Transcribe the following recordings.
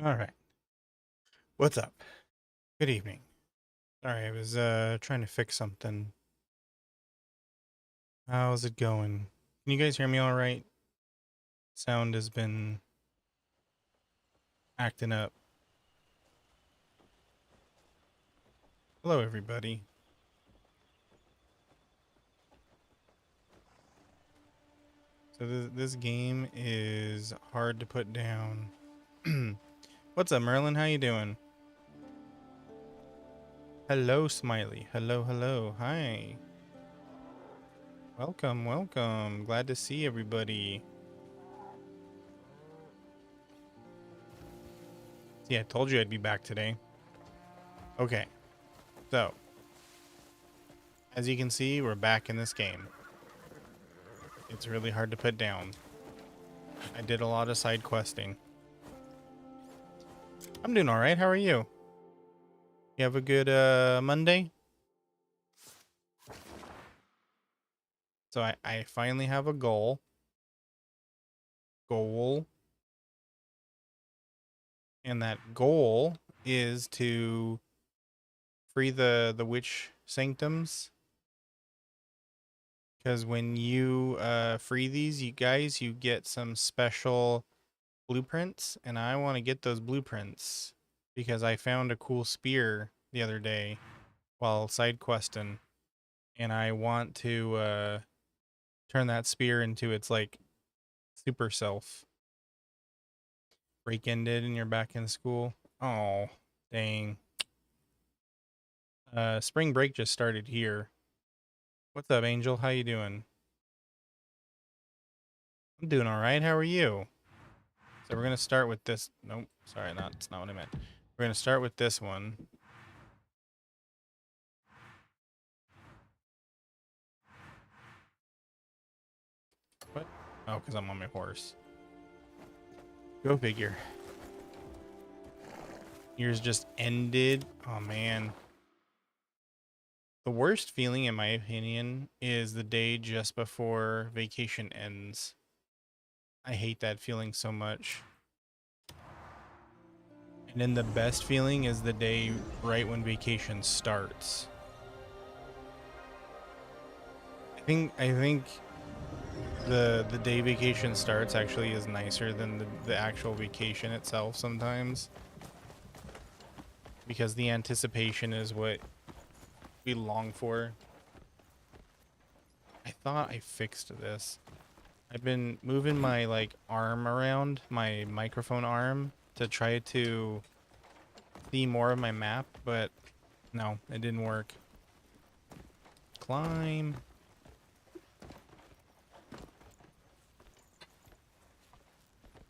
All right. What's up? Good evening. Sorry, I was trying to fix something. How's it going? Can you guys hear me all right? Sound has been acting up. Hello everybody. So this game is hard to put down. What's up, Merlin? How you doing? Hello, Smiley. Hello. Hi. Welcome. Glad to see everybody. See, I told you I'd be back today. Okay. So, as you can see, we're back in this game. It's really hard to put down. I did a lot of side questing. I'm doing all right. How are you? You have a good Monday? So I finally have a goal. And that goal is to free the witch sanctums. Because when you free these, you guys, you get some special blueprints. And I want to get those blueprints because I found a cool spear the other day while side questing. And I want to turn that spear into its like super self. Break ended and you're back in school. Oh, dang. Spring break just started here. What's up, Angel? How you doing? I'm doing all right. How are you? So we're gonna start with this. Nope, sorry, that's not what I meant. We're gonna start with this one. What? Oh, because I'm on my horse. Go figure. Yours just ended. Oh man. The worst feeling, in my opinion, is the day just before vacation ends. I hate that feeling so much. And then the best feeling is the day right when vacation starts. I think the day vacation starts actually is nicer than the actual vacation itself sometimes. Because the anticipation is what we long for. I thought I fixed this. I've been moving my like arm around, my microphone arm, to try to see more of my map, but no, it didn't work. Climb.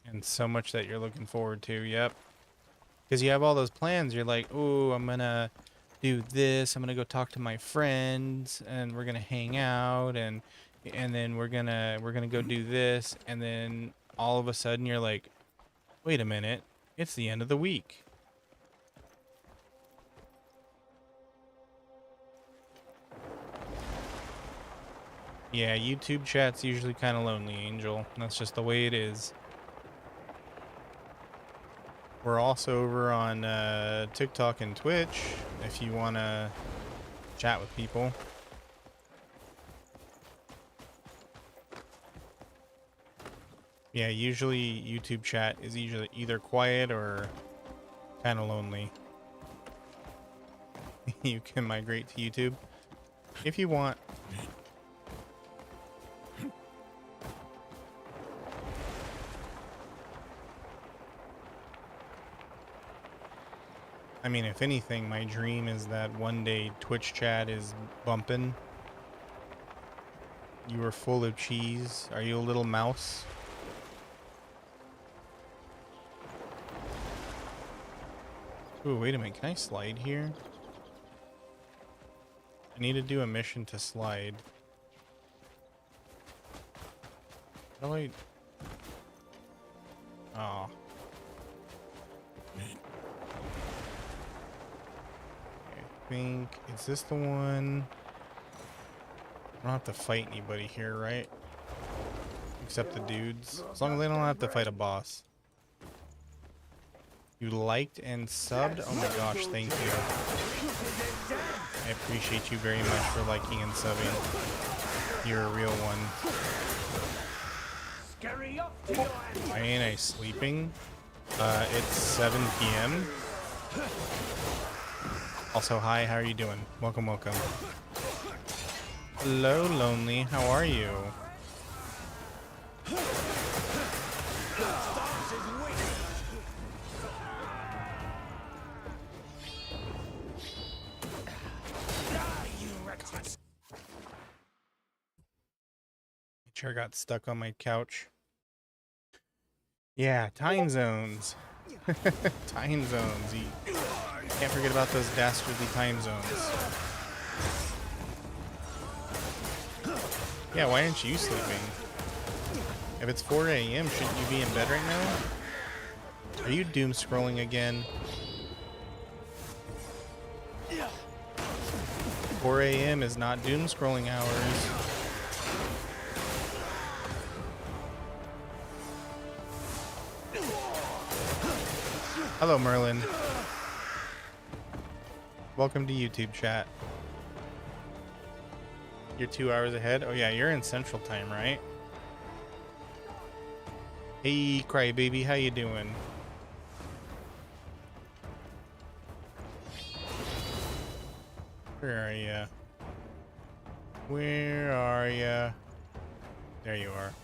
And so much that you're looking forward to. Yep. Because you have all those plans. You're like, oh, I'm going to do this. I'm going to go talk to my friends and we're going to hang out and then we're going to go do this, and then all of a sudden you're like, wait a minute. It's the end of the week. Yeah, YouTube chat's usually kind of lonely, Angel. That's just the way it is. We're also over on TikTok and Twitch if you want to chat with people. Yeah, usually YouTube chat is usually either quiet or kind of lonely. You can migrate to YouTube if you want. I mean, if anything, my dream is that one day Twitch chat is bumping. You are full of cheese. Are you a little mouse? Ooh, wait a minute. Can I slide here? I need to do a mission to slide. How do I... Oh. I think... Is this the one? I don't have to fight anybody here, right? Except the dudes. As long as they don't have to fight a boss. You liked and subbed? Oh my gosh, thank you. I appreciate you very much for liking and subbing. You're a real one. Why ain't I sleeping? It's 7 p.m. Also, hi, how are you doing? Welcome, welcome. Hello, Lonely, how are you? Chair got stuck on my couch. Yeah, time zones. Time zones. You can't forget about those dastardly time zones. Yeah, why aren't you sleeping? If it's 4 a.m., shouldn't you be in bed right now? Are you doom scrolling again? 4 a.m. is not doom scrolling hours. Hello, Merlin. Welcome to YouTube chat. You're 2 hours ahead? Oh yeah, you're in Central Time, right? Hey, Crybaby, how you doing? Where are ya? Where are ya? There you are.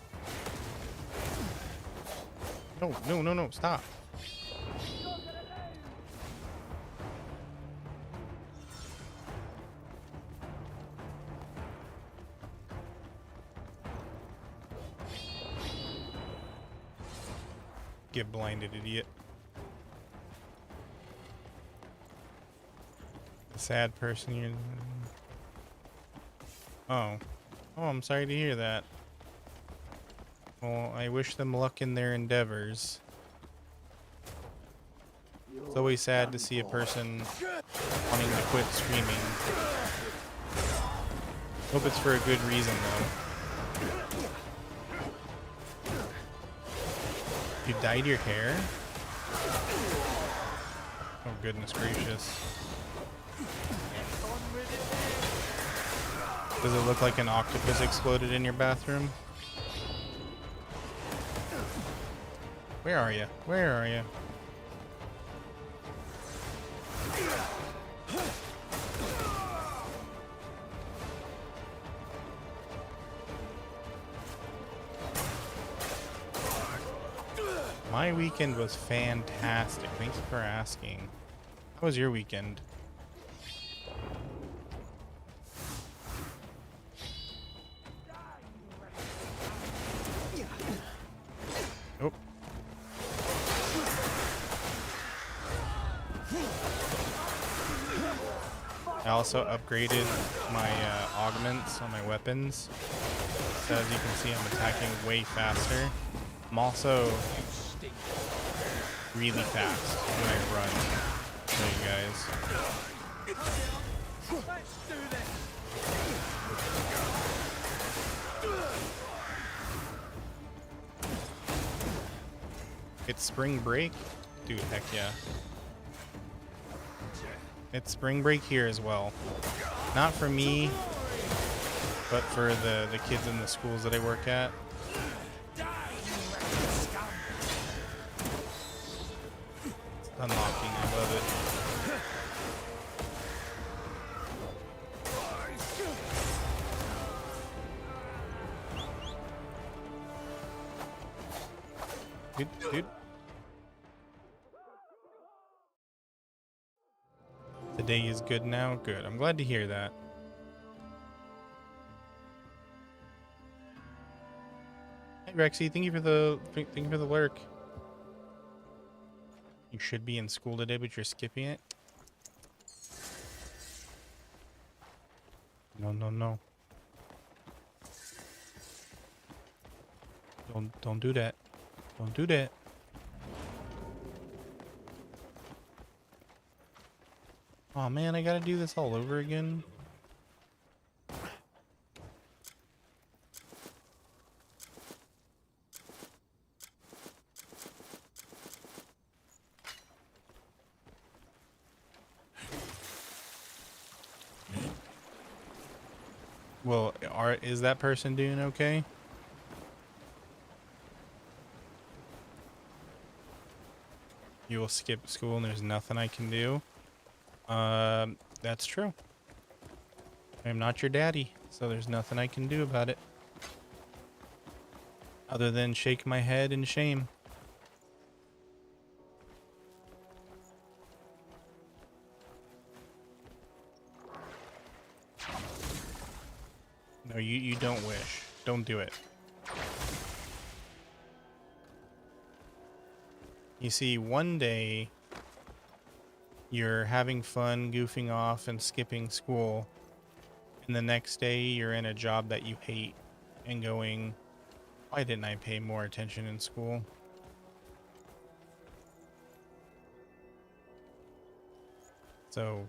No, no, no, no, stop. Get blinded, idiot. A sad person you're... Oh. Oh, I'm sorry to hear that. Well, I wish them luck in their endeavors. It's always sad to see a person wanting to quit screaming. Hope it's for a good reason, though. You dyed your hair? Oh, goodness gracious. Does it look like an octopus exploded in your bathroom? Where are you? Where are you? My weekend was fantastic. Thanks for asking. How was your weekend? Oh. I also upgraded my augments on my weapons. So as you can see, I'm attacking way faster. I'm also really fast when I run. Show you guys. It's spring break? Dude, heck yeah. It's spring break here as well. Not for me, but for the kids in the schools that I work at. It's unlocking, I love it. Dude. The day is good now? Good. I'm glad to hear that. Hey Rexy, thank you for the lurk. You should be in school today, but you're skipping it. No. Don't do that. Don't do that. Oh man, I gotta do this all over again. Well, is that person doing okay? You will skip school and there's nothing I can do. That's true. I'm not your daddy, so there's nothing I can do about it. Other than shake my head in shame. No, you don't wish. Don't do it. You see, one day you're having fun, goofing off, and skipping school. And the next day you're in a job that you hate and going, why didn't I pay more attention in school? So,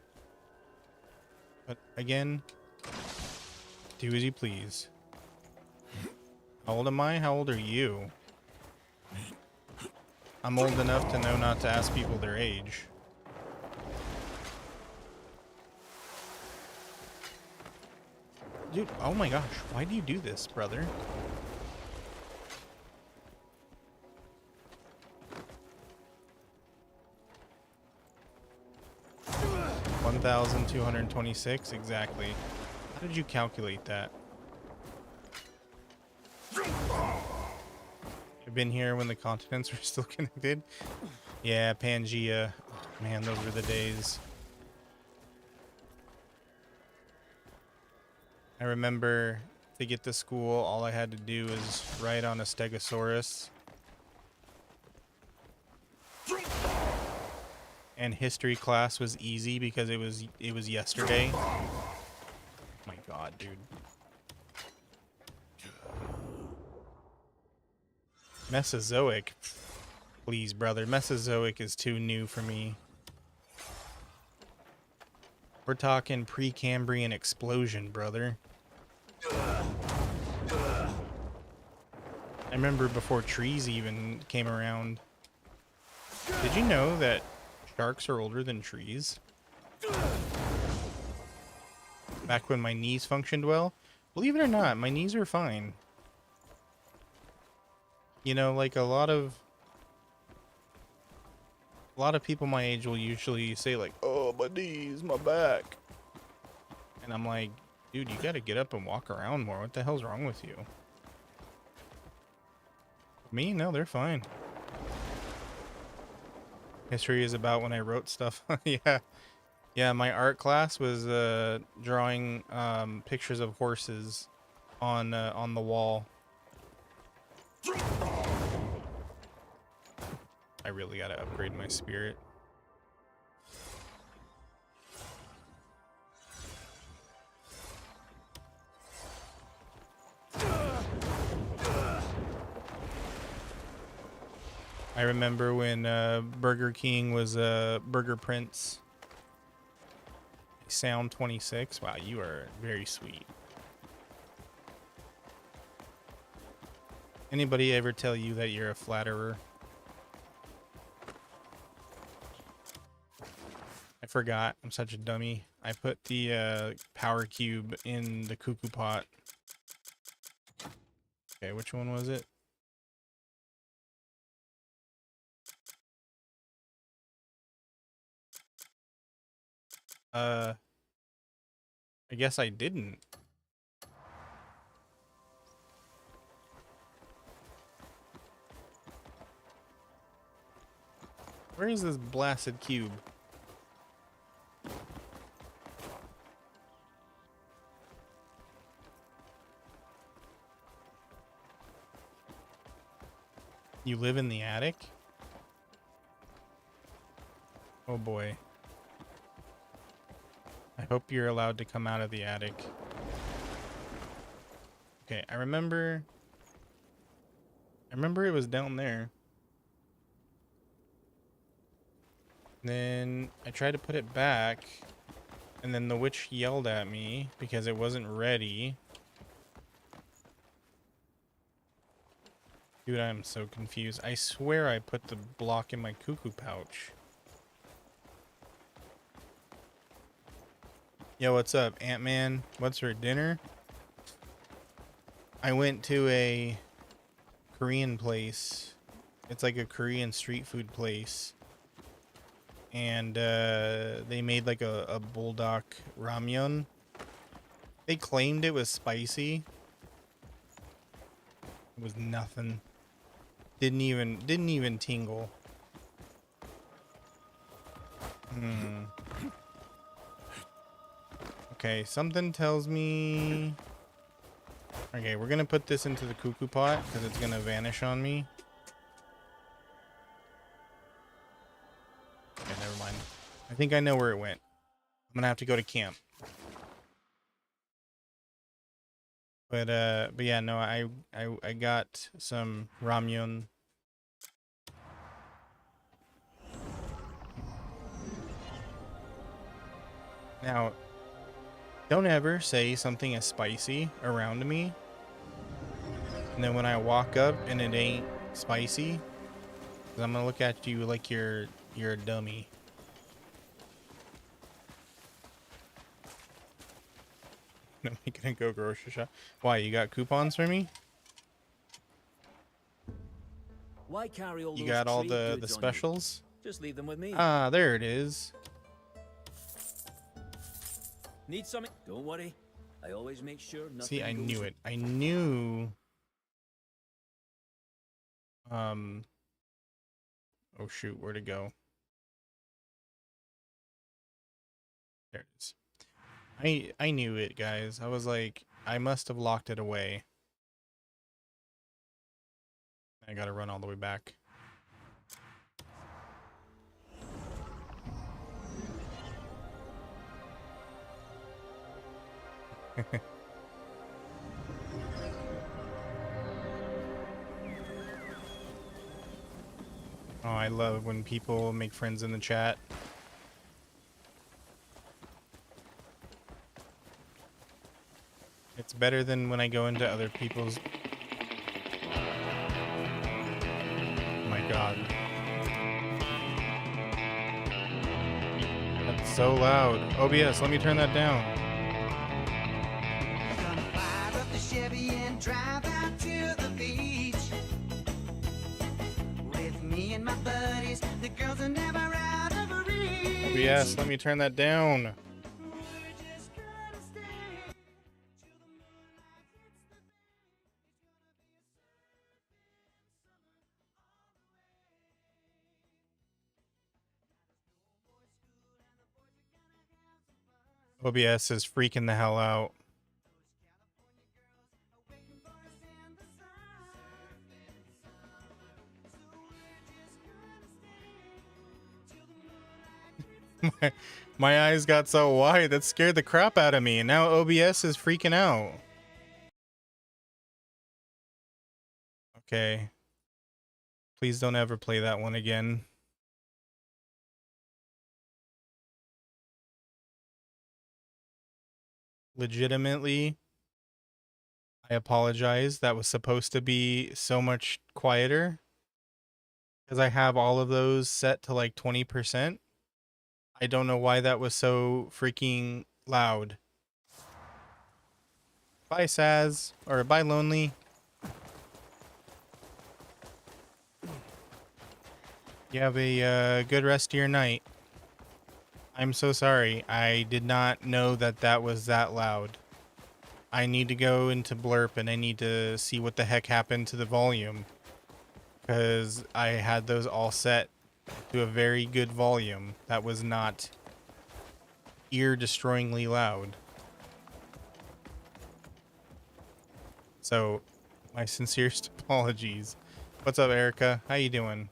but again, do as you please. How old am I? How old are you? I'm old enough to know not to ask people their age. Dude, oh my gosh, why do you do this, brother? $1,226, exactly. How did you calculate that? I've been here when the continents were still connected. Yeah, Pangea. Oh, man, those were the days. I remember to get to school, all I had to do was ride on a Stegosaurus. And history class was easy because it was yesterday. Oh my god, dude. Mesozoic. Please, brother. Mesozoic is too new for me. We're talking Precambrian explosion, brother. I remember before trees even came around. Did you know that sharks are older than trees? Back when my knees functioned well? Believe it or not, my knees are fine. You know, like a lot of people my age will usually say like, oh, my knees, my back. And I'm like, dude, you gotta get up and walk around more. What the hell's wrong with you? Me? No, they're fine. History is about when I wrote stuff. Yeah. Yeah, my art class was drawing pictures of horses on the wall. I really gotta upgrade my spirit. I remember when Burger King was Burger Prince. Sound 26. Wow, you are very sweet. Anybody ever tell you that you're a flatterer? I forgot. I'm such a dummy. I put the power cube in the cuckoo pot. Okay, which one was it? I guess I didn't. Where is this blasted cube? You live in the attic? Oh boy. I hope you're allowed to come out of the attic. Okay, I remember it was down there. Then I tried to put it back, and then the witch yelled at me because it wasn't ready. Dude, I'm so confused. I swear I put the block in my cuckoo pouch. Yo, what's up, Ant-Man? What's for dinner? I went to a Korean place. It's like a Korean street food place. And they made like a bulldog ramyun. They claimed it was spicy. It was nothing. Didn't even tingle. Okay, something tells me... Okay, we're gonna put this into the cuckoo pot because it's gonna vanish on me. Okay, never mind. I think I know where it went. I'm gonna have to go to camp. But yeah, no, I got some ramyun. Now, don't ever say something is spicy around me, and then when I walk up and it ain't spicy, 'cause I'm gonna look at you like you're a dummy. I'm gonna go grocery shop. Why, you got coupons for me? Why carry all You those got all trade the goods on you? specials? Just leave them with me. Ah, there it is. Need something? Don't worry. I always make sure nothing See, I goes knew it. I knew. Oh shoot, where'd it go? There it is. I knew it, guys. I was like, I must have locked it away. I gotta run all the way back. Oh, I love when people make friends in the chat. It's better than when I go into other people's... Oh my god. That's so loud. OBS, let me turn that down. Gonna fire up the Chevy and drive out to the beach with me and my buddies. The girls are never out of reach. OBS, let me turn that down. We're just gonna stay till the moonlight hits the bay. OBS is freaking the hell out. My eyes got so wide that scared the crap out of me, and now OBS is freaking out. Okay. Please don't ever play that one again. Legitimately, I apologize. That was supposed to be so much quieter. Because I have all of those set to like 20%. I don't know why that was so freaking loud. Bye, Saz. Or bye, Lonely. You have a good rest of your night. I'm so sorry. I did not know that that was that loud. I need to go into Blurp and I need to see what the heck happened to the volume. Because I had those all set to a very good volume that was not ear-destroyingly loud. So, my sincerest apologies. What's up, Erica? How you doing?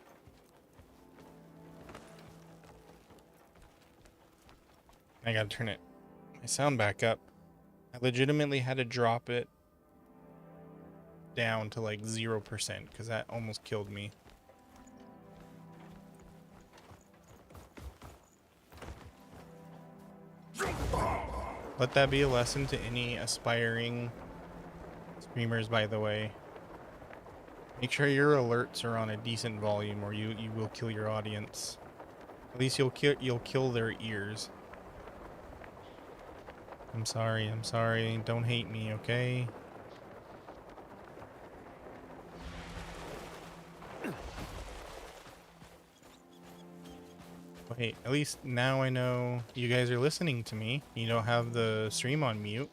I gotta turn my sound back up. I legitimately had to drop it down to like 0% because that almost killed me. Let that be a lesson to any aspiring streamers, by the way. Make sure your alerts are on a decent volume or you will kill your audience. At least you'll kill their ears. I'm sorry, don't hate me, okay? Wait, at least now I know you guys are listening to me. You don't have the stream on mute.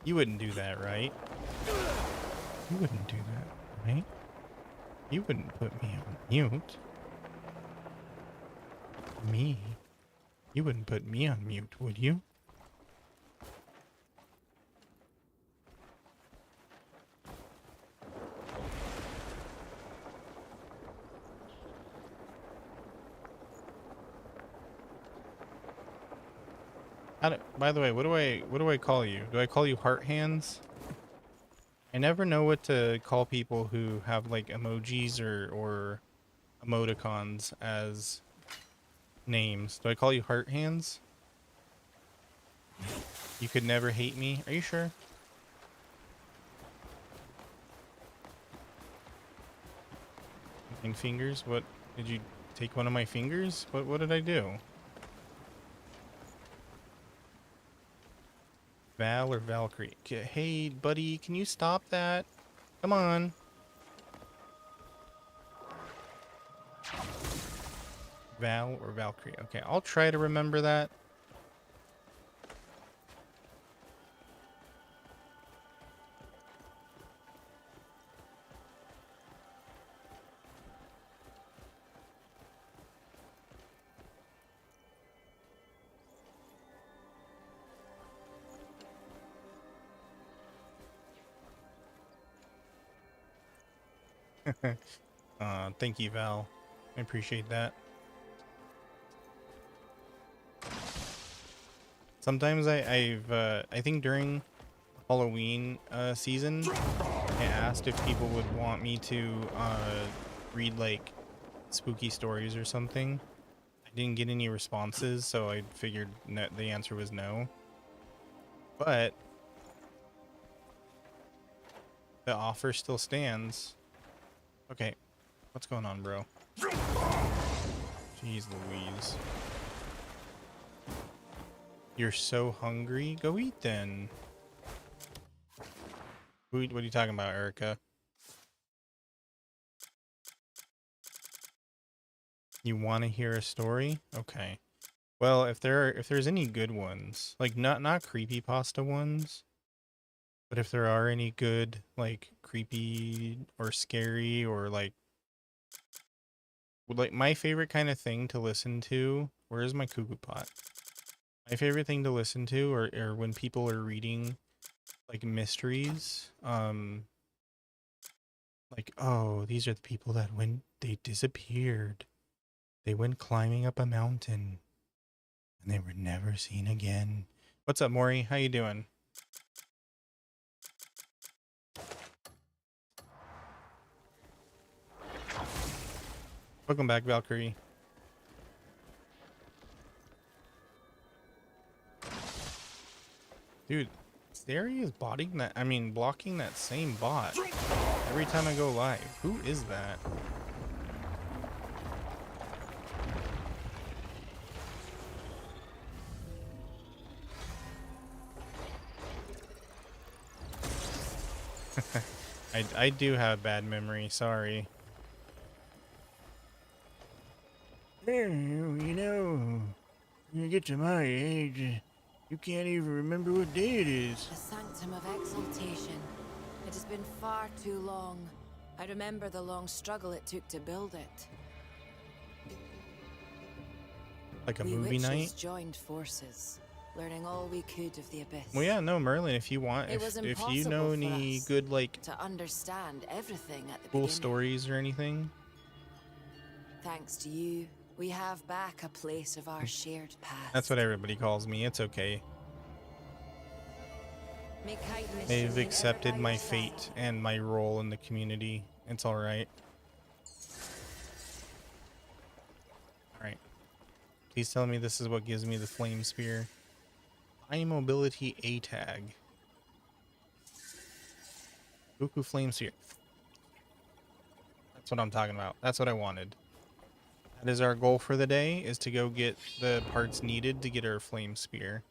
You wouldn't do that, right? You wouldn't do that, right? You wouldn't put me on mute. Me? You wouldn't put me on mute, would you? By the way, what do I call you? Do I call you Heart Hands? I never know what to call people who have like emojis or emoticons as names. Do I call you Heart Hands? You could never hate me. Are you sure? And fingers? What did you take one of my fingers? What did I do? Val or Valkyrie? Hey, buddy, can you stop that? Come on. Val or Valkyrie? Okay, I'll try to remember that. Thank you, Val. I appreciate that. Sometimes I think during Halloween season, I asked if people would want me to read like spooky stories or something. I didn't get any responses, so I figured the answer was no. But the offer still stands. Okay, what's going on, bro? Jeez Louise. You're so hungry? Go eat then. What are you talking about, Erica? You want to hear a story? Okay. Well, if there's any good ones, like not creepypasta ones, but if there are any good like creepy or scary or like my favorite kind of thing to listen to, where is my cuckoo pot? My favorite thing to listen to or when people are reading like mysteries, like, oh, these are the people that when they disappeared, they went climbing up a mountain and they were never seen again. What's up, Maury? How you doing? Welcome back, Valkyrie. Dude, Steri is blocking that same bot every time I go live. Who is that? I do have bad memory, sorry. You know, when you get to my age, you can't even remember what day it is. The Sanctum of Exaltation. It has been far too long. I remember the long struggle it took to build it. Like a We movie witches night? joined forces, learning all we could of the abyss. Well, yeah, no, Merlin, if you want, It was if you impossible know for any us good, like, to understand everything at the cool beginning. stories or anything, Thanks to you, we have back a place of our shared past. that's what everybody calls me. It's okay. May kindness They've remain accepted ever by my your fate side. and my role in the community. It's alright. Alright. Please tell me this is what gives me the flame spear. High mobility A tag. Goku flame spear. That's what I'm talking about. That's what I wanted. That is our goal for the day, is to go get the parts needed to get our flame spear.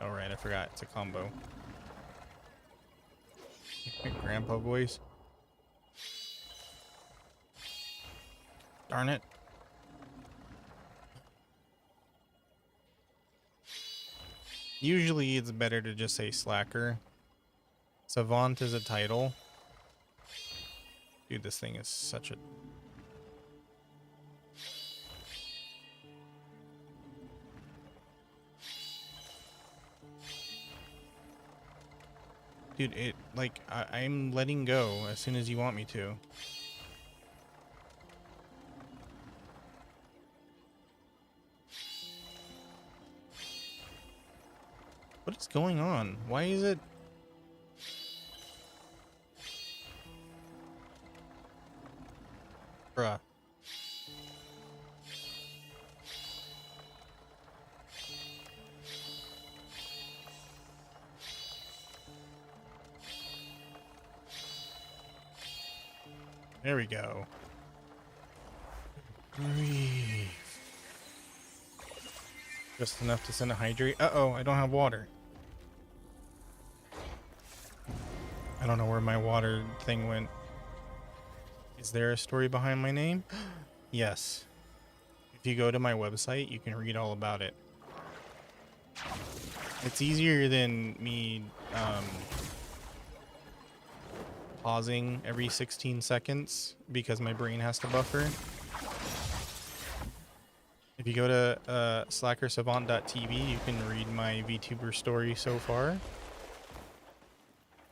Oh right, I forgot. It's a combo. Grandpa voice. Darn it. Usually it's better to just say slacker. Savant is a title. Dude, this thing is such a... Dude, it, like, I'm letting go as soon as you want me to. What is going on? Why is it... Bruh. There we go. Breathe. Just enough to send a hydrate. Uh-oh, I don't have water. I don't know where my water thing went. Is there a story behind my name? Yes. If you go to my website, you can read all about it. It's easier than me pausing every 16 seconds because my brain has to buffer. If you go to slackersavant.tv, you can read my VTuber story so far.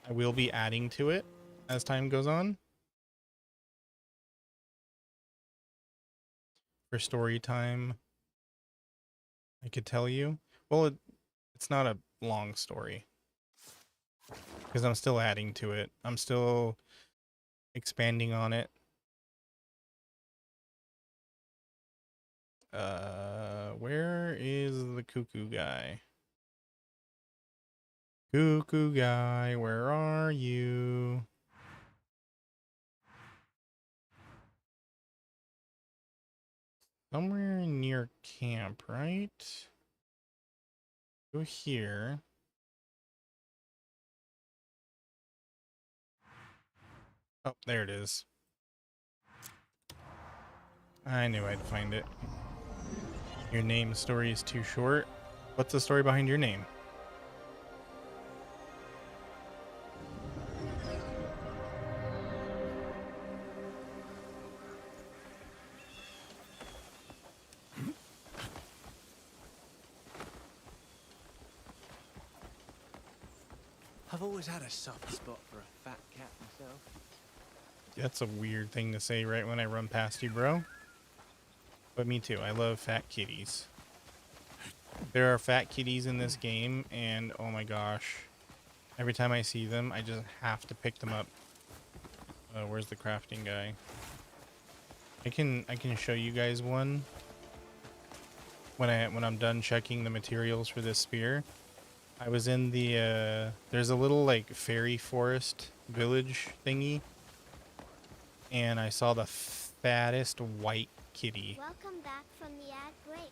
I will be adding to it as time goes on. For story time, I could tell you. Well, it's not a long story because I'm still adding to it. I'm still expanding on it. Where is the cuckoo guy? Cuckoo guy, where are you? Somewhere near camp, right? Go here. Oh, there it is. I knew I'd find it. Your name story is too short. What's the story behind your name? I've always had a soft spot for a fat cat myself. That's a weird thing to say right when I run past you, bro. But me too. I love fat kitties. There are fat kitties in this game, and oh my gosh. Every time I see them, I just have to pick them up. Where's the crafting guy? I can show you guys one when I'm done checking the materials for this spear. I was in the there's a little like fairy forest village thingy, and I saw the fattest white kitty. Welcome back from the ad break.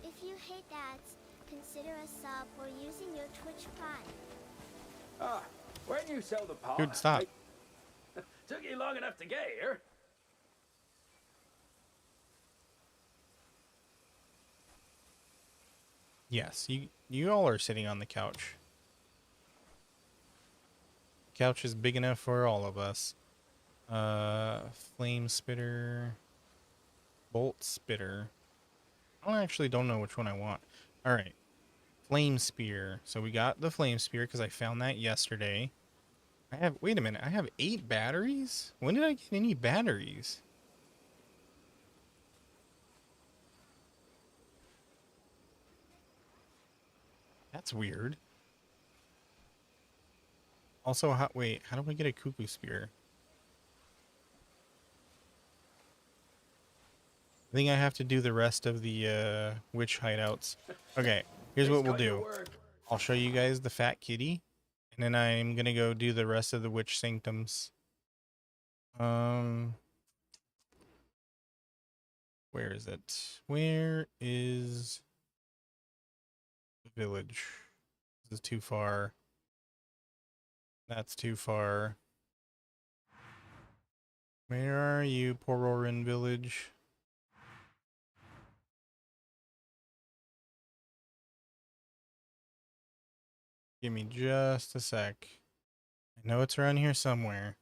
If you hate ads, consider a sub or using your Twitch Prime. Ah, when you sell the pod, Dude, stop. Took you long enough to get here. Yes, you all are sitting on the couch. Couch is big enough for all of us. Flame spitter, bolt spitter. I actually don't know which one I want. All right, flame spear. So we got the flame spear because I found that yesterday. Wait a minute, I have 8 batteries? When did I get any batteries? That's weird. Also, wait, how do I get a cuckoo spear? I think I have to do the rest of the witch hideouts. Okay, here's what we'll do. I'll show you guys the fat kitty, and then I'm gonna go do the rest of the witch sanctums. Where is it? Where is the village? This is too far. That's too far. Where are you, Pororan village? Give me just a sec. I know it's around here somewhere.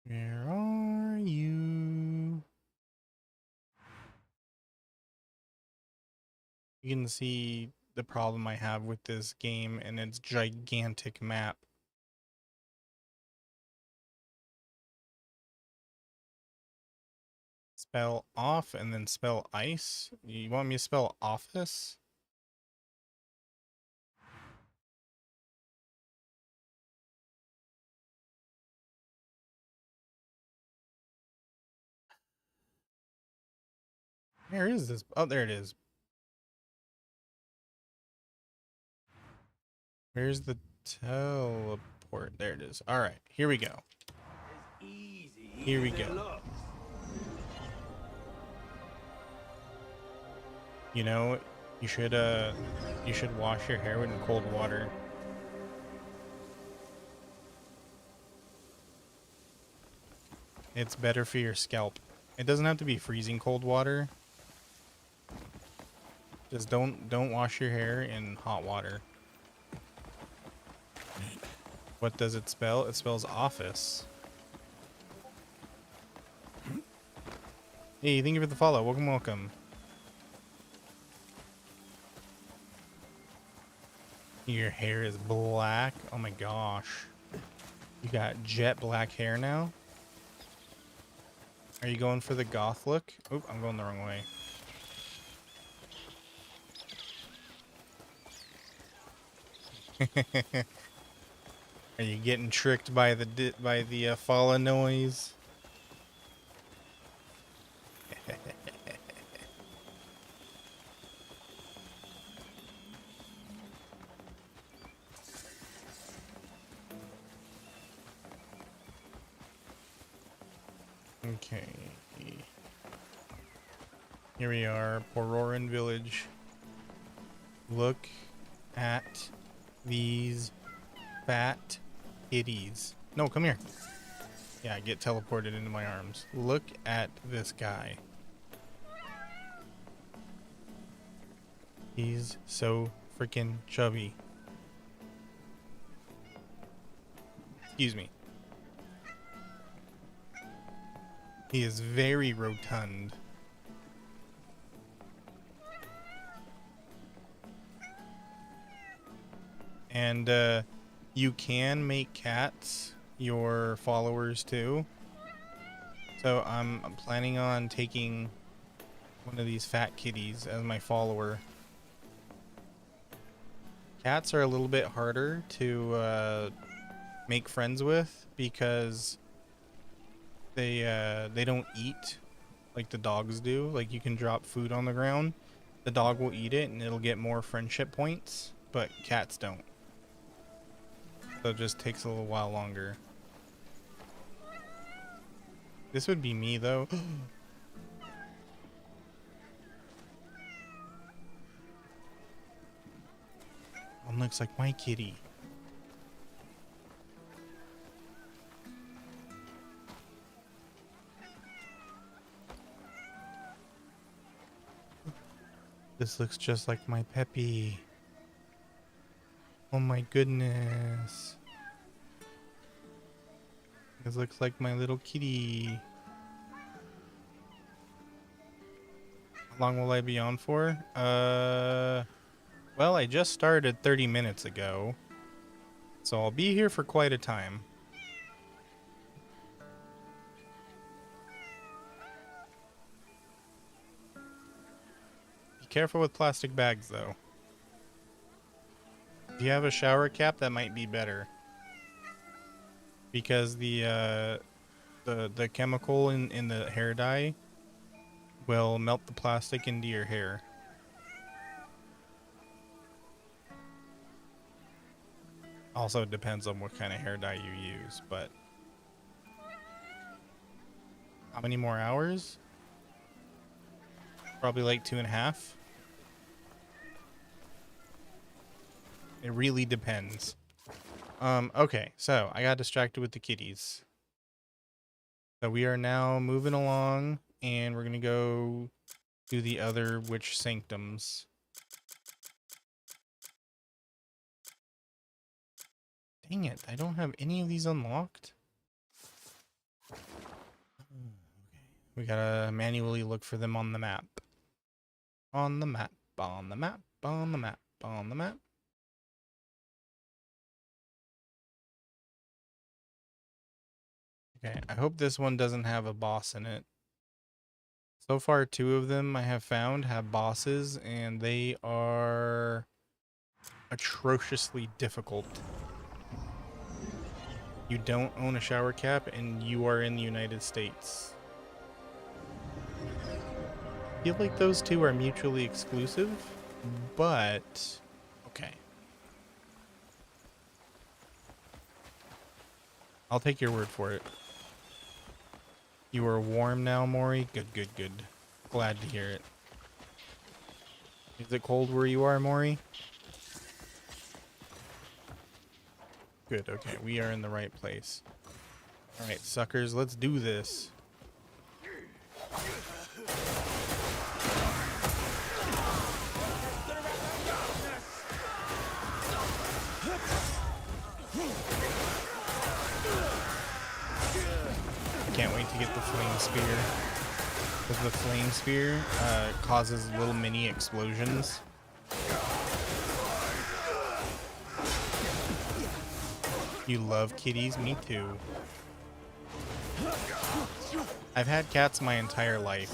Where are you? You can see the problem I have with this game and its gigantic map. Spell off and then spell ice? You want me to spell office? Where is this? Oh, there it is. Where's the teleport? There it is. All right, here we go. Easy. Here we as it go. looks. You know, you should wash your hair in cold water. It's better for your scalp. It doesn't have to be freezing cold water. Just don't wash your hair in hot water. What does it spell? It spells office. Hey, thank you for the follow. Welcome, welcome. Your hair is black. Oh my gosh. You got jet black hair now? Are you going for the goth look? Oop, I'm going the wrong way. Are you getting tricked by the fallen noise? Okay. Here we are, Pororan village. Look at these fat kitties. No, come here. Yeah, get teleported into my arms. Look at this guy. He's so freaking chubby. Excuse me. He is very rotund. And you can make cats your followers too. So I'm planning on taking one of these fat kitties as my follower. Cats are a little bit harder to make friends with because they don't eat like the dogs do. Like you can drop food on the ground, the dog will eat it and it'll get more friendship points, but cats don't. So it just takes a little while longer. This would be me though. One looks like my kitty. This looks just like my Peppy. Oh my goodness. This looks like my little kitty. How long will I be on for? Well, I just started 30 minutes ago. So I'll be here for quite a time. Be careful with plastic bags though. If you have a shower cap, that might be better. Because the chemical in the hair dye will melt the plastic into your hair. Also, it depends on what kind of hair dye you use, but how many more hours? Probably like 2.5. It really depends. Okay, so I got distracted with the kitties. So we are now moving along, and we're gonna go do the other witch sanctums. Dang it, I don't have any of these unlocked. We gotta manually look for them on the map. On the map, on the map, on the map, on the map. Okay, I hope this one doesn't have a boss in it. So far, 2 of them I have found have bosses, and they are atrociously difficult. You don't own a shower cap, and you are in the United States. I feel like those 2 are mutually exclusive, but okay. I'll take your word for it. You are warm now, Mori? Good, good, good. Glad to hear it. Is it cold where you are, Mori? Good, okay. We are in the right place. Alright, suckers, let's do this. Can't wait to get the flame spear. Because the flame spear causes little mini explosions. You love kitties? Me too. I've had cats my entire life,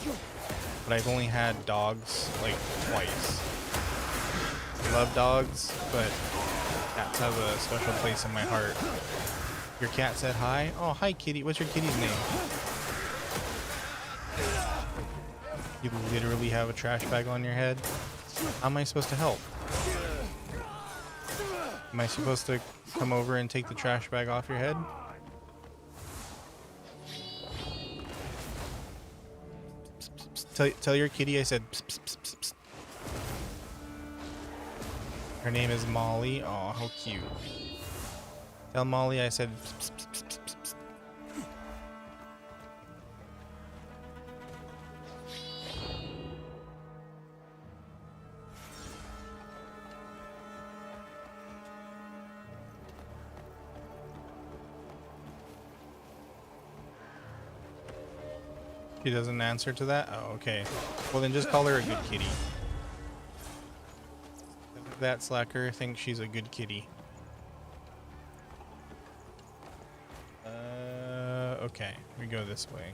but I've only had dogs like twice. I love dogs, but cats have a special place in my heart. Your cat said hi? Oh, hi kitty. What's your kitty's name? You literally have a trash bag on your head? How am I supposed to help? Am I supposed to come over and take the trash bag off your head? Tell your kitty I said psst, psst, psst, psst, psst. Her name is Molly. Oh, how cute. Tell Molly I said psst, psst, psst, psst, psst, psst. She doesn't answer to that? Oh, okay. Well, then just call her a good kitty. That slacker thinks she's a good kitty. Okay. We go this way.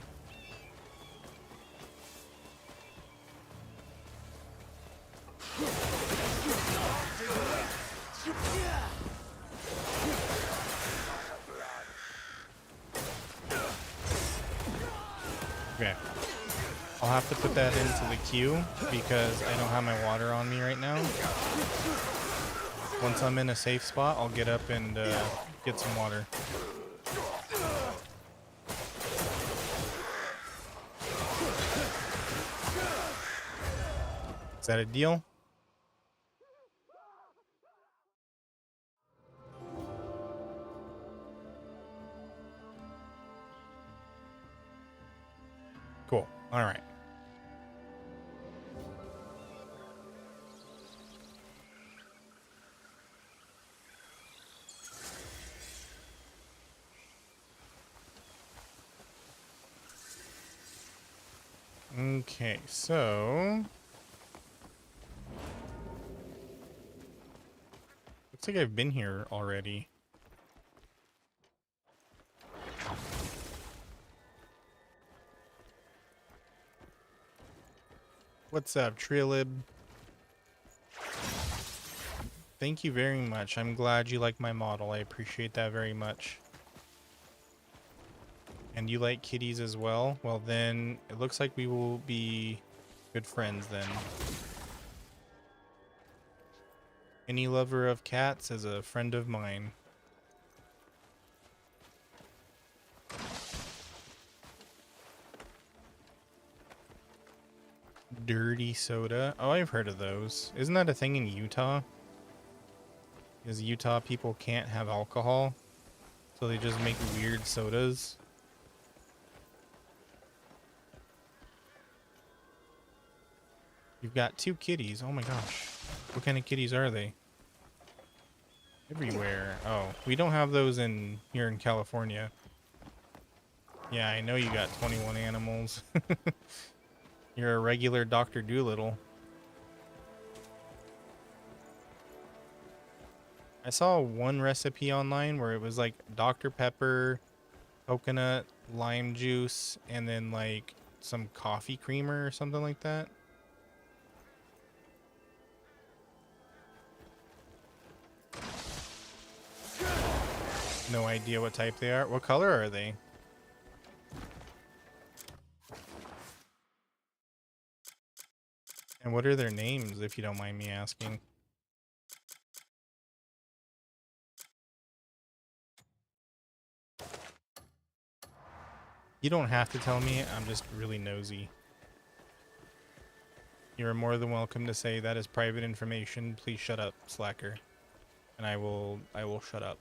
Okay. I'll have to put that into the queue because I don't have my water on me right now. Once I'm in a safe spot, I'll get up and get some water. Is that a deal? Cool. All right. Okay, so looks like I've been here already. What's up, Trilib? Thank you very much. I'm glad you like my model. I appreciate that very much. And you like kitties as well? Well, then it looks like we will be good friends then. Any lover of cats is a friend of mine. Dirty soda. Oh, I've heard of those. Isn't that a thing in Utah? Because Utah people can't have alcohol, so they just make weird sodas. You've got 2 kitties. Oh my gosh. What kind of kitties are they? Everywhere. Oh, we don't have those here in California. Yeah, I know you got 21 animals. You're a regular Dr. Doolittle. I saw one recipe online where it was like Dr. Pepper, coconut, lime juice, and then like some coffee creamer or something like that. No idea what type they are. What color are they? And what are their names, if you don't mind me asking? You don't have to tell me, I'm just really nosy. You are more than welcome to say that is private information. Please shut up, slacker. And I will shut up.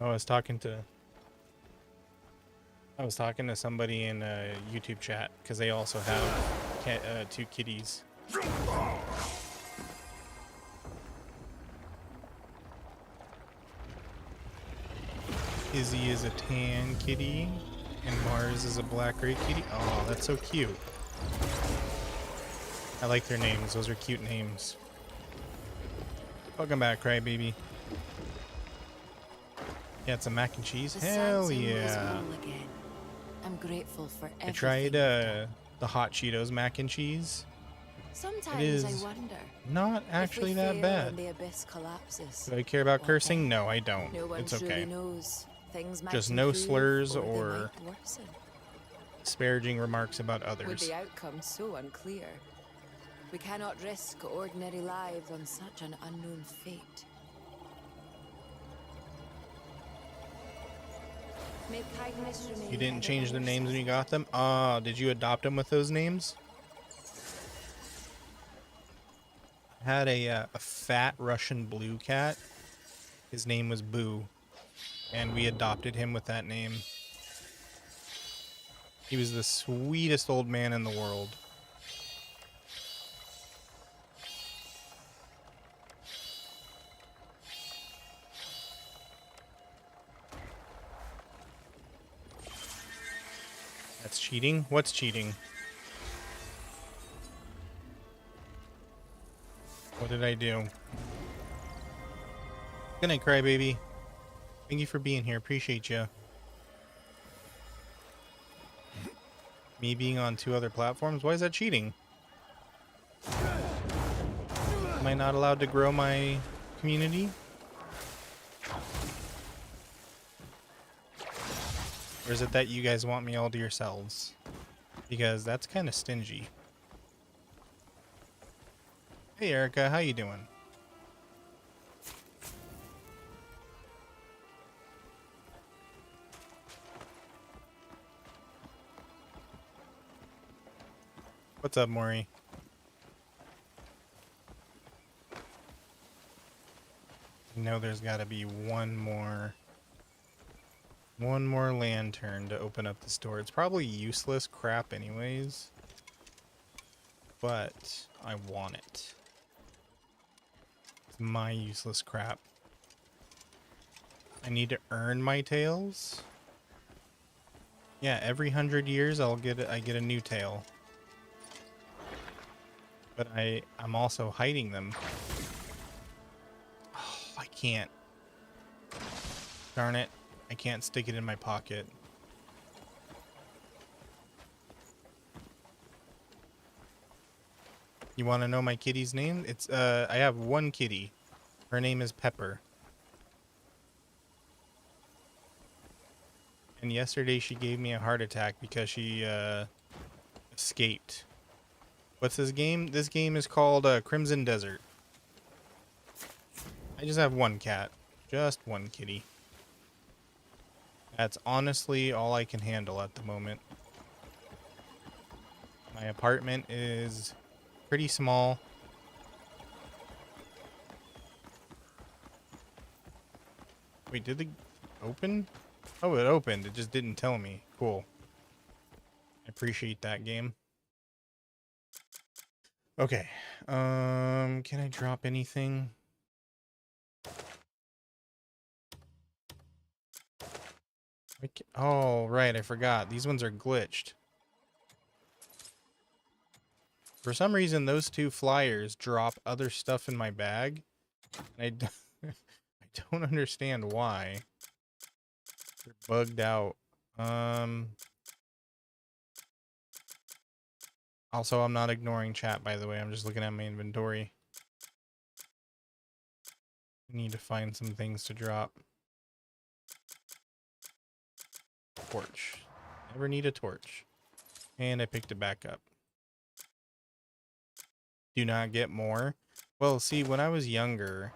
I was talking to somebody in a YouTube chat because they also have 2 kitties. Izzy is a tan kitty and Mars is a black gray kitty. Oh, that's so cute. I like their names. Those are cute names. Welcome back, crybaby. Yeah, it's a mac and cheese. The Hell Sands Inn was yeah. whole again. I'm grateful for everything. I tried you've done. the hot Cheetos mac and cheese. Sometimes is I wonder. Not actually if we that fail bad. and the abyss collapses. Do I care about what cursing? then? No, I don't. No one It's okay. truly knows. Things might Just no improve slurs or they or might worsen. Disparaging remarks about With others. the outcome so unclear, we cannot risk ordinary lives on such an unknown fate. May kindness remain You didn't ever change their by names when your you got them? Ah, did you adopt them with those names? I had a fat Russian blue cat. His name was Boo. And we adopted him with that name. He was the sweetest old man in the world. That's cheating? What's cheating? What did I do? Good night, crybaby. Thank you for being here. Appreciate you. Me being on 2 other platforms? Why is that cheating? Am I not allowed to grow my community? Or is it that you guys want me all to yourselves? Because that's kind of stingy. Hey Erica, how you doing? What's up, Maury? I know there's got to be one more lantern to open up this door. It's probably useless crap anyways, but I want it. It's my useless crap. I need to earn my tails. Yeah, every 100 years I get a new tail. But I'm also hiding them. Oh, I can't. Darn it. I can't stick it in my pocket. You want to know my kitty's name? It's I have one kitty. Her name is Pepper. And yesterday she gave me a heart attack because she escaped. What's this game? This game is called Crimson Desert. I just have one cat. Just one kitty. That's honestly all I can handle at the moment. My apartment is pretty small. Wait, did it open? Oh, it opened. It just didn't tell me. Cool. I appreciate that, game. Okay. Can I drop anything? Oh, right, I forgot. These ones are glitched. For some reason, those two flyers drop other stuff in my bag. And I don't understand why. They're bugged out. Also, I'm not ignoring chat, by the way. I'm just looking at my inventory. I need to find some things to drop. Torch. Never need a torch. And I picked it back up. Do not get more. Well, see, when I was younger,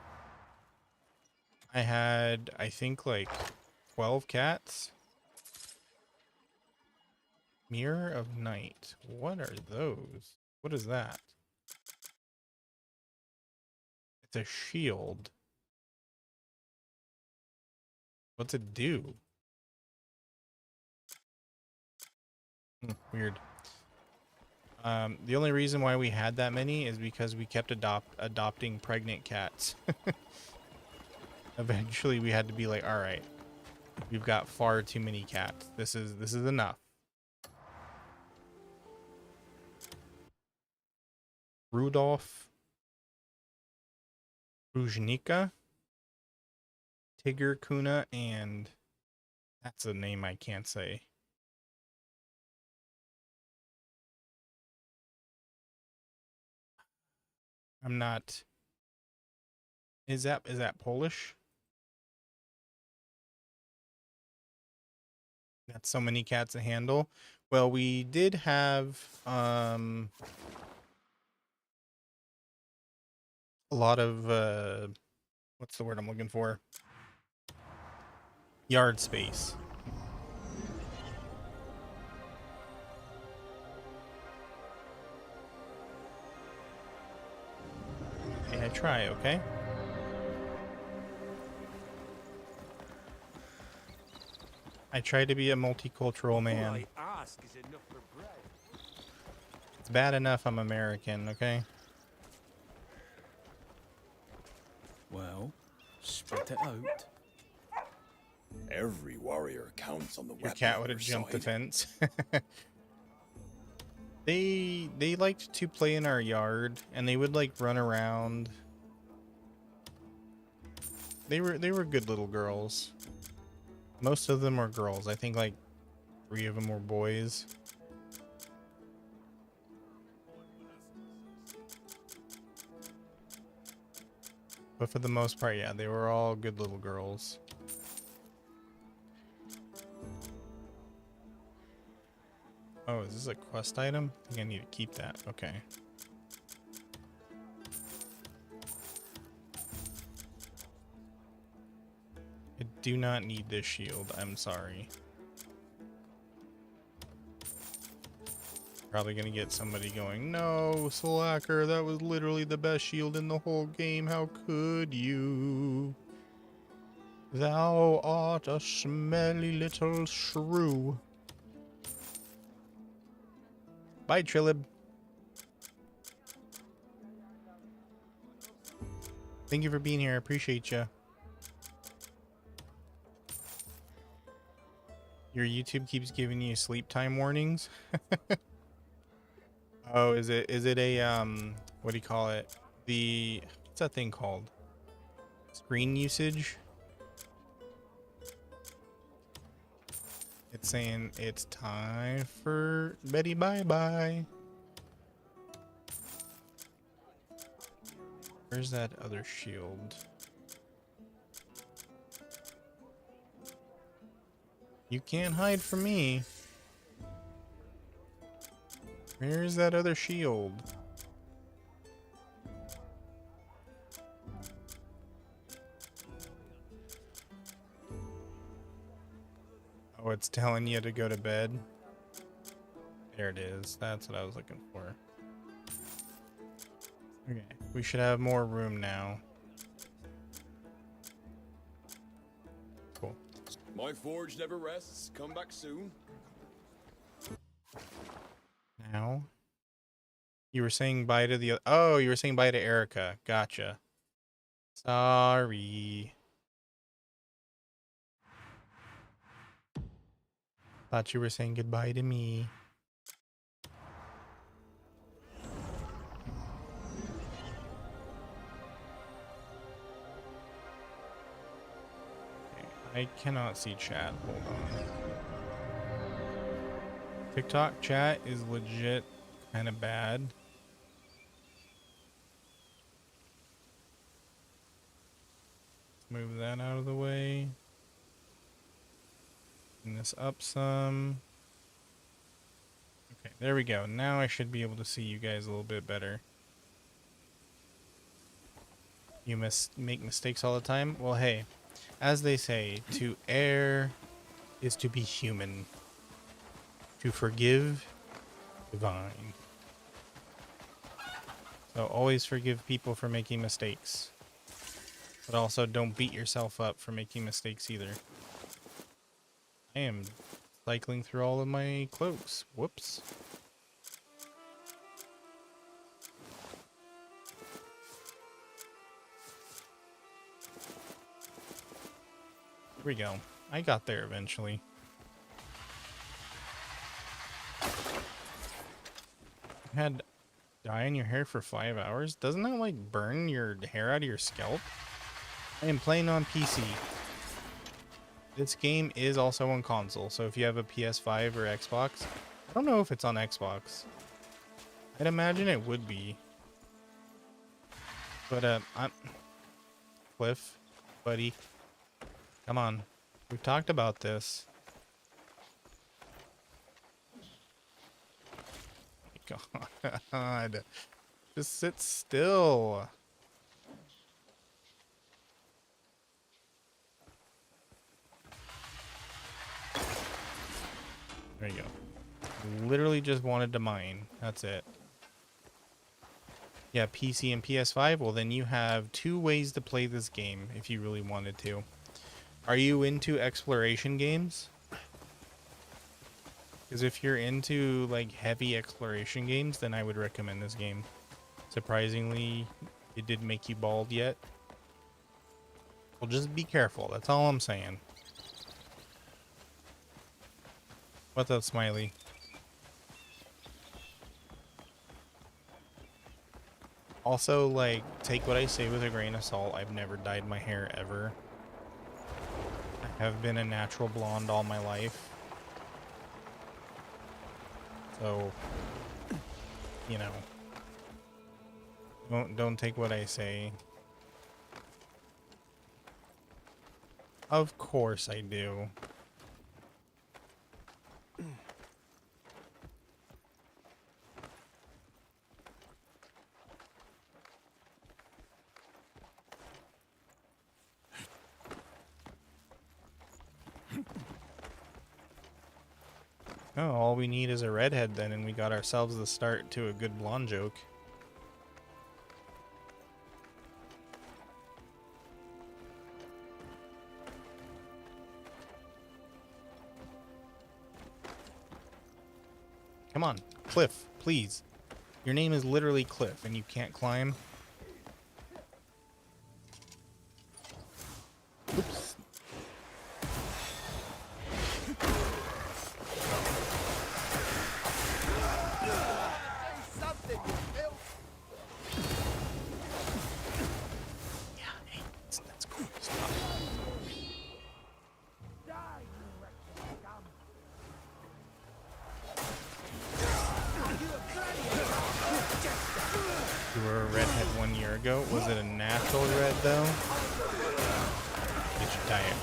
I had, I think, like 12 cats. Mirror of Night. What are those? What is that? It's a shield. What's it do? Weird. The only reason why we had that many is because we kept adopting pregnant cats. Eventually, we had to be like, all right, we've got far too many cats. This is enough. Rudolph, Ruzhnika, Tigger, Kuna, and that's a name I can't say. I'm not. Is that Polish? That's so many cats to handle. Well, we did have a lot of what's the word I'm looking for? Yard space. Okay, I try, okay? I try to be a multicultural man. All I ask is enough for bread. It's bad enough I'm American, okay? Well, spit it out. Every warrior counts on the Your weapon cat on would have their jumped the side. fence. They liked to play in our yard, and they would like run around. They were good little girls. Most of them were girls. I think like 3 of them were boys. But for the most part, yeah, they were all good little girls. Oh, is this a quest item? I think I need to keep that. Okay. I do not need this shield. I'm sorry. Probably gonna get somebody going, no, Slacker, that was literally the best shield in the whole game. How could you? Thou art a smelly little shrew. Bye, Trilib. Thank you for being here. I appreciate you. Your YouTube keeps giving you sleep time warnings. Oh, is it a what do you call it? What's that thing called? Screen usage? It's saying it's time for Betty bye-bye. Where's that other shield? You can't hide from me. Where's that other shield? What's telling you to go to bed? There it is. That's what I was looking for. Okay, we should have more room now. Cool. My forge never rests. Come back soon. Now, you were saying bye to the. Oh, you were saying bye to Erica. Gotcha. Sorry. Thought you were saying goodbye to me. Okay, I cannot see chat. Hold on. TikTok chat is legit kind of bad. Let's move that out of the way. Bring this up some. Okay, there we go. Now I should be able to see you guys a little bit better. You make mistakes all the time? Well, hey, as they say, to err is to be human. To forgive, divine. So always forgive people for making mistakes. But also don't beat yourself up for making mistakes either. I am cycling through all of my cloaks. Whoops. Here we go. I got there eventually. You had dye in your hair for 5 hours? Doesn't that like burn your hair out of your scalp? I am playing on PC. This game is also on console, so if you have a PS5 or Xbox, I don't know if it's on Xbox. I'd imagine it would be. But I'm Cliff, buddy. Come on. We've talked about this. God. Just sit still. There you go. Literally just wanted to mine. That's it. Yeah, PC and PS5. Well, then you have 2 ways to play this game if you really wanted to. Are you into exploration games? Because if you're into like heavy exploration games, then I would recommend this game. Surprisingly, it didn't make you bald yet. Well, just be careful. That's all I'm saying. What's up, Smiley? Also, like, take what I say with a grain of salt. I've never dyed my hair ever. I have been a natural blonde all my life. So, you know, don't take what I say. Of course I do. Oh, all we need is a redhead then, and we got ourselves the start to a good blonde joke. Come on, Cliff, please. Your name is literally Cliff, and you can't climb. Oops. That's cool. Stop. You were a redhead 1 year ago. Was it a natural red though? Did you dye it?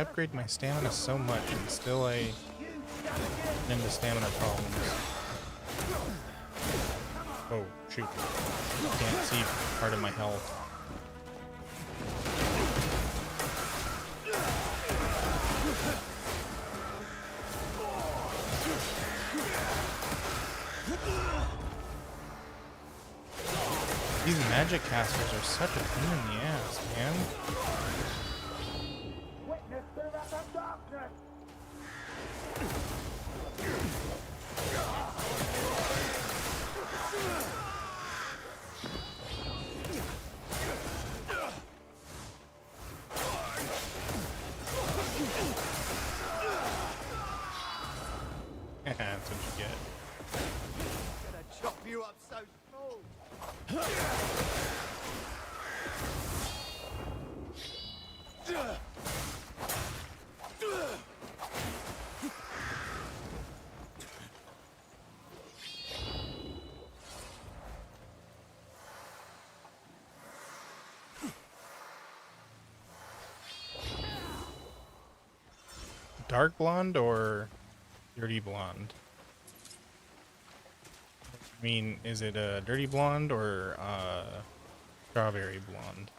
upgrade my stamina so much and still I run into stamina problems. Oh, shoot. Can't see part of my health. These magic casters are such a pain in the ass, man. That's what you get. Gonna chop you up so small. Dark blonde or dirty blonde? I mean, is it a dirty blonde or strawberry blonde?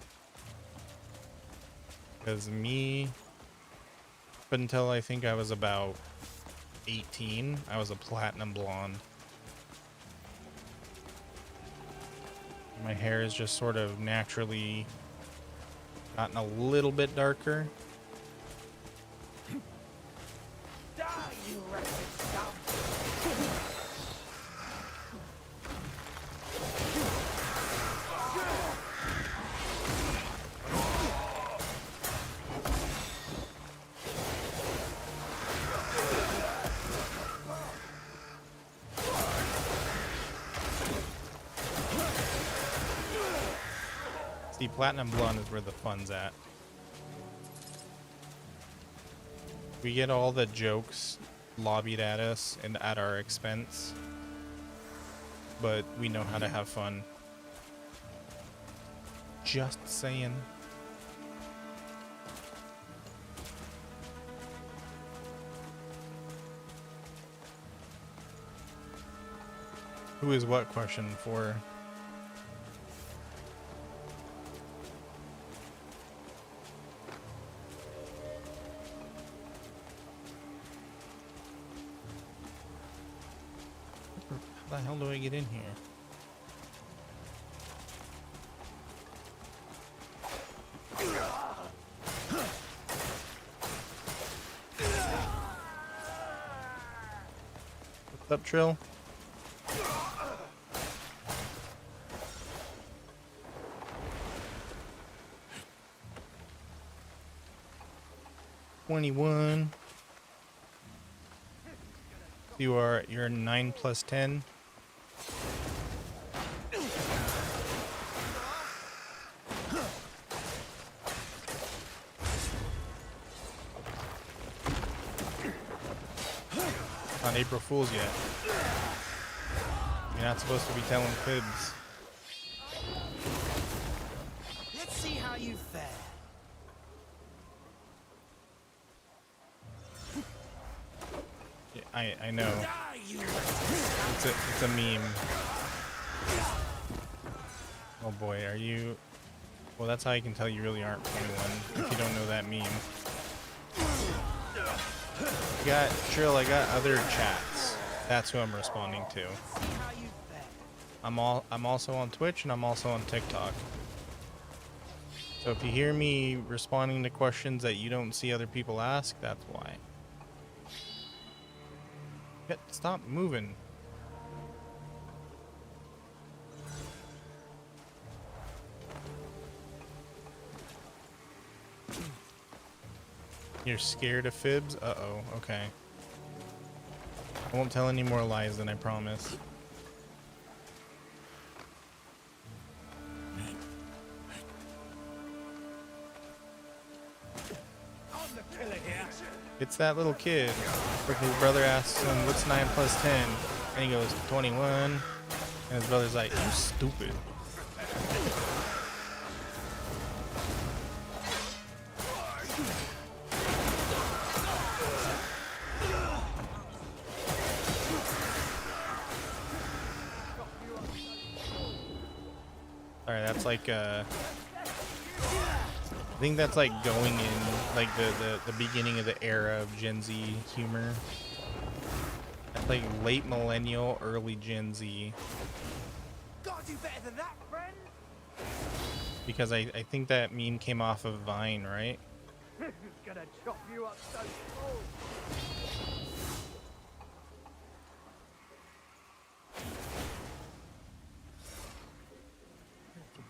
Because me, up until I think I was about 18, I was a platinum blonde. My hair is just sort of naturally gotten a little bit darker. See, platinum blonde is where the fun's at. We get all the jokes lobbied at us and at our expense, but we know how to have fun. Just saying. Who is what question for? How the hell do I get in here? What's up, Trill? $21. You're 9 plus 10. Not April Fool's yet. You're not supposed to be telling fibs. Let's see how you fare. Yeah, I know. It's a meme. Oh boy, are you? Well, that's how you can tell you really aren't 21 if you don't know that meme. I got other chats. That's who I'm responding to. I'm also on Twitch and I'm also on TikTok. So if you hear me responding to questions that you don't see other people ask, that's why. Stop moving. You're scared of fibs? Uh-oh, okay. I won't tell any more lies than I promise. It's that little kid. Where his brother asks him, what's 9 plus 10? And he goes, 21. And his brother's like, you stupid. Sorry, that's like I think that's like going in like the beginning of the era of Gen Z humor. That's like late millennial, early Gen Z. Gotta do better than that, friend. Because I think that meme came off of Vine, right? This is gonna chop you up so small.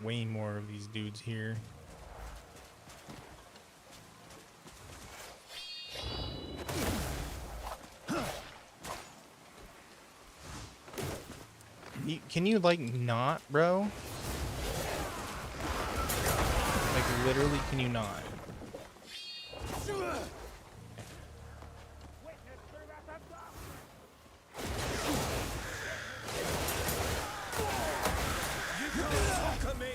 Way more of these dudes here. Can you like not, bro? Like literally, can you not? Conquer me!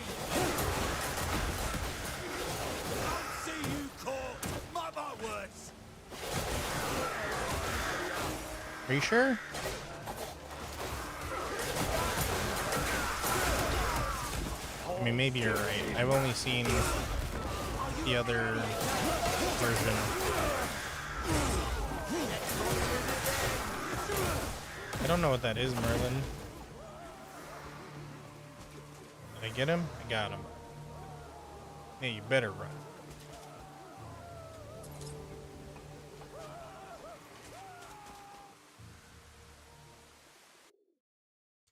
I'll see you caught! Mark my words! Are you sure? I mean, maybe you're right. I've only seen the other version. I don't know what that is, Merlin. Did I get him? I got him. Hey, you better run.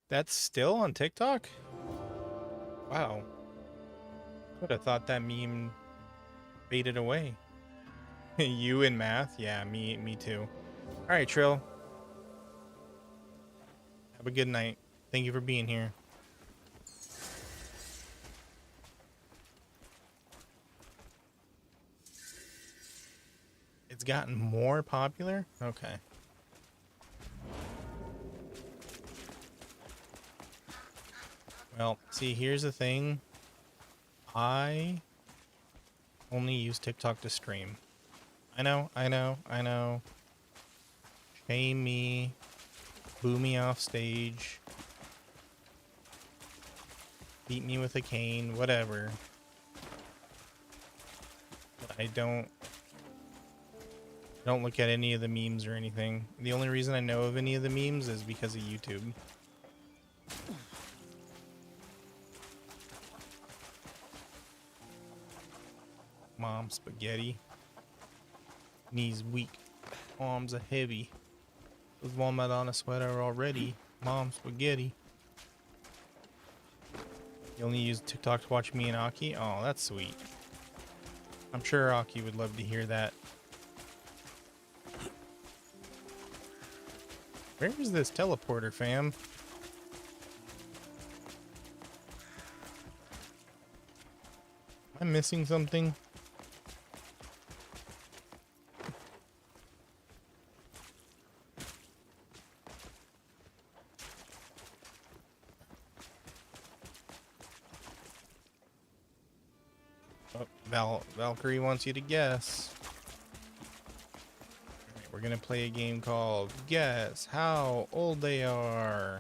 That's still on TikTok? Wow. Could have thought that meme faded away. You in math? Yeah, me too. All right, Trill. Have a good night. Thank you for being here. It's gotten more popular? Okay. Well, see, here's the thing. I only use TikTok to stream. I know. Shame me. Boo me off stage. Beat me with a cane, whatever. But I don't look at any of the memes or anything. The only reason I know of any of the memes is because of YouTube. Mom spaghetti. Knees weak. Arms are heavy. Was warm out on a sweater already. Mom spaghetti. You only use TikTok to watch me and Aki? Oh, that's sweet. I'm sure Aki would love to hear that. Where is this teleporter, fam? Am I missing something? Oh, Valkyrie wants you to guess. Alright, we're gonna play a game called Guess How Old They Are.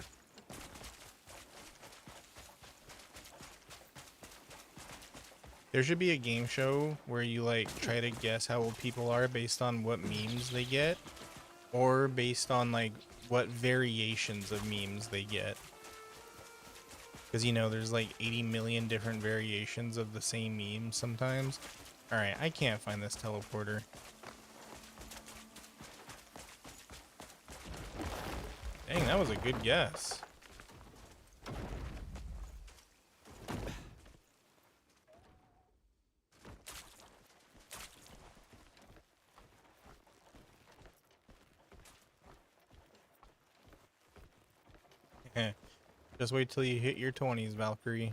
There should be a game show where you like try to guess how old people are based on what memes they get, or based on like what variations of memes they get. Because, you know, there's like 80 million different variations of the same meme sometimes. Alright, I can't find this teleporter. Dang, that was a good guess. Just wait till you hit your 20s, Valkyrie.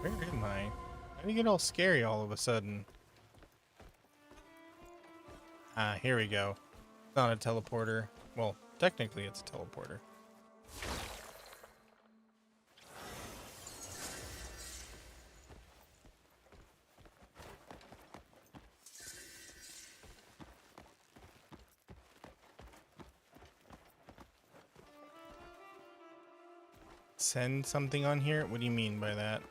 Where am I? Why did you get all scary all of a sudden? Ah, here we go. It's not a teleporter. Well, technically it's a teleporter. Send something on here? What do you mean by that?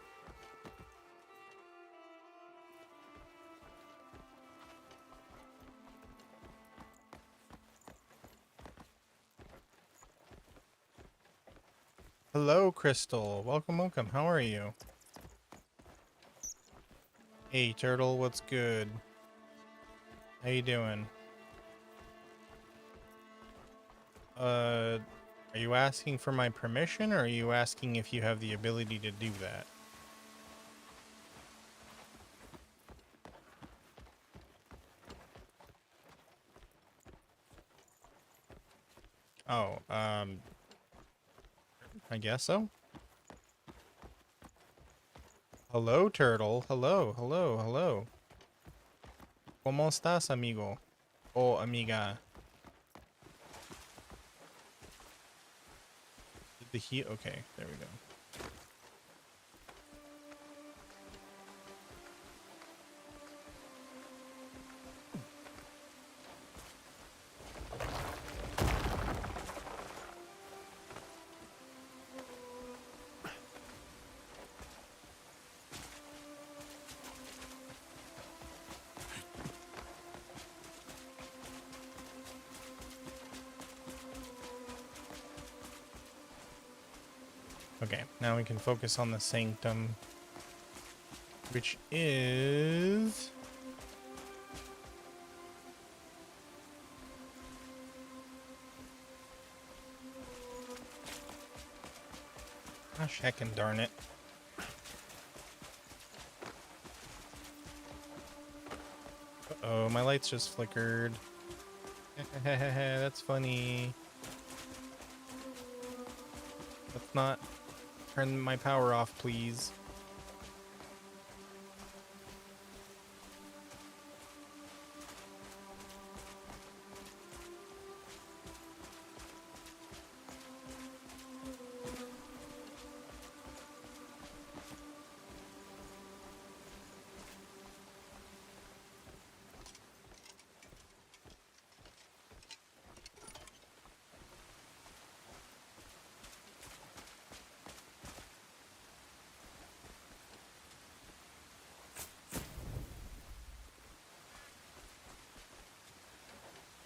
Hello, Crystal. Welcome, welcome. How are you? Hey, Turtle. What's good? How you doing? Are you asking for my permission, or are you asking if you have the ability to do that? Oh, I guess so. Hello, Turtle. Hello, hello, hello. ¿Cómo estás, amigo? O amiga. Did the heat? Okay, there we go. Okay, now we can focus on the sanctum, which is... Gosh, heckin' darn it. Uh-oh, my lights just flickered. That's funny. Let's not turn my power off, please.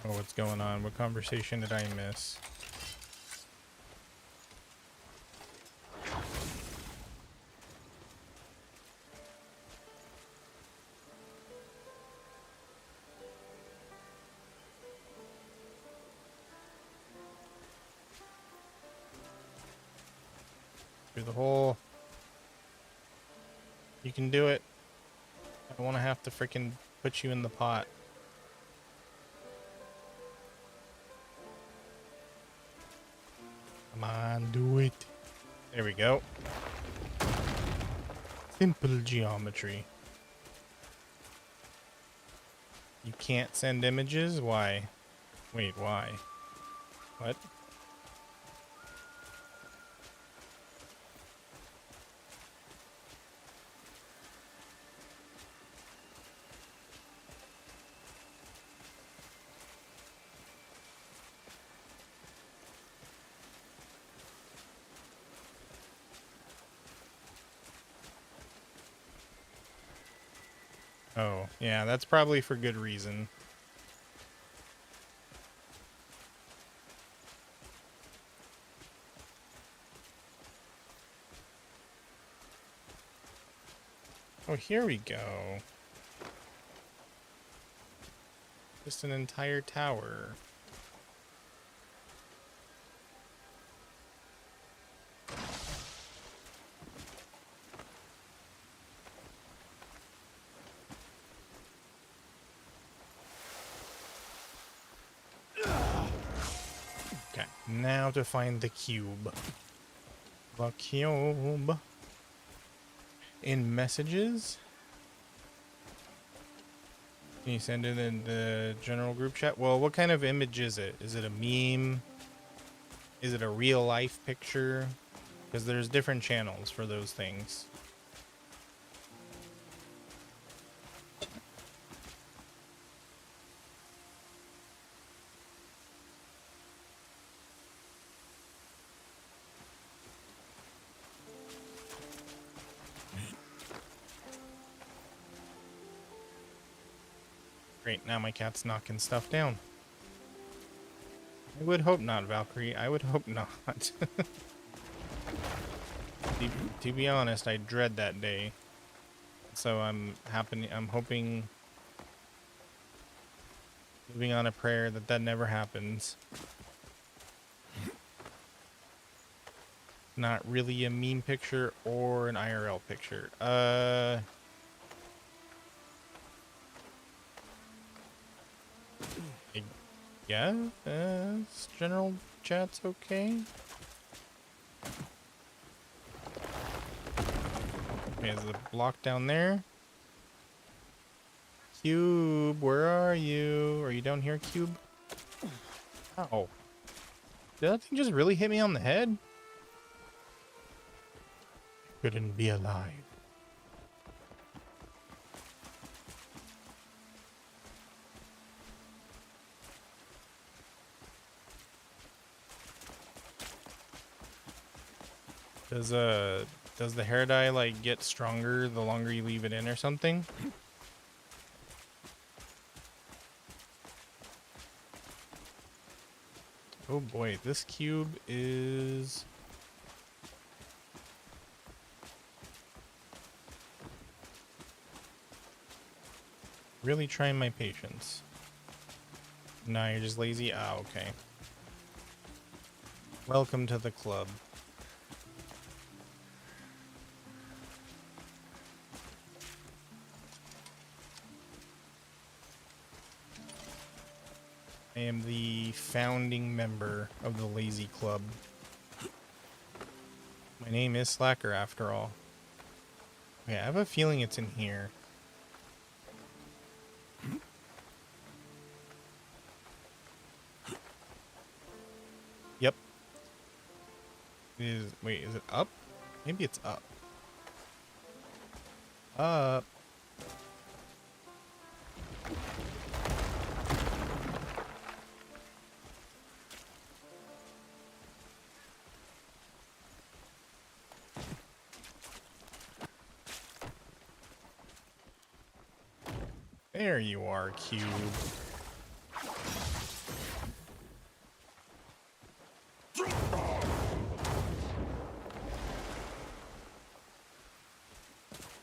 Oh, what's going on? What conversation did I miss? Through the hole. You can do it. I don't want to have to freaking put you in the pot. Come on, do it. There we go. Simple geometry. You can't send images? Why? Wait, why? What? Oh, yeah, that's probably for good reason. Oh, here we go. Just an entire tower. Okay, now to find the cube. The cube. In messages? Can you send it in the general group chat? Well, what kind of image is it? Is it a meme? Is it a real life picture? Because there's different channels for those things. Great, now my cat's knocking stuff down. I would hope not, Valkyrie. I would hope not. To be honest, I dread that day. So I'm hoping, moving on a prayer that that never happens. Not really a meme picture or an IRL picture. Yeah, general chat's okay. Okay, there's a block down there. Cube, where are you? Are you down here, Cube? Ow. Did that thing just really hit me on the head? Couldn't be alive. Does the hair dye like get stronger the longer you leave it in or something? Oh boy, this cube is really trying my patience. Nah, you're just lazy? Ah, okay. Welcome to the club. I am the founding member of the Lazy Club. My name is Slacker after all. Okay, I have a feeling it's in here. Yep. Wait, is it up? Maybe it's up. Up. There you are, Cube.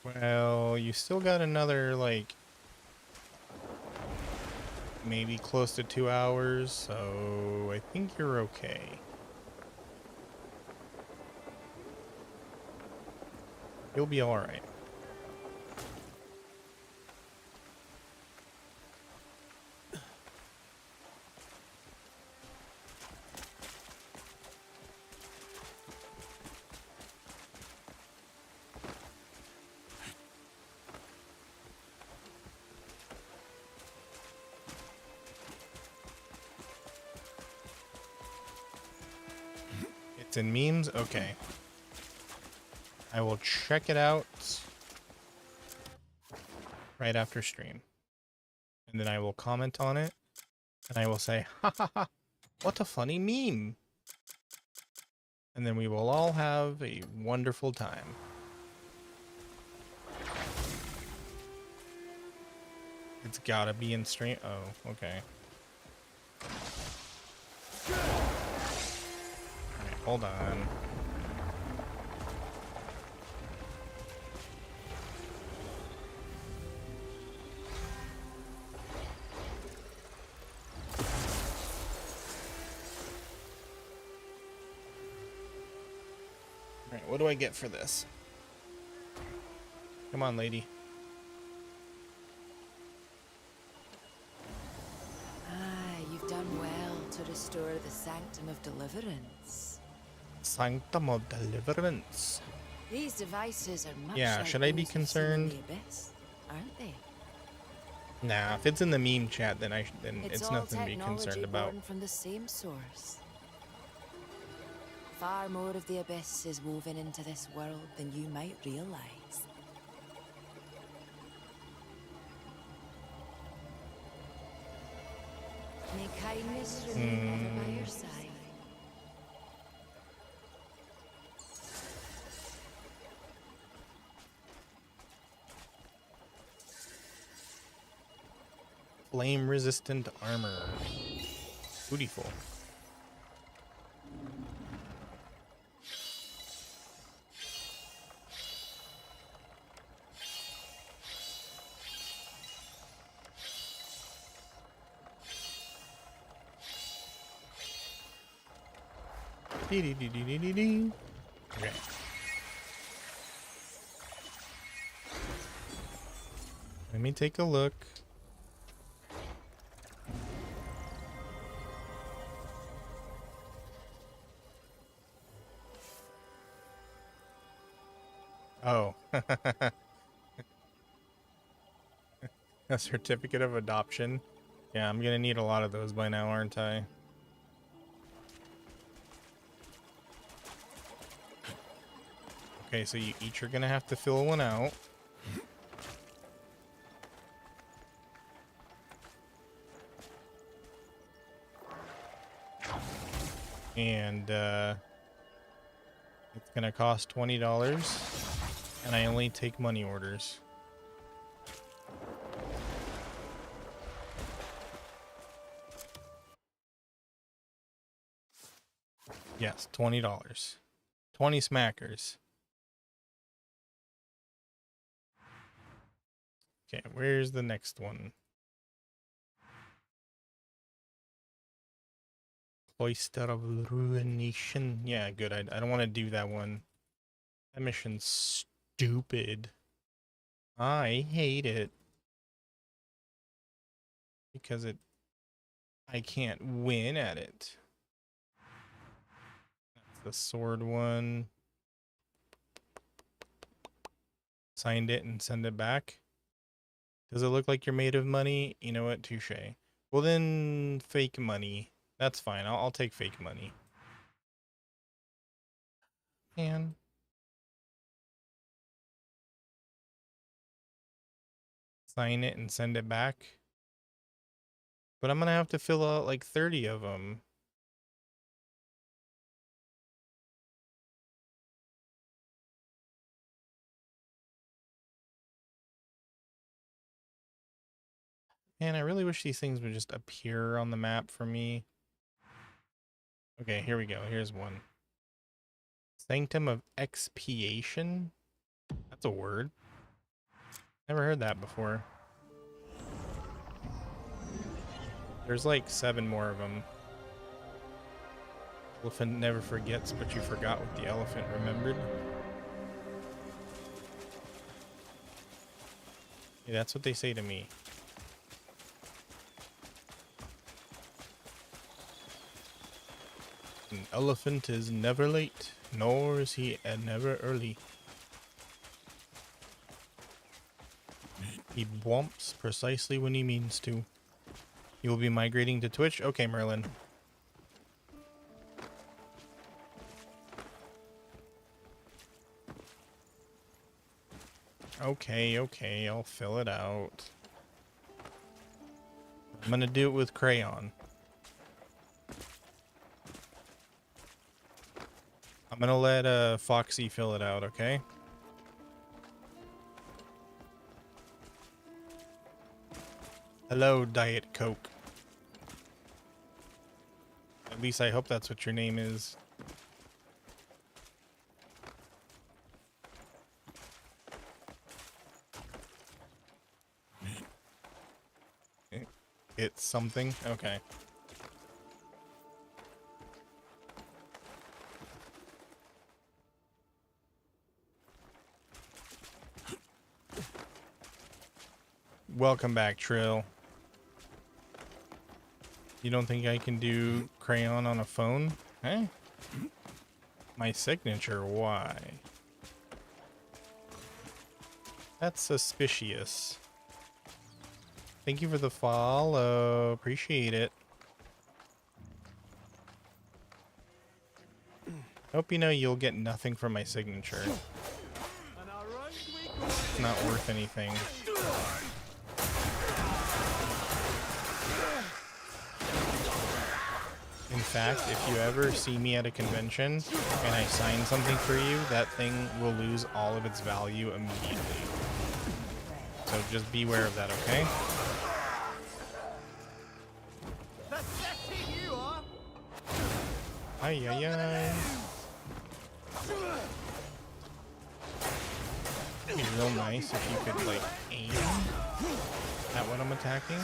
Well, you still got another, like, maybe close to 2 hours, so I think you're okay. You'll be alright. It's in memes? Okay. I will check it out right after stream. And then I will comment on it. And I will say, ha ha ha, what a funny meme. And then we will all have a wonderful time. It's gotta be in stream. Oh, okay. Alright, hold on. Alright, what do I get for this? Come on, lady. You've done well to restore the Sanctum of Deliverance. Sanctum of Deliverance. These devices are much Yeah, like should I be those we've seen in concerned? the Abyss, aren't they? Nah, if it's in the meme chat, then it's all nothing to be concerned technology about. born from the same source. Far more of the Abyss is woven into this world than you might realize. May kindness remain ever by your side. Flame resistant armor. Beautiful. Dee-dee-dee-dee-dee-dee. Okay. Let me take a look. Oh. A certificate of adoption. Yeah, I'm gonna need a lot of those by now, aren't I? Okay, so you each are gonna have to fill one out. And it's gonna cost $20, and I only take money orders. Yes, $20. 20 smackers. Okay, where's the next one? Cloister of Ruination. Yeah, good. I don't want to do that one. That mission's stupid. I hate it. Because I can't win at it. That's the sword one. Signed it and send it back. Does it look like you're made of money? You know what? Touche. Well then, fake money. That's fine. I'll take fake money. And sign it and send it back. But I'm gonna have to fill out like 30 of them. Man, I really wish these things would just appear on the map for me. Okay, here we go. Here's one. Sanctum of Expiation? That's a word. Never heard that before. There's like 7 more of them. Elephant never forgets, but you forgot what the elephant remembered. Yeah, that's what they say to me. An elephant is never late, nor is he never early. He bwomps precisely when he means to. You will be migrating to Twitch? Okay, Merlin. Okay, I'll fill it out. I'm gonna do it with crayon. I'm gonna let Foxy fill it out, okay? Hello, Diet Coke. At least I hope that's what your name is. It's something? Okay. Welcome back, Trill. You don't think I can do crayon on a phone? Eh? My signature, why? That's suspicious. Thank you for the follow. Appreciate it. Hope you know you'll get nothing from my signature. It's not worth anything. In fact, if you ever see me at a convention and I sign something for you, that thing will lose all of its value immediately. So just beware of that, okay? Ay, ay, ay. It'd be real nice if you could, like, aim at what I'm attacking.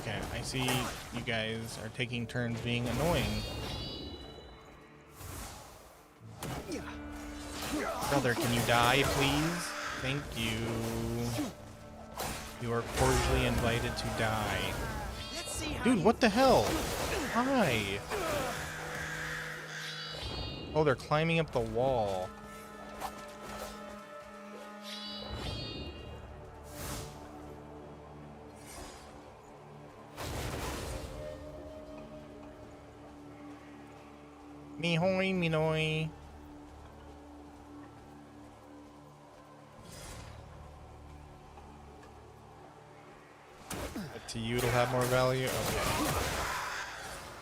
Okay, I see you guys are taking turns being annoying. Brother, can you die, please? Thank you. You are cordially invited to die. Dude, what the hell? Hi. Oh, they're climbing up the wall. Me hoy, me noy. But to you, it'll have more value. Okay.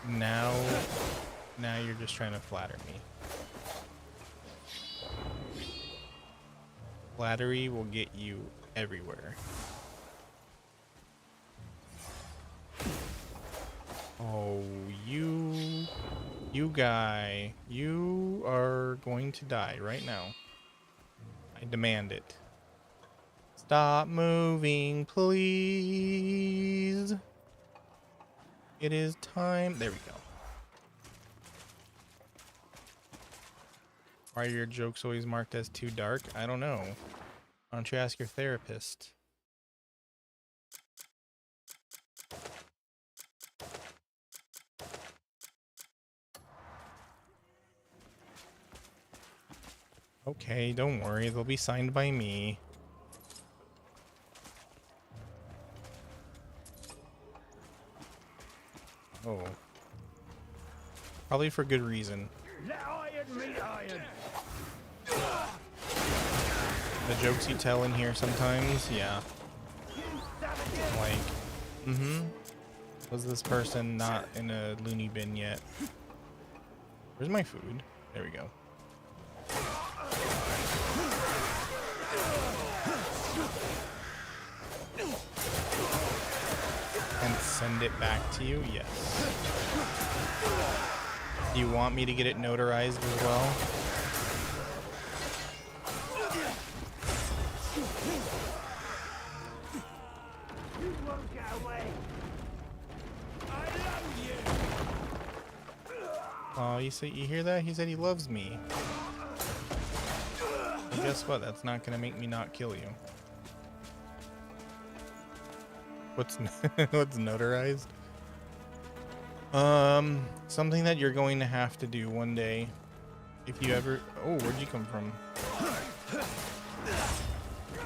Now you're just trying to flatter me. Flattery will get you everywhere. Oh, you guy, you are going to die right now. I demand it. Stop moving, please. It is time. There we go. Why are your jokes always marked as too dark? I don't know. Why don't you ask your therapist? Okay, don't worry. They'll be signed by me. Oh. Probably for good reason. The jokes you tell in here sometimes, yeah. Like, was this person not in a loony bin yet? Where's my food? There we go. And send it back to you? Yes. Do you want me to get it notarized as well? Oh, you hear that? He said he loves me. Well, guess what? That's not gonna make me not kill you. What's what's notarized? Something that you're going to have to do one day. If you ever... Oh, where'd you come from?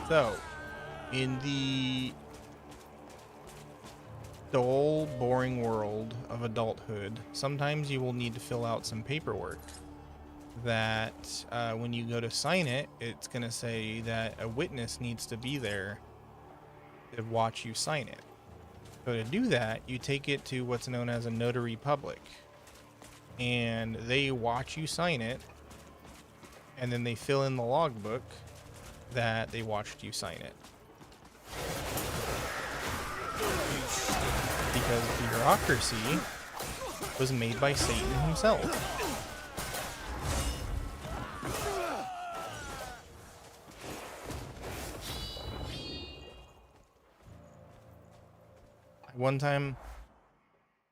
So, in the dull, boring world of adulthood, sometimes you will need to fill out some paperwork that when you go to sign it, it's going to say that a witness needs to be there to watch you sign it. So to do that, you take it to what's known as a notary public, and they watch you sign it, and then they fill in the logbook that they watched you sign it. Because bureaucracy was made by Satan himself. One time,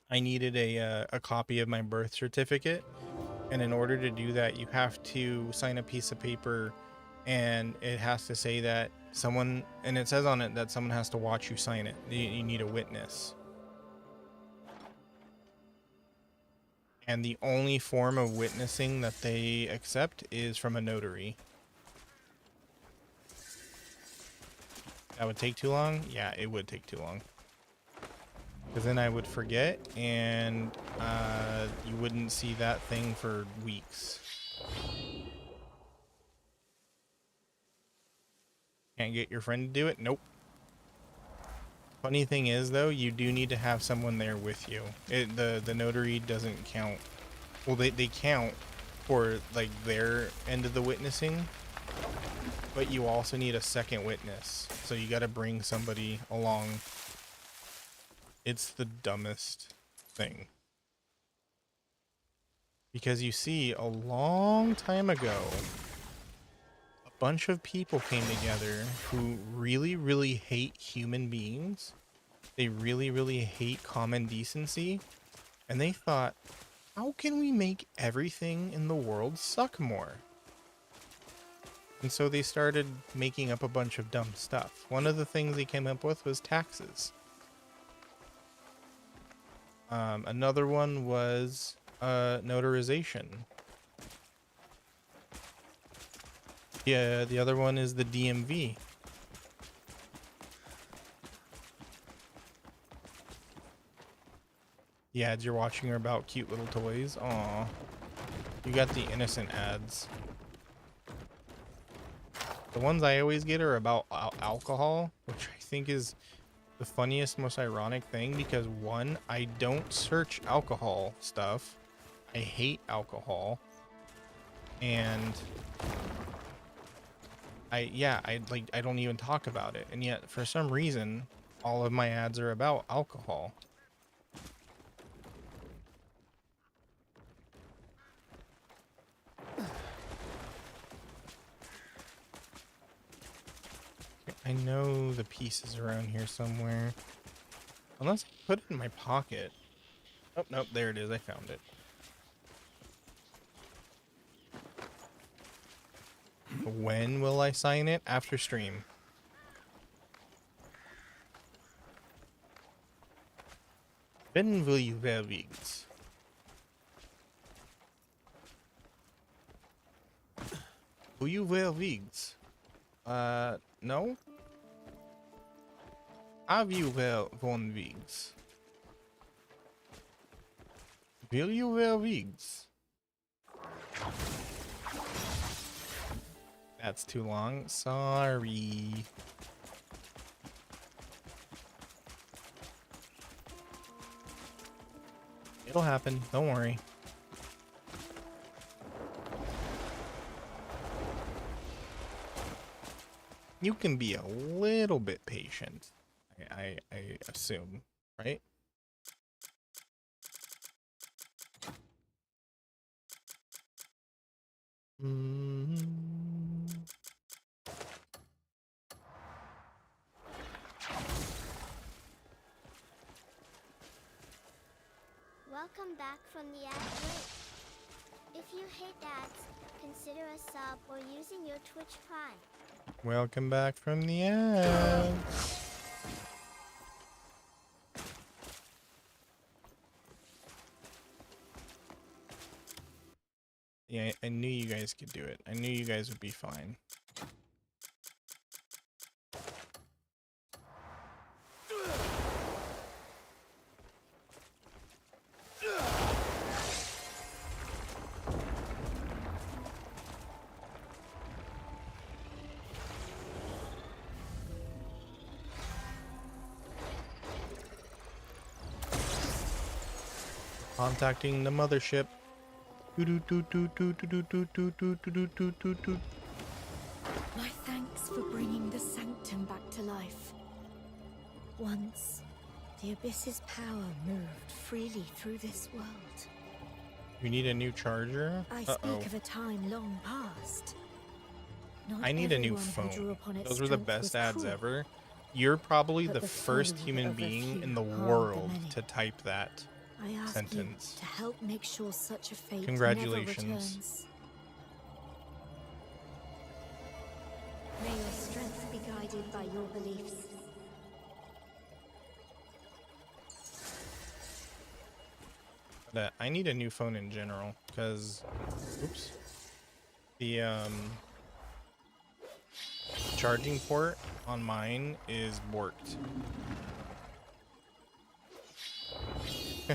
I needed a copy of my birth certificate, and in order to do that, you have to sign a piece of paper, and it has to say that someone, and it says on it that someone has to watch you sign it. You need a witness. And the only form of witnessing that they accept is from a notary. That would take too long? Yeah, it would take too long. Because then I would forget, and you wouldn't see that thing for weeks. Can't get your friend to do it? Nope. Funny thing is, though, you do need to have someone there with you. The notary doesn't count. Well, they count, for like their end of the witnessing, but you also need a second witness. So you got to bring somebody along. It's the dumbest thing. Because you see, a long time ago, a bunch of people came together who really, really hate human beings. They really, really hate common decency. And they thought, how can we make everything in the world suck more? And so they started making up a bunch of dumb stuff. One of the things they came up with was taxes. Another one was notarization. Yeah, the other one is the DMV. The ads you're watching are about cute little toys. Aw. You got the innocent ads. The ones I always get are about alcohol, which I think is the funniest, most ironic thing, because one, I don't search alcohol stuff. I hate alcohol. And I don't even talk about it. And yet for some reason, all of my ads are about alcohol. I know the piece is around here somewhere. Unless I put it in my pocket. Oh, nope, there it is. I found it. When will I sign it? After stream. When will you wear wigs? Will you wear wigs? No? Have you worn wigs? Will you wear wigs? That's too long. Sorry. It'll happen. Don't worry. You can be a little bit patient. I assume, right? Welcome back from the ad break. If you hate ads, consider a sub or using your Twitch Prime. Welcome back from the ads. Yeah, I knew you guys could do it. I knew you guys would be fine. Contacting the mothership. My thanks for bringing the Sanctum back to life. Once, the Abyss's power moved freely through this world. You need a new charger? I speak of a time long past. Not I need a new everyone who drew phone. upon its Those were the strength best was ads cruel, ever. You're probably but the the first folly human of a being few in the harmed the world many. to type that I ask sentence. you to help make sure such a fate Congratulations. never returns. May your strength be guided by your beliefs. But, I need a new phone in general because, oops, the charging port on mine is borked.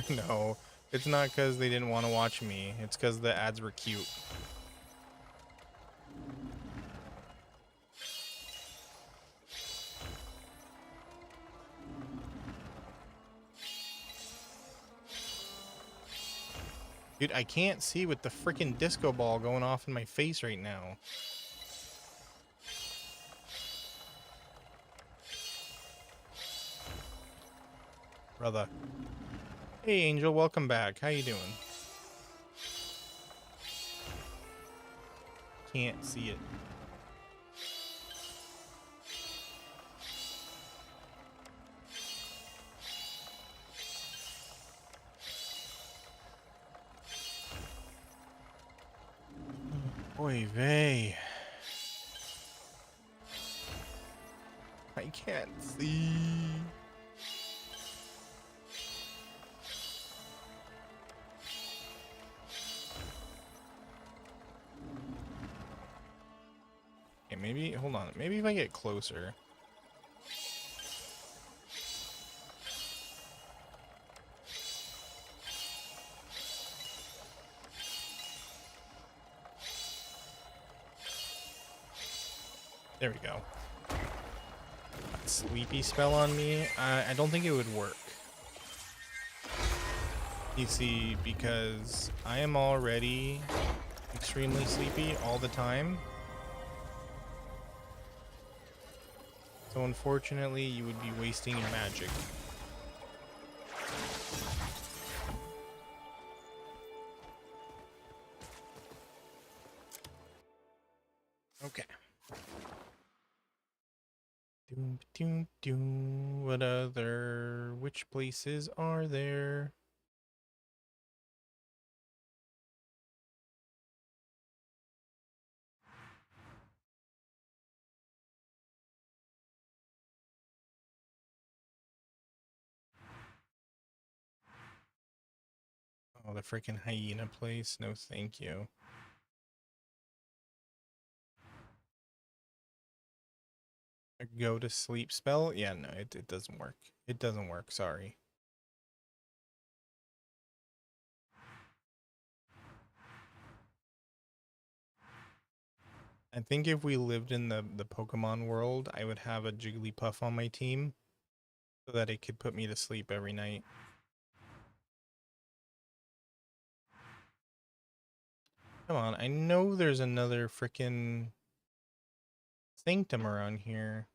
No, it's not because they didn't want to watch me. It's because the ads were cute. Dude, I can't see with the freaking disco ball going off in my face right now. Brother. Hey, Angel, welcome back. How you doing? Can't see it. Oy vey. I can't see. Okay, maybe, hold on. Maybe if I get closer. There we go. Sleepy spell on me? I don't think it would work. You see, because I am already extremely sleepy all the time. So unfortunately, you would be wasting your magic. Okay. Doom, doom, doom. What other? Which places are there? Oh, the freaking hyena place. No, thank you. A go to sleep spell? Yeah, no, it doesn't work. It doesn't work. Sorry. I think if we lived in the Pokemon world, I would have a Jigglypuff on my team so that it could put me to sleep every night. Come on, I know there's another freaking sanctum around here.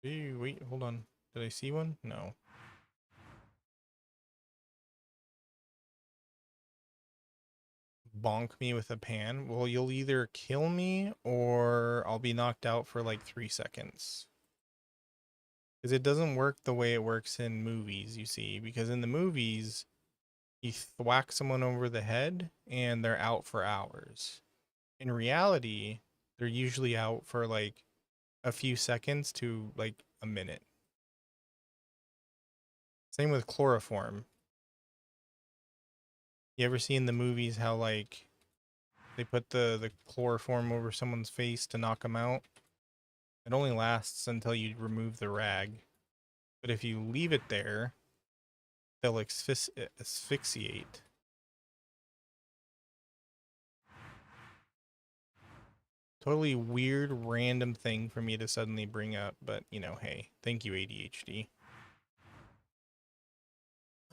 Wait, hold on. Did I see one? No. Bonk me with a pan? Well, you'll either kill me or I'll be knocked out for like 3 seconds. Because it doesn't work the way it works in movies, you see. Because in the movies, you thwack someone over the head and they're out for hours. In reality, they're usually out for like a few seconds to like a minute. Same with chloroform. You ever see in the movies how like they put the chloroform over someone's face to knock them out? It only lasts until you remove the rag. But if you leave it there, they'll asphyxiate. Totally weird, random thing for me to suddenly bring up, but you know, hey, thank you, ADHD.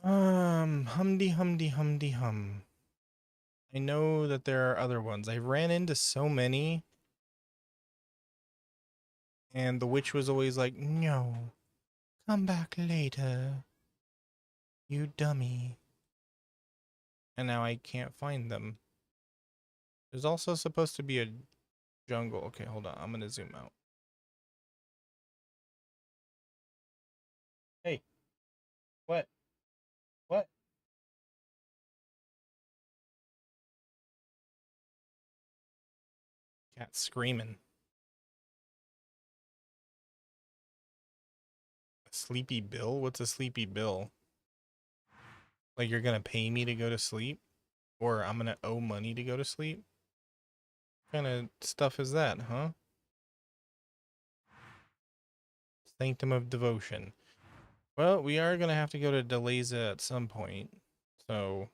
Humdy humdy humdy hum. I know that there are other ones. I ran into so many, and the witch was always like, no, come back later, you dummy. And now I can't find them. There's also supposed to be a jungle. Okay, hold on. I'm gonna zoom out. Hey. What? What? Cat screaming. A sleepy Bill? What's a sleepy Bill? Like you're gonna pay me to go to sleep? Or I'm gonna owe money to go to sleep? What kind of stuff is that, huh? Sanctum of Devotion. Well, we are gonna have to go to Deleza at some point, so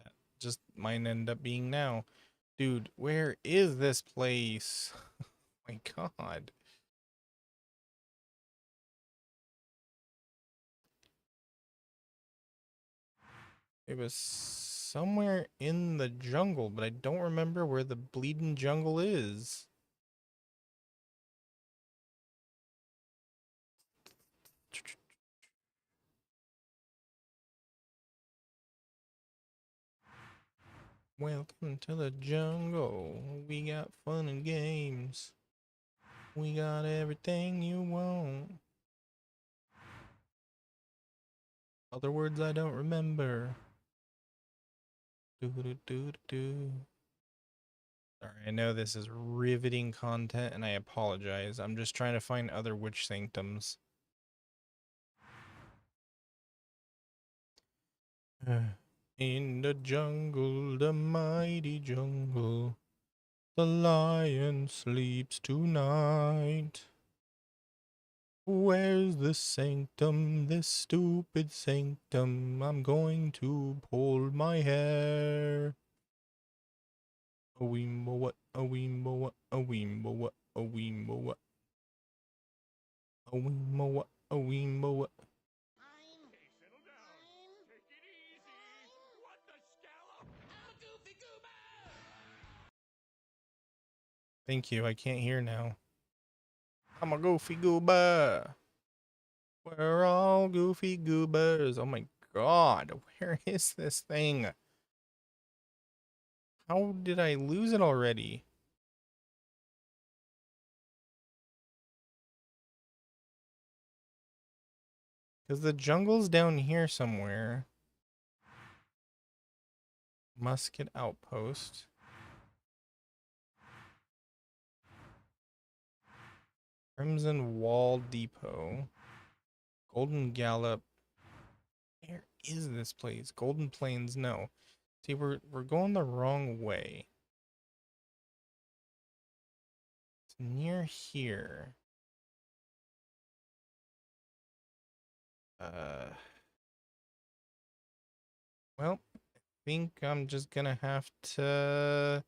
that just might end up being now. Dude, where is this place? My God. It was somewhere in the jungle, but I don't remember where the bleeding jungle is. Welcome to the jungle. We got fun and games. We got everything you want. Other words I don't remember. Do do do do. Sorry, I know this is riveting content and I apologize. I'm just trying to find other witch sanctums. In the jungle, the mighty jungle, the lion sleeps tonight. Where's the sanctum, this stupid sanctum? I'm going to pull my hair. A weembo what, a weembo what, a weembo what, a weembo what. A weembo what, a weembo what. Thank you, I can't hear now. I'm a goofy goober. We're all goofy goobers. Oh my god, where is this thing? How did I lose it already? Because the jungle's down here somewhere. Musket Outpost. Crimson Wall Depot. Golden Gallop. Where is this place? Golden Plains, no. See, we're going the wrong way. It's near here. Well, I think I'm just gonna have to...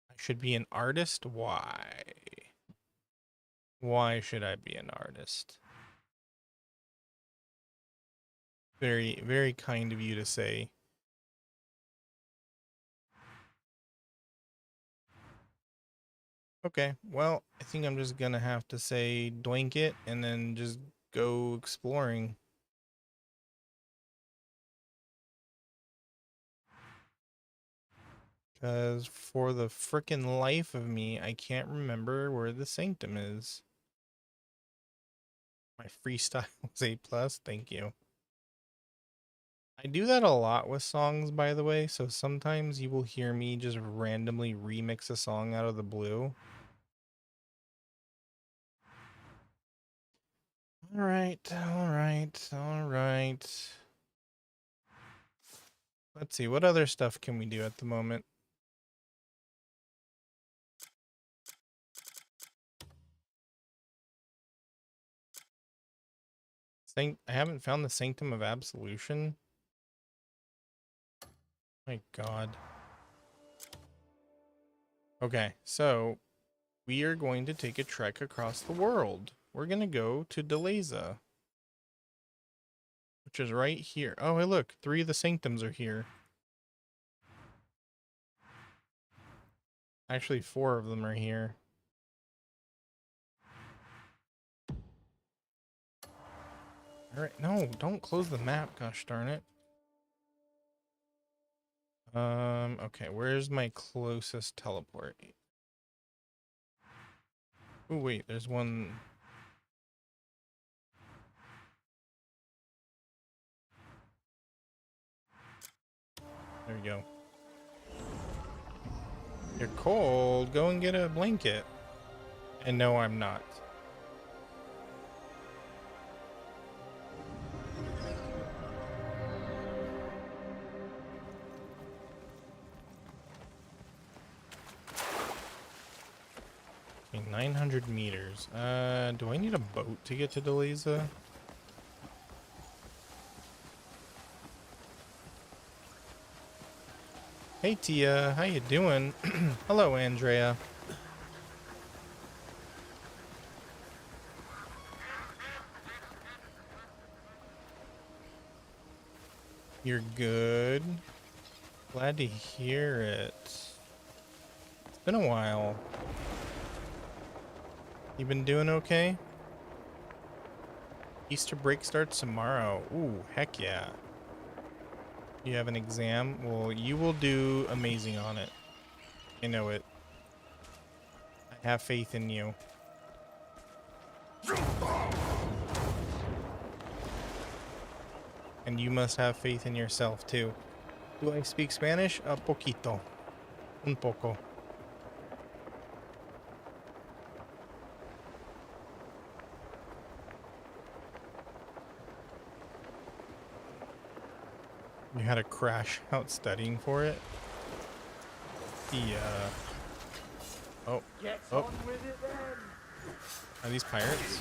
I should be an artist? Why? Why should I be an artist? Very, very kind of you to say. Okay, well, I think I'm just gonna have to say doink it and then just go exploring. Because for the frickin' life of me, I can't remember where the sanctum is. My freestyle was A+, thank you. I do that a lot with songs, by the way, so sometimes you will hear me just randomly remix a song out of the blue. Alright, alright, alright. Let's see, what other stuff can we do at the moment? I haven't found the Sanctum of Absolution. My god. Okay, so we are going to take a trek across the world. We're going to go to Deleza, which is right here. Oh, hey, look, 3 of the Sanctums are here. Actually, 4 of them are here. Alright, no, don't close the map, gosh darn it. Okay, where's my closest teleport? Oh, wait, there's one. There you go. You're cold, go and get a blanket. And no, I'm not. Okay, 900 meters. Do I need a boat to get to Deleza? Hey Tia, how you doing? Hello Andrea. You're good. Glad to hear it. It's been a while. You been doing okay? Easter break starts tomorrow. Ooh, heck yeah. You have an exam? Well, you will do amazing on it. I know it. I have faith in you. And you must have faith in yourself too. Do I speak Spanish? A poquito. Un poco. You had a crash out studying for it? Oh. Oh. Are these pirates?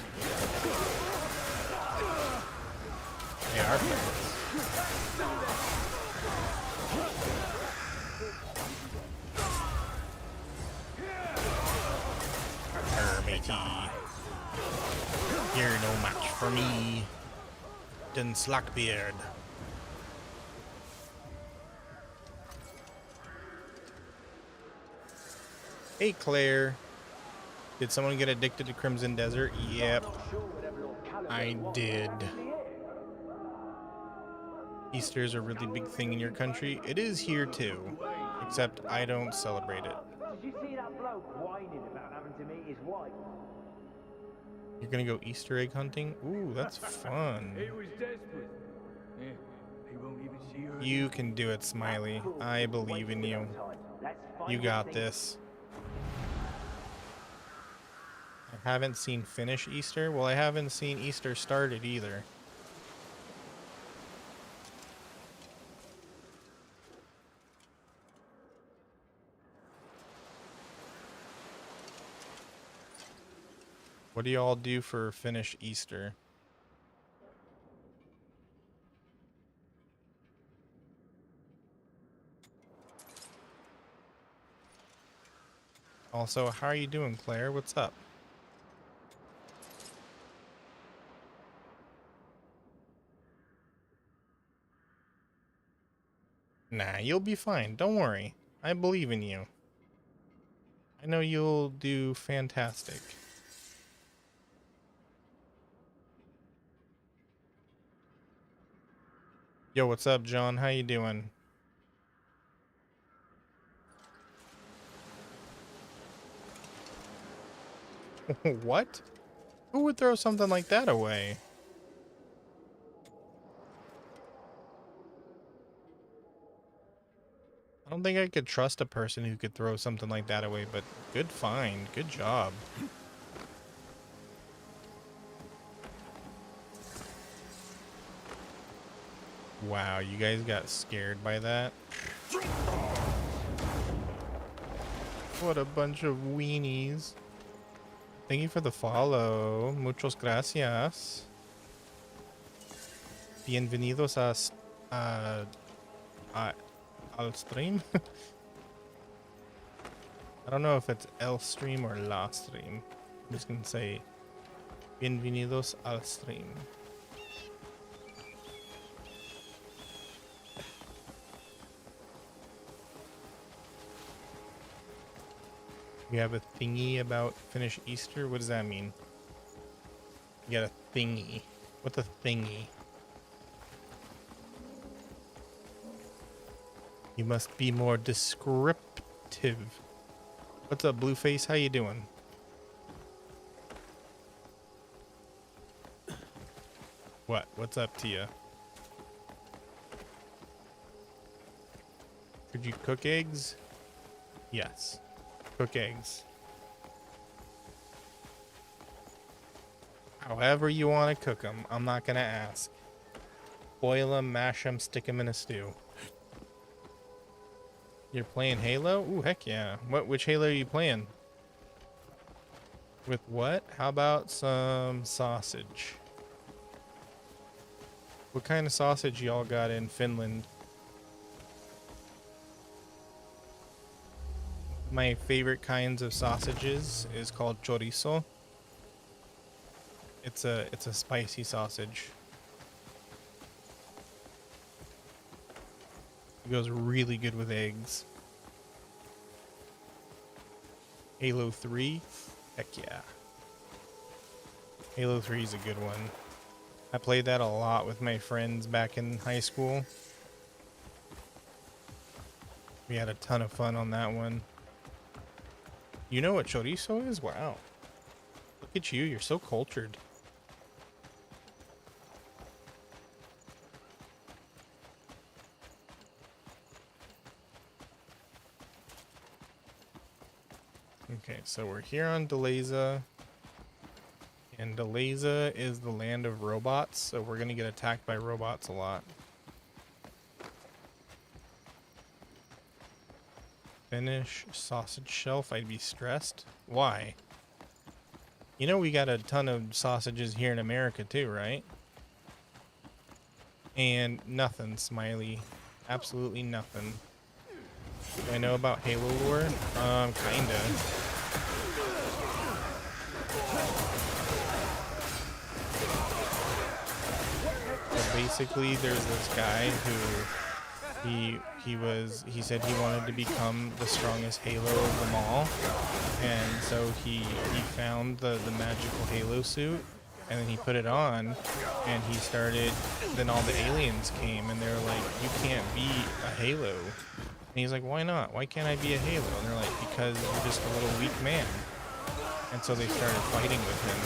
They are pirates. Matey. You're no match for me. Dun Slackbeard. Hey Claire. Did someone get addicted to Crimson Desert? Yep. I did. Easter is a really big thing in your country. It is here too. Except I don't celebrate it. Did you see that bloke whining about having to meet his wife? You're gonna go Easter egg hunting? Ooh, that's fun. He was desperate. Yeah, he won't even see her. You can do it, Smiley. I believe in you. You got this. I haven't seen finish Easter. Well, I haven't seen Easter started either. What do y'all do for finish Easter? Also, how are you doing, Claire? What's up? Nah, you'll be fine. Don't worry. I believe in you. I know you'll do fantastic. Yo, what's up, John? How you doing? What? Who would throw something like that away? I don't think I could trust a person who could throw something like that away, but good find. Good job. Wow, you guys got scared by that? What a bunch of weenies. Thank you for the follow. Muchos gracias. Bienvenidos al stream. I don't know if it's el stream or la stream. I'm just gonna say bienvenidos al stream. You have a thingy about finish Easter? What does that mean? You got a thingy. What's a thingy? You must be more descriptive. What's up, Blueface? How you doing? What? What's up to you? Could you cook eggs? Yes. Cook eggs. However you want to cook them. I'm not going to ask. Boil them, mash them, stick them in a stew. You're playing Halo? Ooh, heck yeah. Which Halo are you playing? With what? How about some sausage? What kind of sausage y'all got in Finland? My favorite kinds of sausages is called chorizo. It's a spicy sausage. It goes really good with eggs. Halo 3? Heck yeah. Halo 3 is a good one. I played that a lot with my friends back in high school. We had a ton of fun on that one. You know what chorizo is? Wow. Look at you, you're so cultured. Okay, so we're here on Deleza. And Deleza is the land of robots, so we're gonna get attacked by robots a lot. Finish sausage shelf, I'd be stressed. Why? You know we got a ton of sausages here in America too, right? And nothing, Smiley. Absolutely nothing. Do I know about Halo lore? Kinda. So basically, there's this guy who he said he wanted to become the strongest Halo of them all, and so he found the magical Halo suit, and then he put it on, and he started. Then all the aliens came, and they're like, "You can't be a Halo." And he's like, "Why not? Why can't I be a Halo?" And they're like, "Because you're just a little weak man." And so they started fighting with him.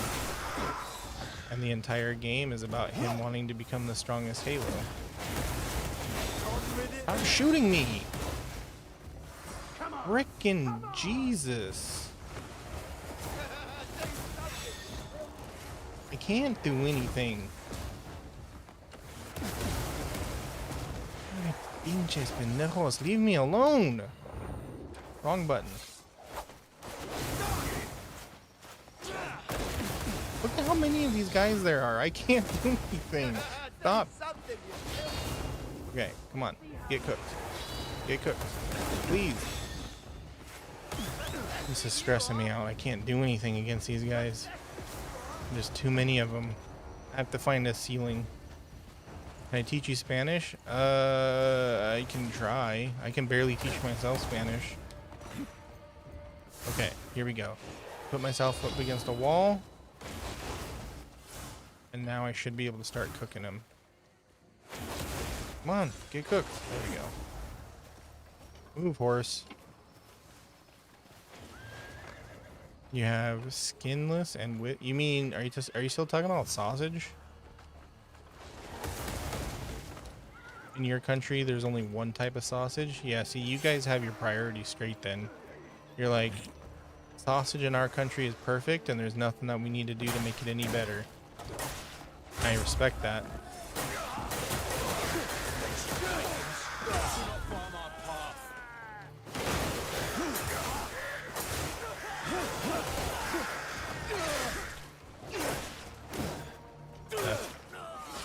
And the entire game is about him wanting to become the strongest Halo. Stop shooting me! Frickin' Jesus. I can't do anything. Ay, pinches pendejos, leave me alone! Wrong button. Look at how many of these guys there are. I can't do anything. Stop. Okay, come on. Get cooked. Get cooked. Please. This is stressing me out. I can't do anything against these guys. There's too many of them. I have to find a ceiling. Can I teach you Spanish? I can try. I can barely teach myself Spanish. Okay, here we go. Put myself up against a wall. And now I should be able to start cooking them. Come on, get cooked. There we go. Move, horse. You have skinless and you mean, are you still talking about sausage? In your country, there's only one type of sausage? Yeah, see, you guys have your priorities straight then. You're like, sausage in our country is perfect and there's nothing that we need to do to make it any better. I respect that.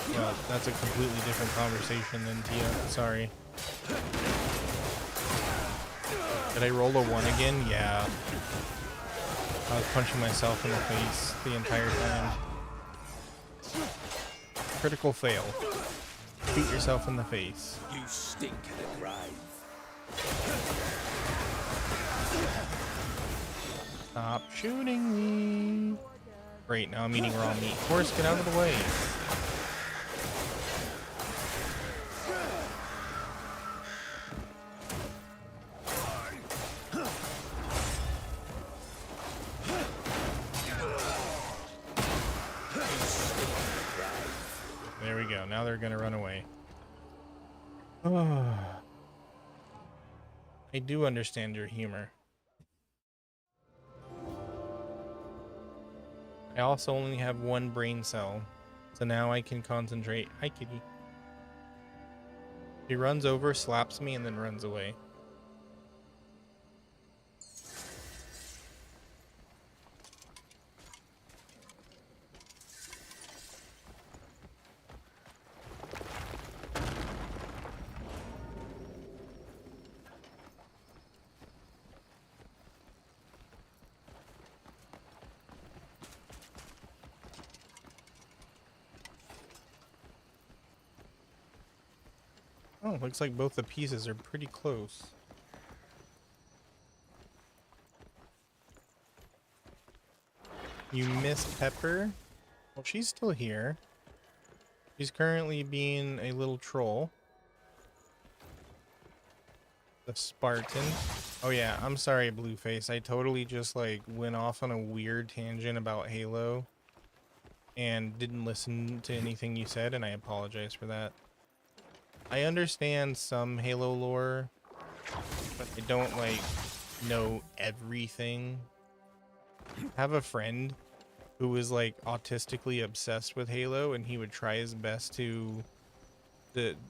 Well, that's a completely different conversation than Tia. Sorry. Did I roll a 1 again? Yeah. I was punching myself in the face the entire time. Critical fail. Shoot yourself in the face. You stink in the grave. Stop shooting me. Great, now I'm eating raw meat. Horse, get out of the way. There we go. Now they're gonna run away. I do understand your humor. I also only have 1 brain cell, so now I can concentrate. Hi, kitty. He runs over, slaps me, and then runs away. Oh, looks like both the pieces are pretty close. You missed Pepper? Well, she's still here. She's currently being a little troll. The Spartan. Oh yeah, I'm sorry, Blueface. I totally just like went off on a weird tangent about Halo and didn't listen to anything you said, and I apologize for that. I understand some Halo lore, but I don't like know everything. I have a friend who was like autistically obsessed with Halo, and he would try his best to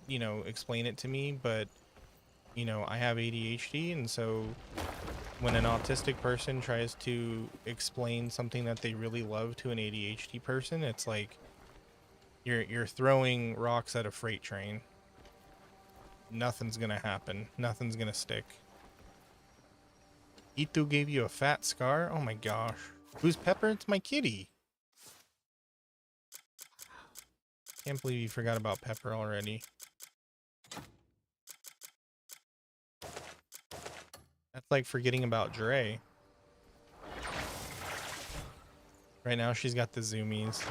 you know, explain it to me, but you know, I have ADHD, and so when an autistic person tries to explain something that they really love to an ADHD person, it's like you're throwing rocks at a freight train. Nothing's gonna happen. Nothing's gonna stick. Itu gave you a fat scar? Oh my gosh. Who's Pepper? It's my kitty. Can't believe you forgot about Pepper already. That's like forgetting about Dre. Right now she's got the zoomies.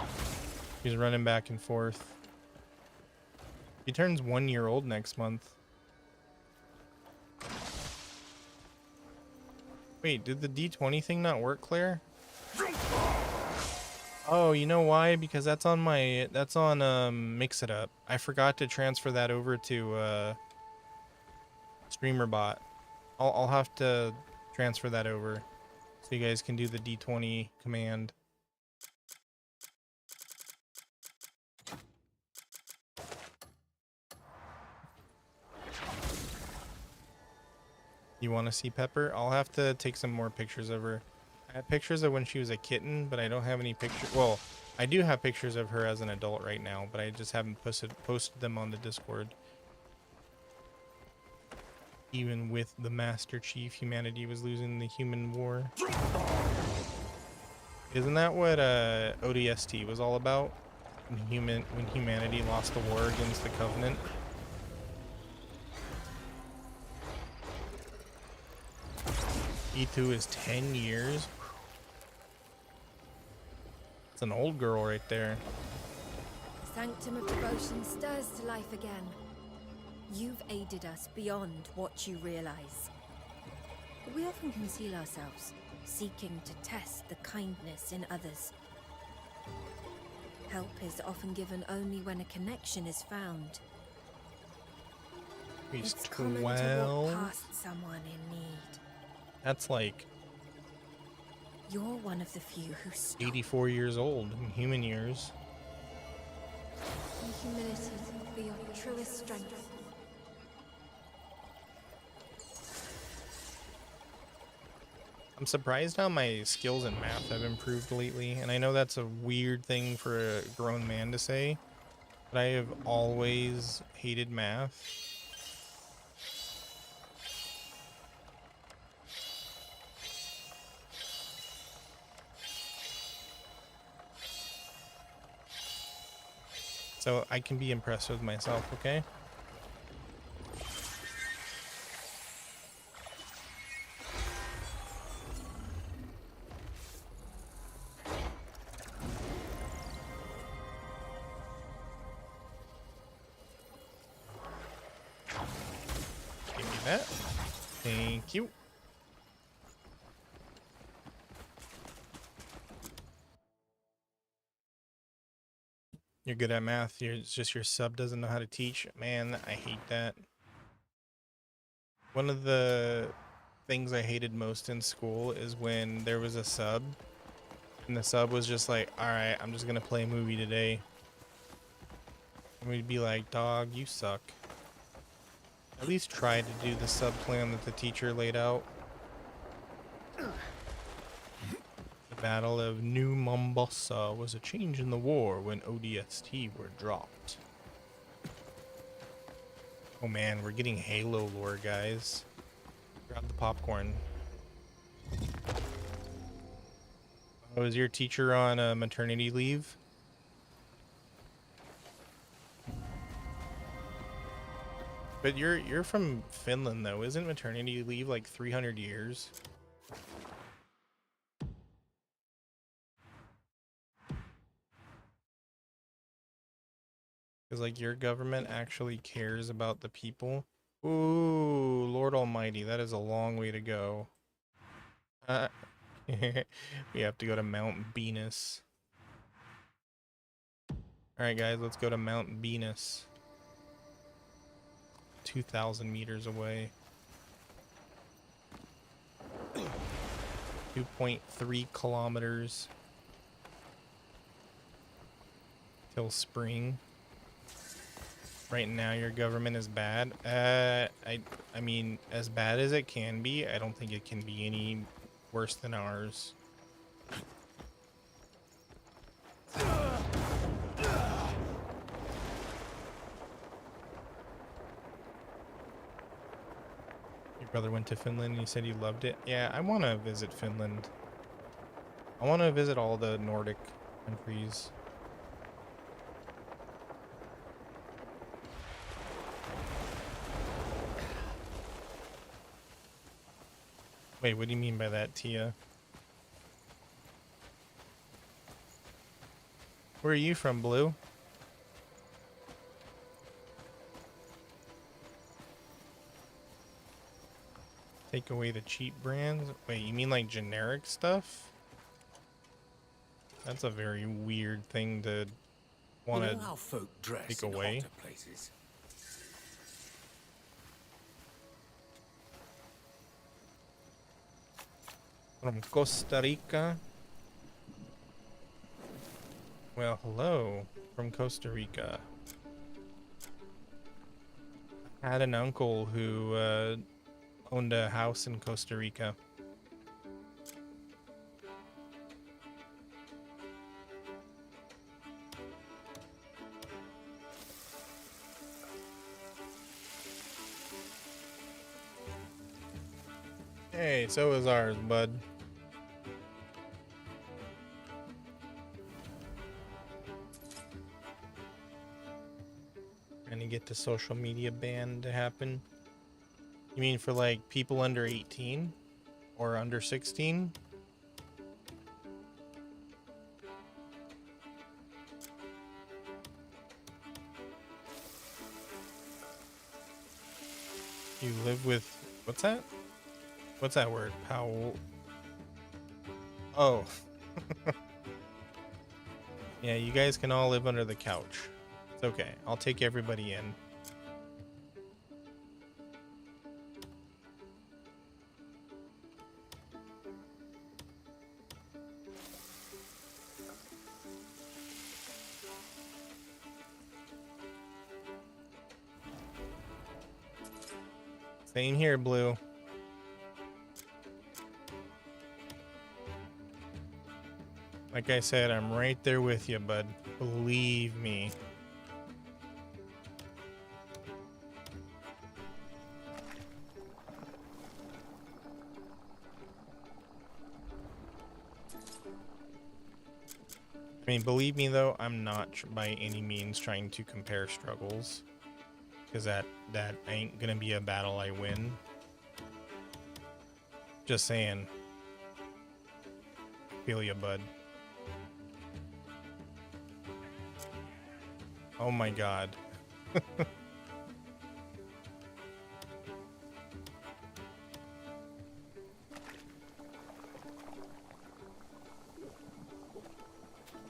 She's running back and forth. She turns 1 year old next month. Wait, did the D20 thing not work, Claire? Oh, you know why? Because that's on Mix It Up. I forgot to transfer that over to StreamerBot. I'll have to transfer that over so you guys can do the D20 command. You want to see Pepper? I'll have to take some more pictures of her. I have pictures of when she was a kitten, but I don't have any pictures. Well, I do have pictures of her as an adult right now, but I just haven't posted them on the Discord. Even with the Master Chief, humanity was losing the human war. Isn't that what ODST was all about? When humanity lost the war against the Covenant? E2 is 10 years. It's an old girl right there. The Sanctum of Devotion stirs to life again. You've aided us beyond what you realize. We often conceal ourselves, seeking to test the kindness in others. Help is often given only when a connection is found. He's It's common to 12. walk past someone in need. That's like You're one of the few who stop 84 years old in human years. in humility for your truest strength. I'm surprised how my skills in math have improved lately, and I know that's a weird thing for a grown man to say, but I have always hated math. So I can be impressed with myself, okay? Give me that. Thank you. You're good at math. It's just your sub doesn't know how to teach. Man, I hate that. One of the things I hated most in school is when there was a sub and the sub was just like, all right, I'm just going to play a movie today. And we'd be like, dog, you suck. At least try to do the sub plan that the teacher laid out. The Battle of New Mombasa was a change in the war when ODST were dropped. Oh man, we're getting Halo lore, guys. Grab the popcorn. Oh, is your teacher on maternity leave? But you're from Finland though, isn't maternity leave like 300 years? Because like your government actually cares about the people. Ooh, Lord Almighty, that is a long way to go. We have to go to Mount Venus. Alright guys, let's go to Mount Venus. 2,000 meters away. 2.3 kilometers till spring. Right now your government is bad. I mean, as bad as it can be, I don't think it can be any worse than ours. Your brother went to Finland and he said he loved it. Yeah, I want to visit Finland. I want to visit all the Nordic countries. Wait, what do you mean by that, Tia? Where are you from, Blue? Take away the cheap brands? Wait, you mean like generic stuff? That's a very weird thing to want You to know how folk dress take in away. hotter places. From Costa Rica. Well, hello from Costa Rica. I had an uncle who owned a house in Costa Rica. Hey, so is ours, bud. Trying to get the social media ban to happen. You mean for like people under 18 or under 16? You live with, what's that? What's that word? Powell. Oh. Yeah, you guys can all live under the couch. It's okay. I'll take everybody in. Same here, Blue. Like I said, I'm right there with you, bud. Believe me. I mean, believe me though, I'm not by any means trying to compare struggles, because that ain't gonna be a battle I win. Just saying. Feel ya, bud. Oh my god.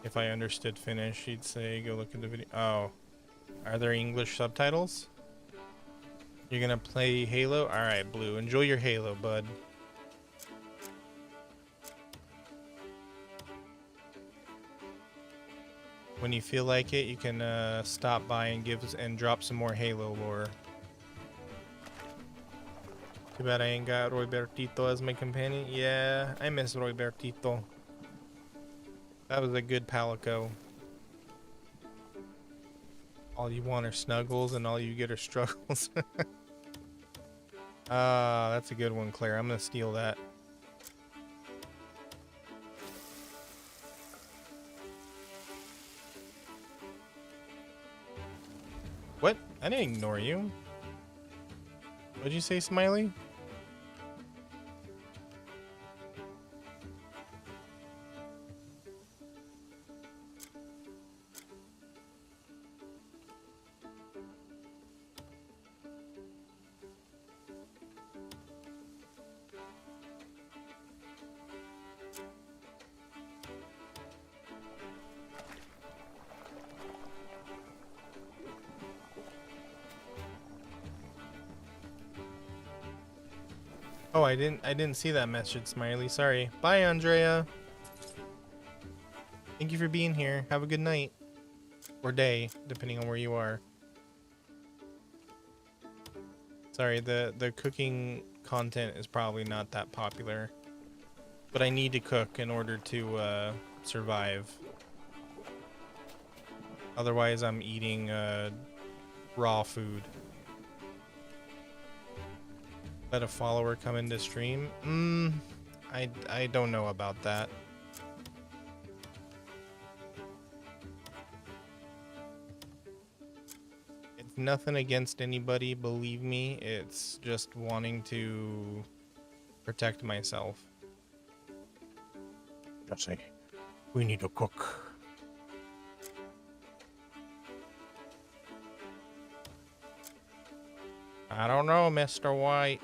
If I understood Finnish, he'd say, go look at the video. Oh. Are there English subtitles? You're gonna play Halo? Alright, Blue. Enjoy your Halo, bud. When you feel like it, you can stop by and drop some more Halo lore. Too bad I ain't got Roybertito as my companion. Yeah, I miss Roybertito. That was a good palico. All you want are snuggles and all you get are struggles. That's a good one, Claire. I'm gonna steal that. What? I didn't ignore you. What'd you say, Smiley? Oh, I didn't see that message, Smiley. Sorry. Bye, Andrea. Thank you for being here. Have a good night. Or day, depending on where you are. Sorry, the cooking content is probably not that popular. But I need to cook in order to survive. Otherwise, I'm eating raw food. Let a follower come into stream? I don't know about that. It's nothing against anybody, believe me. It's just wanting to protect myself. Jesse, we need to cook. I don't know, Mr. White.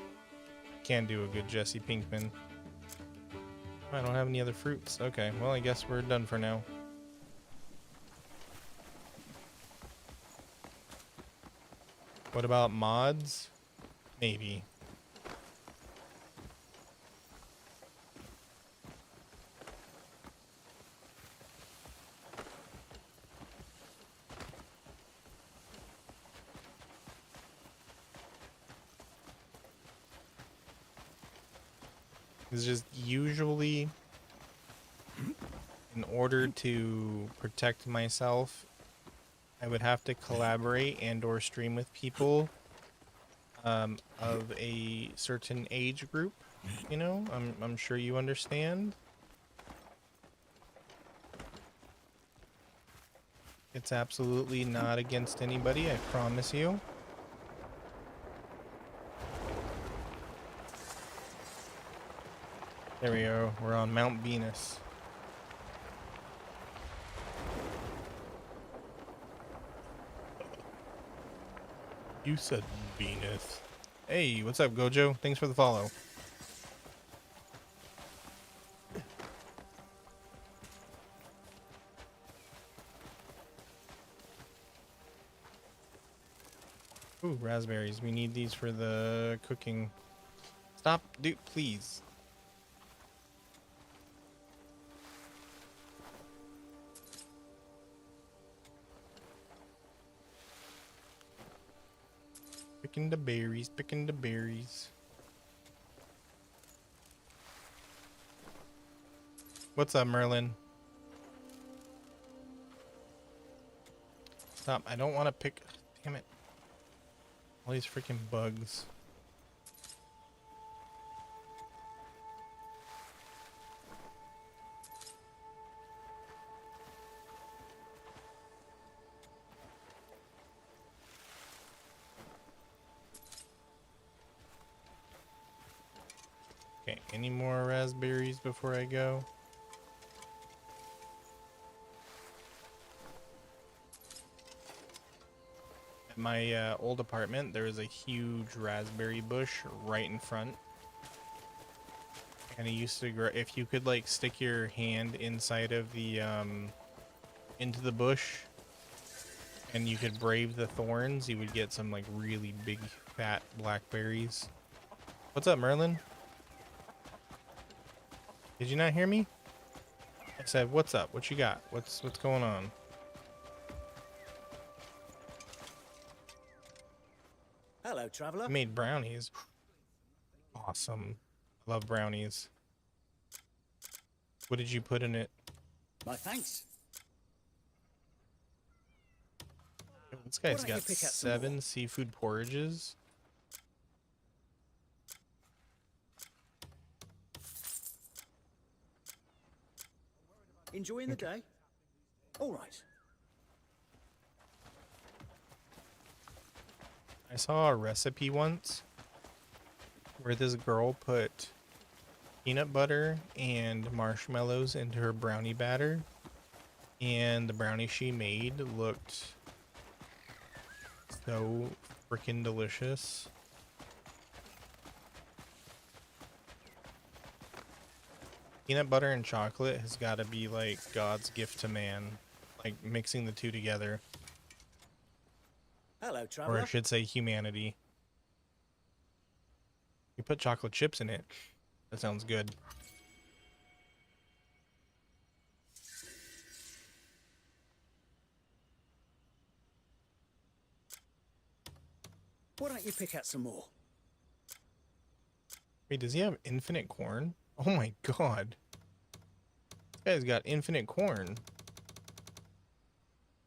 Can't do a good Jesse Pinkman. I don't have any other fruits. Okay, well, I guess we're done for now. What about mods? Maybe. It's just usually, in order to protect myself, I would have to collaborate and or stream with people of a certain age group. You know, I'm sure you understand. It's absolutely not against anybody, I promise you. There we go. We're on Mount Venus. You said Venus. Hey, what's up, Gojo? Thanks for the follow. Ooh, raspberries. We need these for the cooking. Stop, dude, please. Picking the berries, picking the berries. What's up, Merlin? Stop, I don't want to pick. Damn it. All these freaking bugs. Okay, any more raspberries before I go? At my old apartment, there was a huge raspberry bush right in front. And it used to grow. If you could like stick your hand inside of the into the bush and you could brave the thorns, you would get some like really big fat blackberries. What's up, Merlin? Did you not hear me? I said, what's up? What you got? What's going on? Hello, traveler. I made brownies. Awesome. Love brownies. What did you put in it? My thanks. This guy's Why don't you got pick up some 7 more? seafood porridges. Enjoying the day? All right. I saw a recipe once where this girl put peanut butter and marshmallows into her brownie batter, and the brownie she made looked so freaking delicious. Peanut butter and chocolate has got to be like God's gift to man, like mixing the two together, Hello, or I traveler. should say humanity. You put chocolate chips in it. That sounds good. Why don't you pick out some more? Wait, does he have infinite corn? Oh my god. This guy's got infinite corn.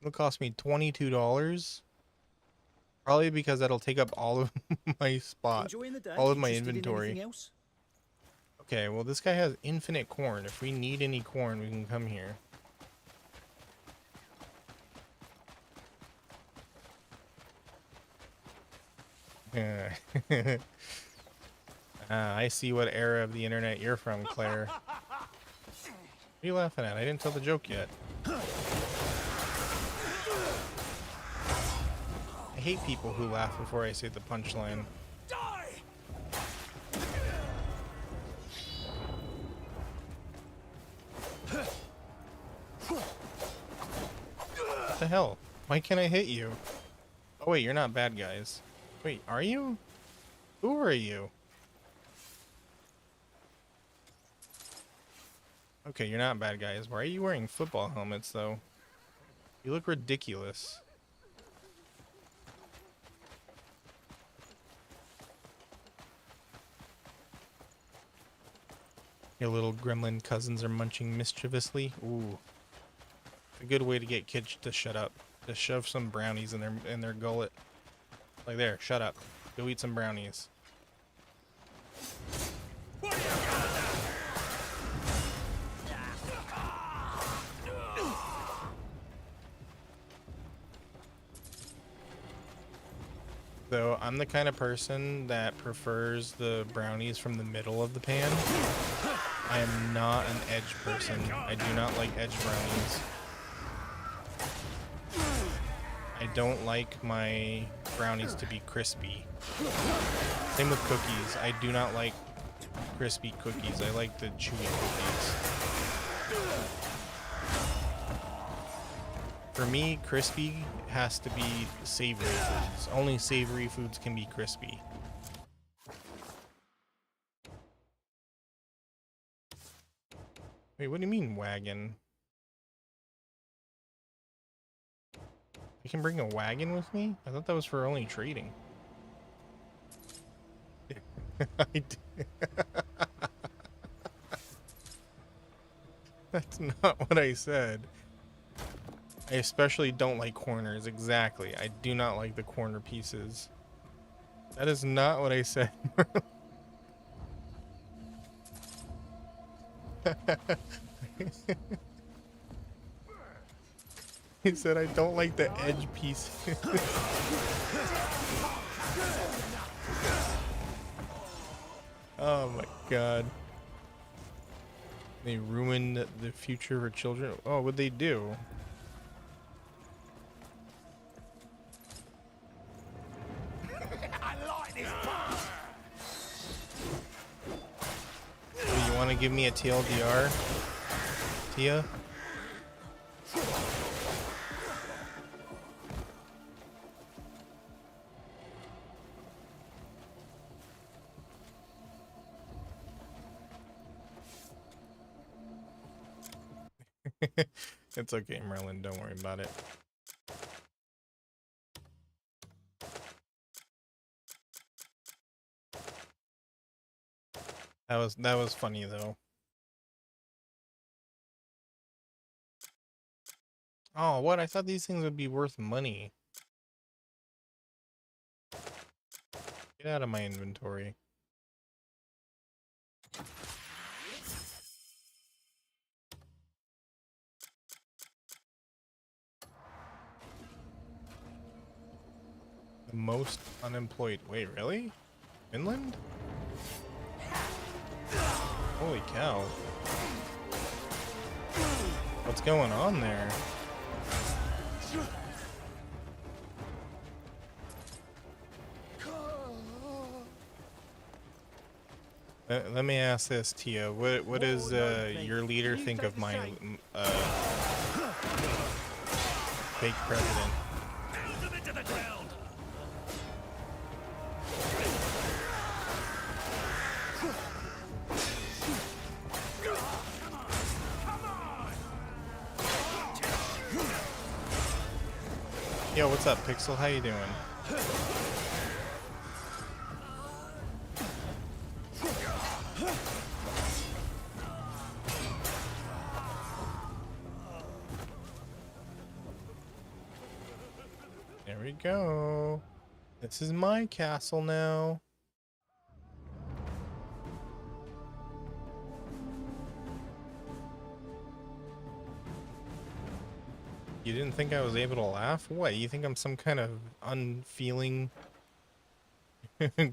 It'll cost me $22. Probably because that'll take up all of my spot. Enjoying the day? All of my Interested in inventory. anything else? Okay, well this guy has infinite corn. If we need any corn, we can come here. I see what era of the internet you're from, Claire. What are you laughing at? I didn't tell the joke yet. I hate people who laugh before I say the punchline. What the hell? Why can't I hit you? Oh wait, you're not bad guys. Wait, are you? Who are you? Okay, you're not bad guys. Why are you wearing football helmets though? You look ridiculous. Your little gremlin cousins are munching mischievously. Ooh. A good way to get kids to shut up. Just shove some brownies in their gullet. Like there, shut up. Go eat some brownies. So I'm the kind of person that prefers the brownies from the middle of the pan. I am not an edge person. I do not like edge brownies. I don't like my brownies to be crispy. Same with cookies. I do not like crispy cookies. I like the chewy cookies. For me, crispy has to be savory foods. Only savory foods can be crispy. Wait, what do you mean wagon? I can bring a wagon with me? I thought that was for only trading. I did. That's not what I said. I especially don't like corners. Exactly. I do not like the corner pieces. That is not what I said. He said I don't like the edge pieces. Oh my god. They ruined the future for children. Oh, what'd they do? Oh, you want to give me a TLDR, Tia? It's okay, Merlin. Don't worry about it. That was funny though. Oh, what? I thought these things would be worth money. Get out of my inventory. The most unemployed. Wait, really? Finland? Holy cow. What's going on there? Let me ask this, Tia. What does your leader think of my fake president? Yo, what's up, Pixel? How you doing? There we go. This is my castle now. You didn't think I was able to laugh? What, you think I'm some kind of unfeeling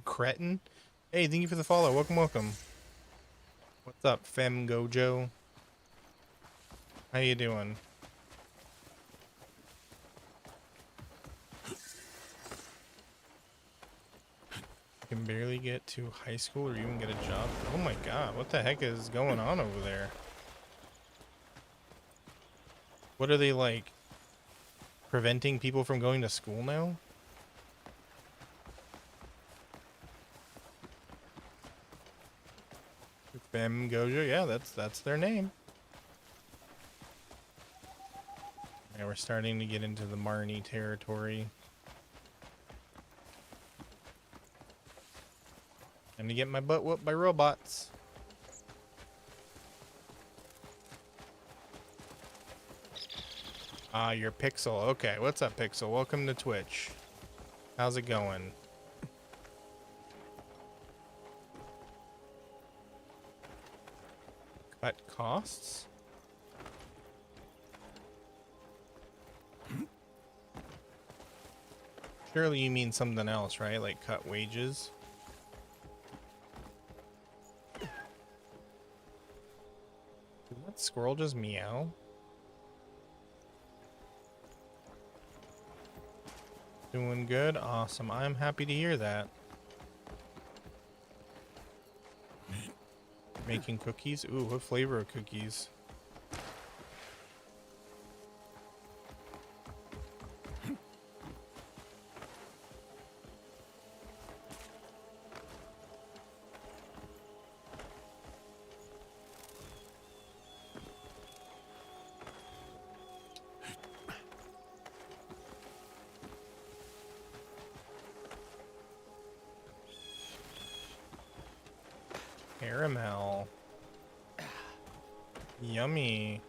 cretin? Hey, thank you for the follow. Welcome, welcome. What's up, Fem Gojo? How you doing? Can barely get to high school or even get a job. Oh my god, what the heck is going on over there? What are they like? Preventing people from going to school now? Fem Gojo, yeah, that's their name. Yeah, we're starting to get into the Marnie territory. Time to get my butt whooped by robots. Ah, you're Pixel. Okay, what's up, Pixel? Welcome to Twitch. How's it going? Cut costs? Surely you mean something else, right? Like cut wages? Did that squirrel just meow? Doing good? Awesome. I'm happy to hear that. Making cookies? Ooh, what flavor of cookies? Caramel. Yummy.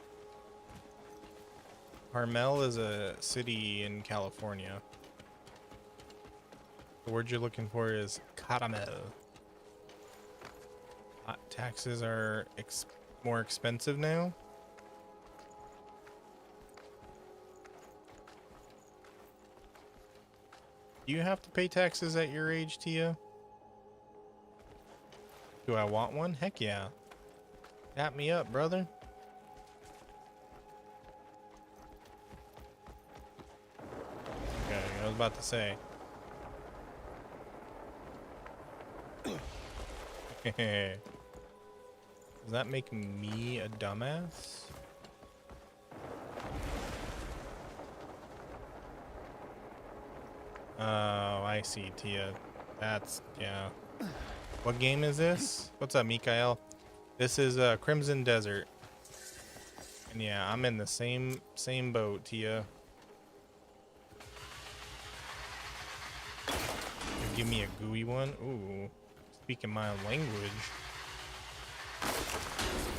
Carmel is a city in California. The word you're looking for is caramel. Taxes are more expensive now. Do you have to pay taxes at your age, Tia? Do I want one? Heck yeah. Tap me up, brother. Okay, I was about to say. Does that make me a dumbass? Oh, I see, Tia. That's, yeah. What game is this? What's up, Mikael? This is Crimson Desert. And yeah, I'm in the same boat, Tia. Give me a gooey one. Ooh, speaking my language.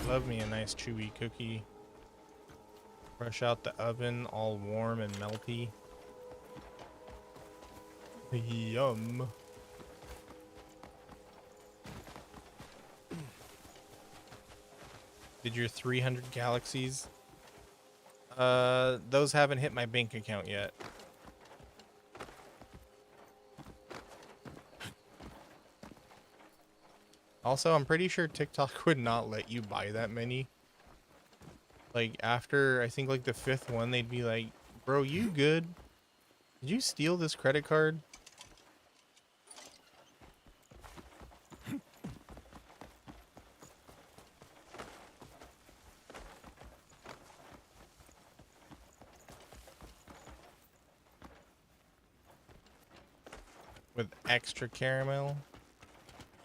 Love me a nice chewy cookie. Fresh out the oven, all warm and melty. Yum. Did your 300 galaxies? Those haven't hit my bank account yet. Also, I'm pretty sure TikTok would not let you buy that many. Like, after, I think, like, the 5th one, they'd be like, bro, you good? Did you steal this credit card? With extra caramel?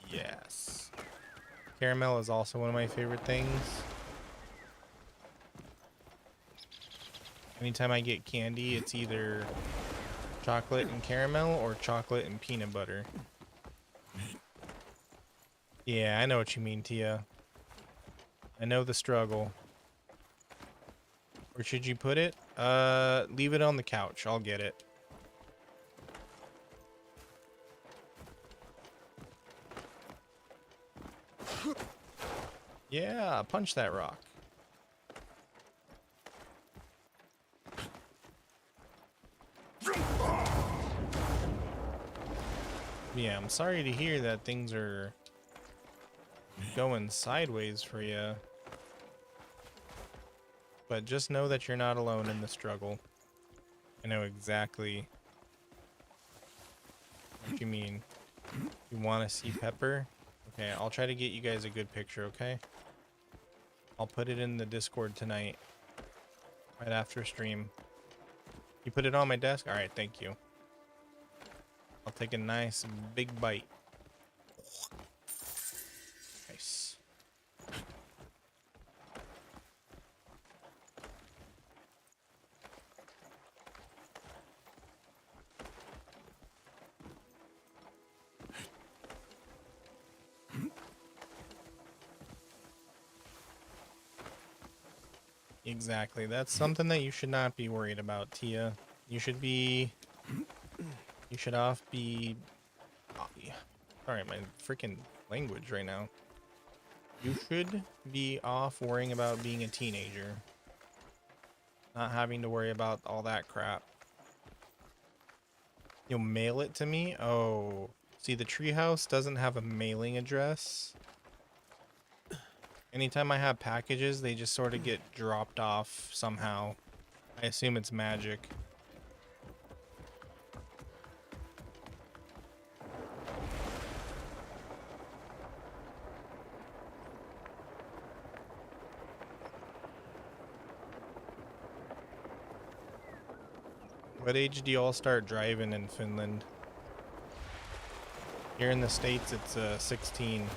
Yes. Caramel is also one of my favorite things. Anytime I get candy, it's either chocolate and caramel or chocolate and peanut butter. Yeah, I know what you mean, Tia. I know the struggle. Where should you put it? Leave it on the couch. I'll get it. Yeah, punch that rock. Yeah, I'm sorry to hear that things are going sideways for you. But just know that you're not alone in the struggle. I know exactly what you mean. You want to see Pepper? Okay, I'll try to get you guys a good picture, okay? I'll put it in the Discord tonight. Right after stream. You put it on my desk? Alright, thank you. I'll take a nice big bite. Nice. Exactly. That's something that you should not be worried about, Tia. You should be... You should off be... Sorry, my freaking language right now. You should be off worrying about being a teenager. Not having to worry about all that crap. You'll mail it to me? Oh. See, the treehouse doesn't have a mailing address. Anytime I have packages, they just sort of get dropped off somehow. I assume it's magic. What age do you all start driving in Finland? Here in the States, it's 16.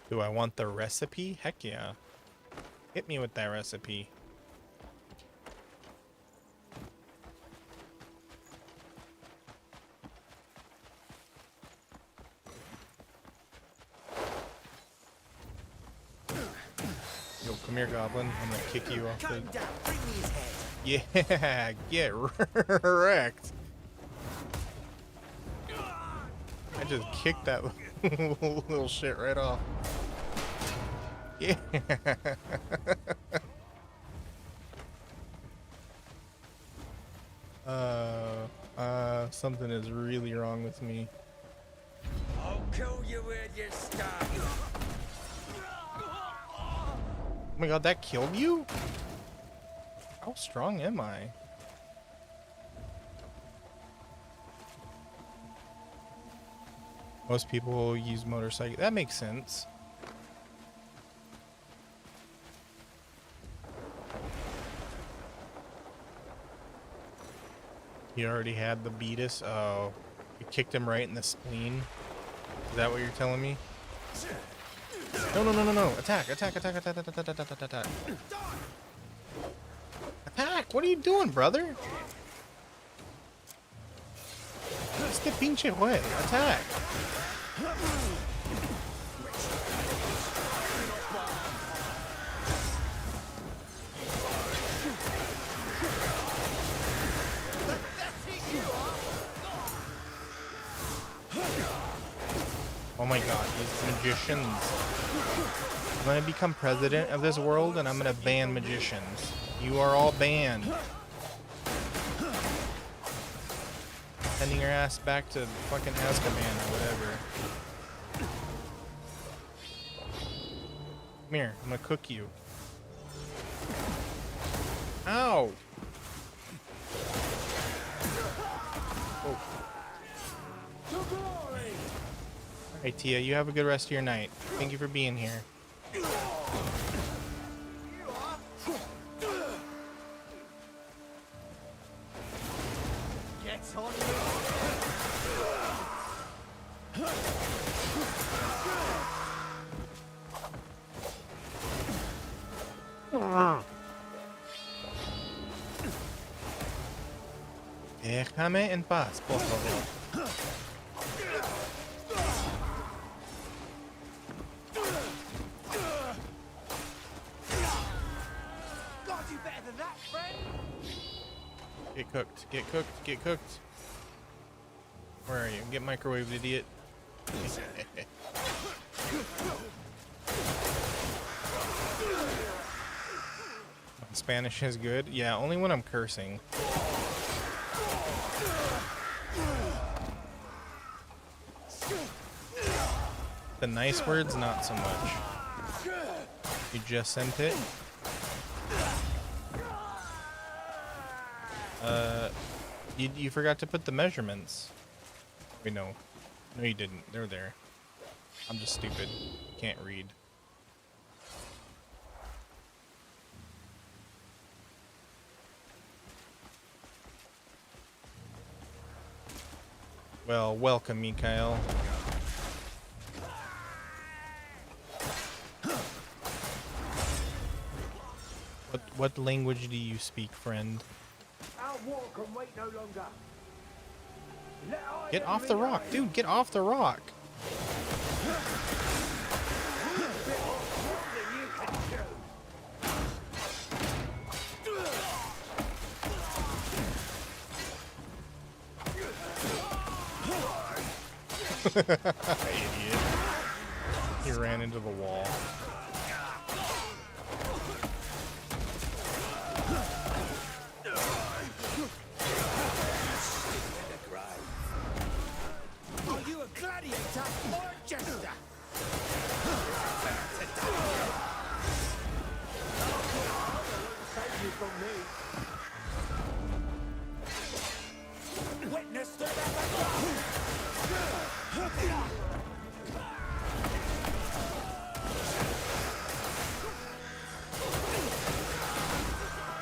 Do I want the recipe? Heck yeah. Hit me with that recipe. Yo, come here, Goblin. I'm gonna kick you off the... Yeah, get wrecked. I just kicked that little shit right off. Yeah. Something is really wrong with me. I'll kill you where you stand. Oh my god, that killed you? How strong am I? Most people use motorcycle. That makes sense. He already had the beatus. Oh, you kicked him right in the spleen. Is that what you're telling me? No, no, no, no, no. Attack, attack, attack, attack, attack, attack, attack, attack. Attack! What are you doing, brother? Este pinche güey. Attack! Oh my god, these magicians. I'm gonna become president of this world, and I'm gonna ban magicians. You are all banned. Sending your ass back to fucking Azkaban or whatever. Come here, I'm gonna cook you. Ow! Oh. Alright, Tia, you have a good rest of your night. Thank you for being here. Get on Déjame en paz, por favor. God, you better than that, friend. Get cooked, get cooked, get cooked. Where are you? Get microwaved, idiot. Spanish is good? Yeah, only when I'm cursing. The nice words, not so much. You just sent it. You forgot to put the measurements. Wait, no. No, you didn't. They're there. I'm just stupid. Can't read. Well, welcome, Mikhail. What language do you speak, friend? Our war can wait no longer. Get off the rock, dude, get off the rock. Idiot. He ran into the wall. Are you a gladiator or a jester? Save you from me. Witness the battle.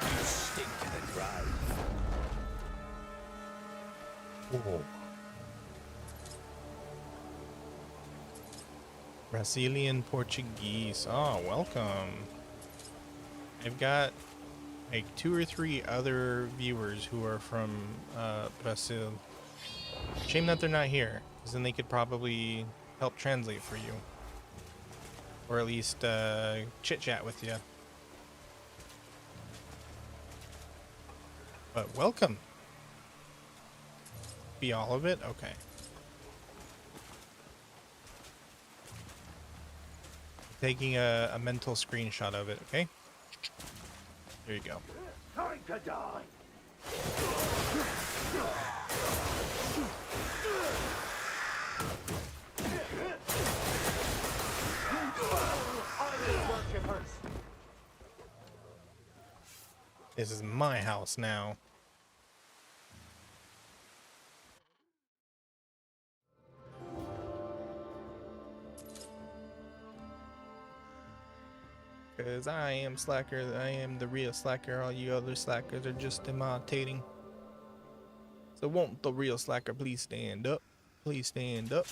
You stink to the grave. Ooh. Brazilian Portuguese. Oh, welcome. I've got like 2 or 3 other viewers who are from Brazil. Shame that they're not here, because then they could probably help translate for you. Or at least chit-chat with you. But welcome. Be all of it? Okay. Taking a mental screenshot of it, okay? There you go. Time to die. This is my house now. Cause I am Slacker, I am the real Slacker, all you other Slackers are just imitating. So won't the real Slacker please stand up? Please stand up.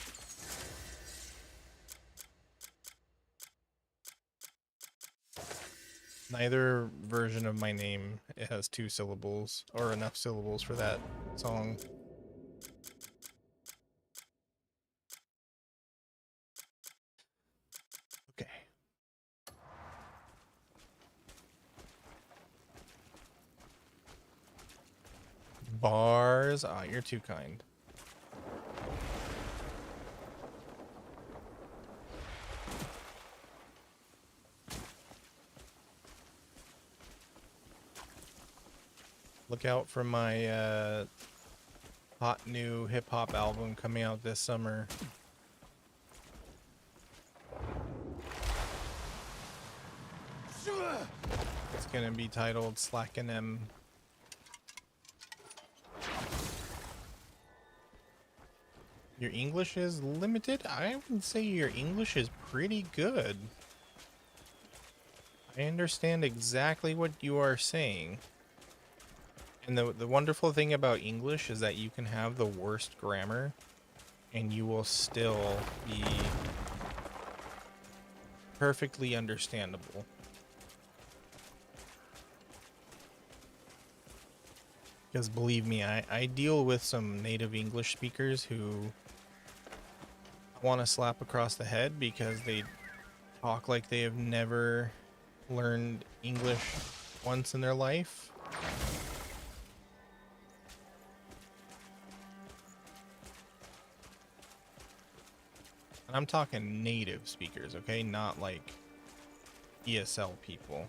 Neither version of my name it has 2 syllables, or enough syllables for that song. Okay. Bars. Ah, you're too kind. Look out for my hot new hip hop album coming out this summer. It's gonna be titled Slackin' M. Your English is limited? I would say your English is pretty good. I understand exactly what you are saying. And the wonderful thing about English is that you can have the worst grammar and you will still be perfectly understandable. Because believe me, I deal with some native English speakers who want to slap across the head because they talk like they have never learned English once in their life. And I'm talking native speakers, okay? Not like ESL people.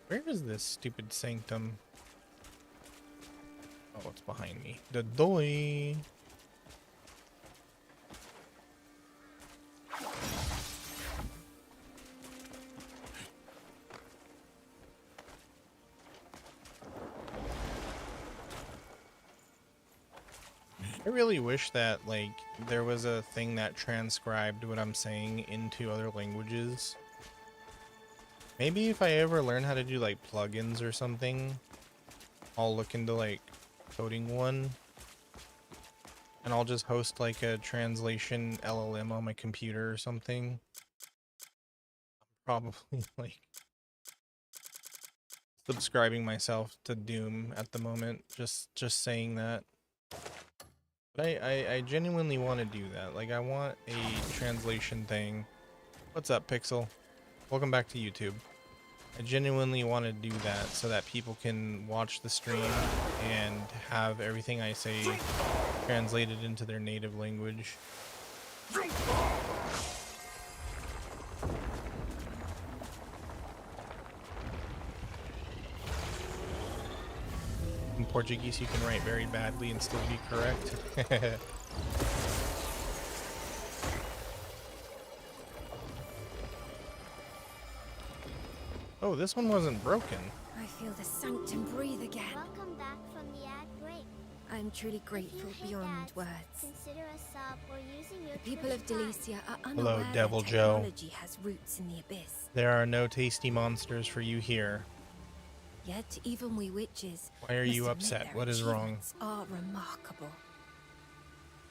Where is this stupid sanctum? Oh, it's behind me. The doy. I really wish that, like, there was a thing that transcribed what I'm saying into other languages. Maybe if I ever learn how to do, like, plugins or something, I'll look into, like, coding one. And I'll just host, like, a translation LLM on my computer or something. Probably, like, subscribing myself to Doom at the moment. Just saying that. But I genuinely want to do that. Like, I want a translation thing. What's up, Pixel? Welcome back to YouTube. I genuinely want to do that so that people can watch the stream and have everything I say translated into their native language. In Portuguese, you can write very badly and still be correct. Oh, this one wasn't broken. I feel the sanctum breathe again. Welcome back from the ad break. I'm truly If you grateful hate beyond ads, words. consider a sub or using your The people Twitch of Prime. Delicia are Hello, unaware Devil that Joe. technology has roots in the abyss. There are no tasty monsters for you here. Yet even we witches Why are must you admit upset? their What is wrong? achievements are remarkable.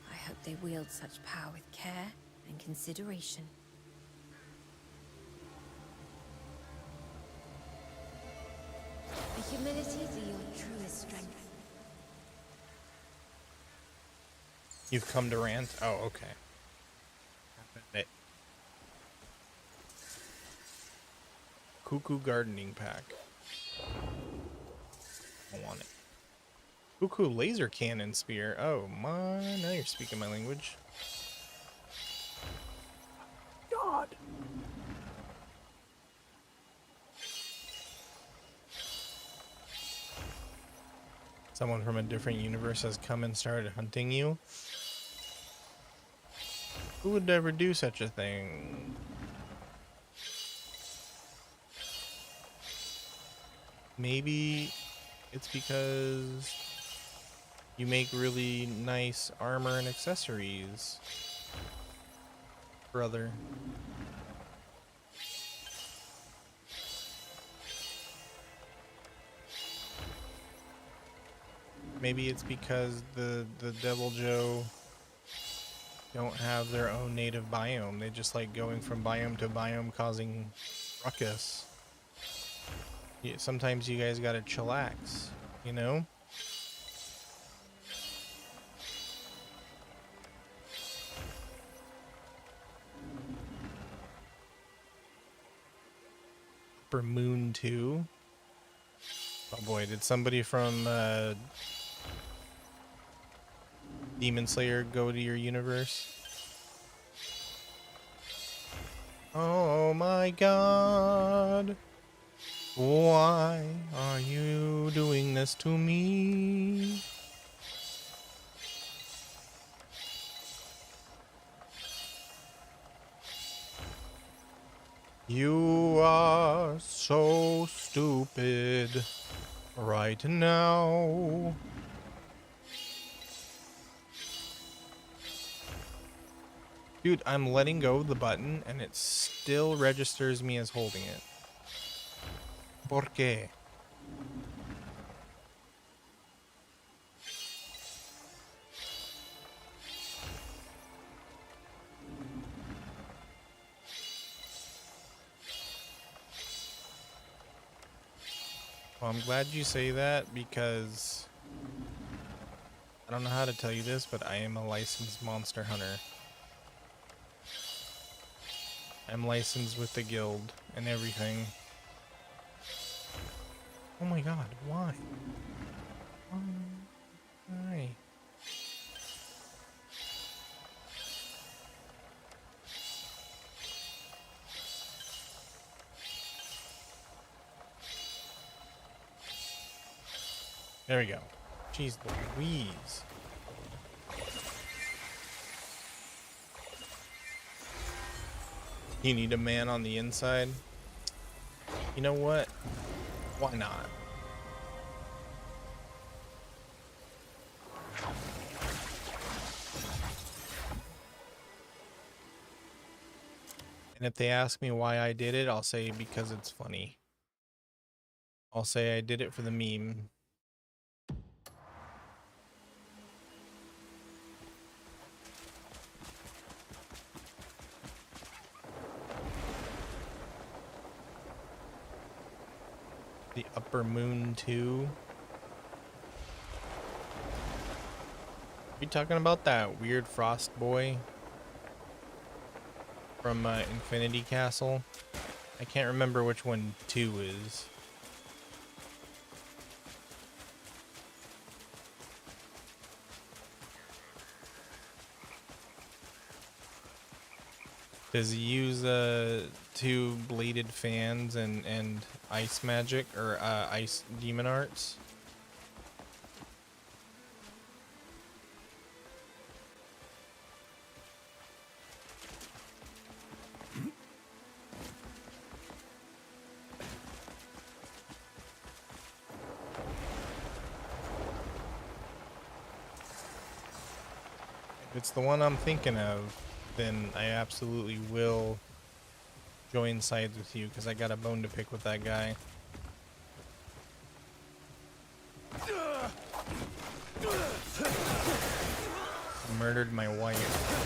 I hope they wield such power with care and consideration. The humility to your truest strength. You've come to rant? Oh, okay. It. Cuckoo gardening pack. I want it. Cuckoo laser cannon spear. Oh my, now you're speaking my language. God. Someone from a different universe has come and started hunting you. Who would ever do such a thing? Maybe it's because you make really nice armor and accessories, brother. Maybe it's because the Devil Joe don't have their own native biome. They just like going from biome to biome causing ruckus. Yeah, sometimes you guys gotta chillax, you know? For Moon 2. Oh boy, did somebody from Demon Slayer go to your universe? Oh my god. Why are you doing this to me? You are so stupid right now. Dude, I'm letting go of the button and it still registers me as holding it. ¿Por qué? Well, I'm glad you say that because I don't know how to tell you this, but I am a licensed monster hunter. I'm licensed with the guild and everything. Oh my god, why? Why? There we go. Jeez Louise. You need a man on the inside? You know what? Why not? And if they ask me why I did it, I'll say because it's funny. I'll say I did it for the meme. The Upper Moon 2. You talking about that weird frost boy from Infinity Castle? I can't remember which one 2 is. Does he use 2 bladed fans and ice magic or ice demon arts? If it's the one I'm thinking of, then I absolutely will join sides with you because I got a bone to pick with that guy. Murdered my wife.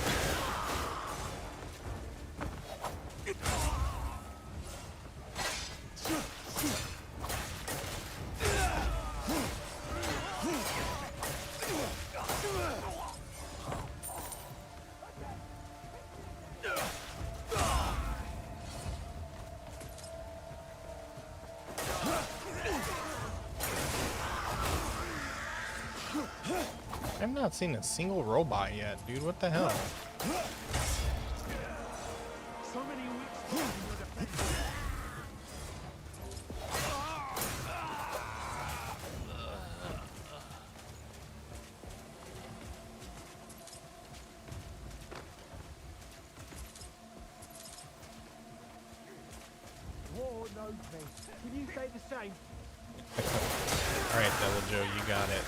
I've not seen a single robot yet, dude. What the hell? So many weeks in your defense. War knows me. Can you say the same? Alright, Devil Joe, you got it.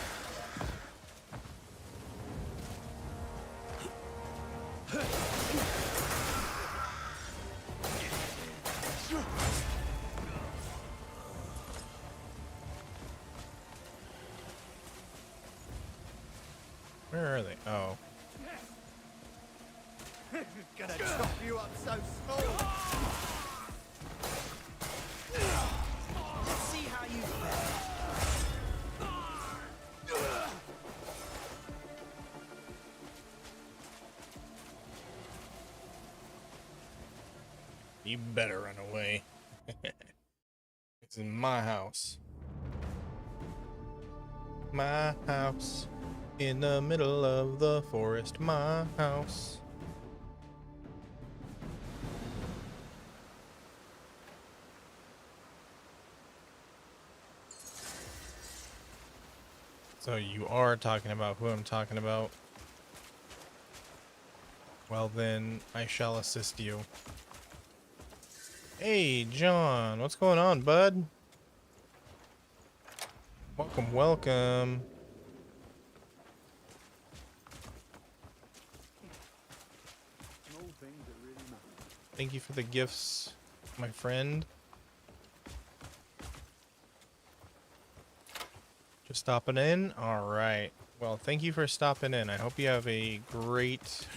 Where are they? Oh. Gonna chop you up so small. Let's see how you fare. You better run away. It's in my house. My house. In the middle of the forest. My house. So you are talking about who I'm talking about. Well then, I shall assist you. Hey, John, what's going on, bud? Welcome, welcome. Small things that really matter. Thank you for the gifts, my friend. Just stopping in? Alright. Well, thank you for stopping in. I hope you have a great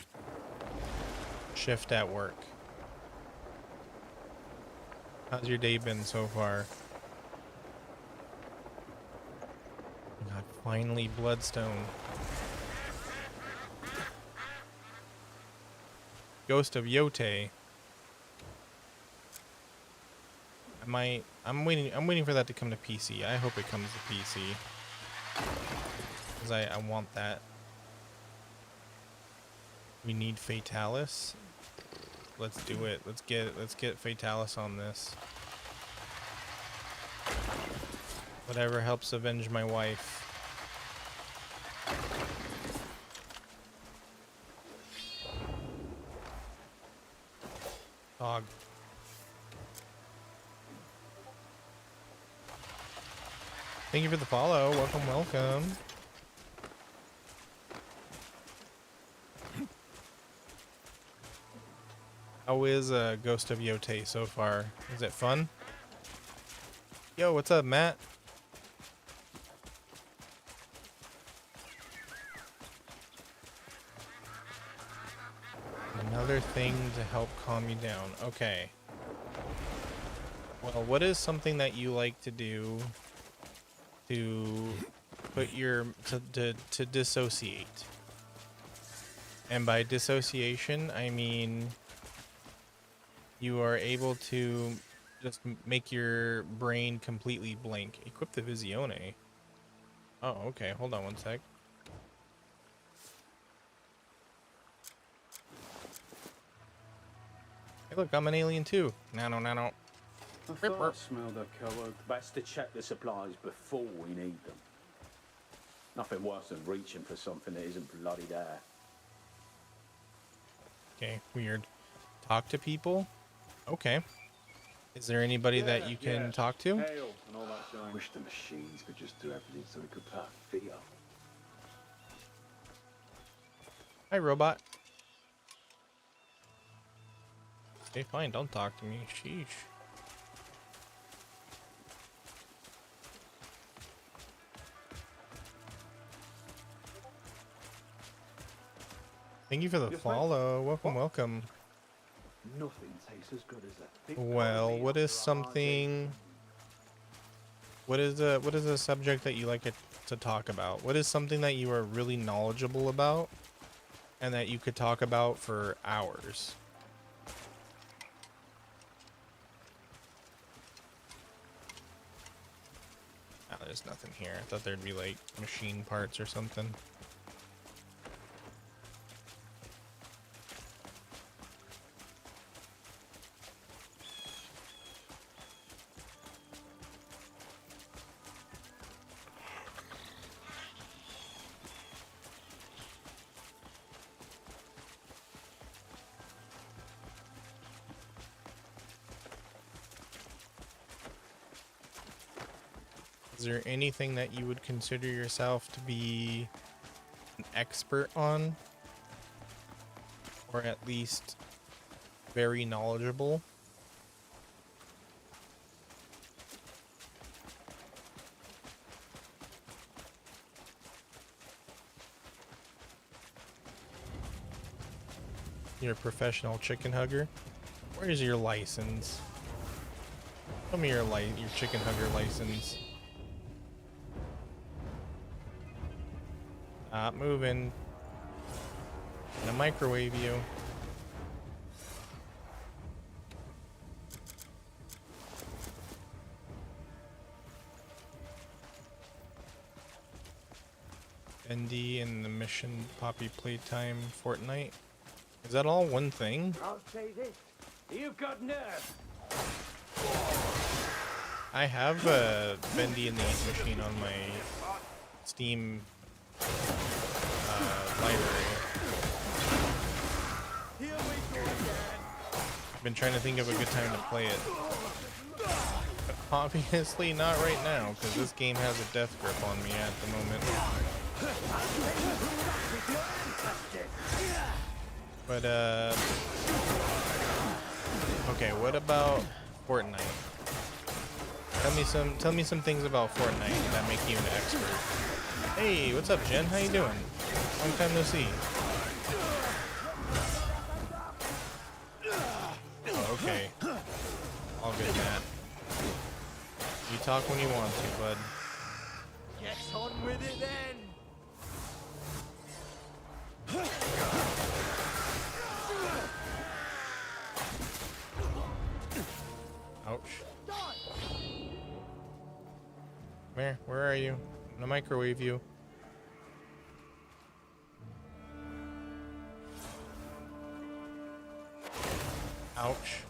shift at work. How's your day been so far? God, finally Bloodstone. Ghost of Yote. I'm waiting for that to come to PC. I hope it comes to PC. Cause I want that. We need Fatalis. Let's do it. Let's get Fatalis on this. Whatever helps avenge my wife. Dog. Thank you for the follow. Welcome, welcome. How is Ghost of Yote so far? Is it fun? Yo, what's up, Matt? Another thing to help calm you down. Okay. Well, what is something that you like to do to put your to dissociate? And by dissociation, I mean you are able to just make your brain completely blank. Equip the Visione. Oh, okay. Hold on one sec. Hey, look, I'm an alien too. Nano. I thought I smelled a coward. Best to check the supplies before we need them. Nothing worse than reaching for something that isn't bloody there. Okay, weird. Talk to people? Okay. Is there anybody that you can talk to? Hail and all that shine. Wish the machines could just do everything so we could put our feet up. Hi, robot. Okay, fine. Don't talk to me. Sheesh. Thank you for the follow. Welcome, welcome. Nothing tastes as good as that. Thick Well, coffee what is after a hard something? What is a subject that you like it to talk about? What is something that you are really knowledgeable about, and that you could talk about for hours? Oh, there's nothing here. I thought there'd be like machine parts or something. Is there anything that you would consider yourself to be an expert on? Or at least very knowledgeable? You're a professional chicken hugger? Where's your license? Show me your chicken hugger license. Stop moving. I'm gonna microwave you. ND and the mission Poppy Playtime Fortnite. Is that all one thing? I'll say this. You've got nerve. I have Bendy and the Ink Machine on my Steam library. I've been trying to think of a good time to play it. But obviously not right now, because this game has a death grip on me at the moment. But okay, what about Fortnite? Tell me some things about Fortnite that make you an expert. Hey, what's up, Jen? How you doing? Long time no see. Oh, okay. All good, Matt. You talk when you want to, bud. Get on with it then. Ouch. Come here, where are you? I'm gonna microwave you. Ouch.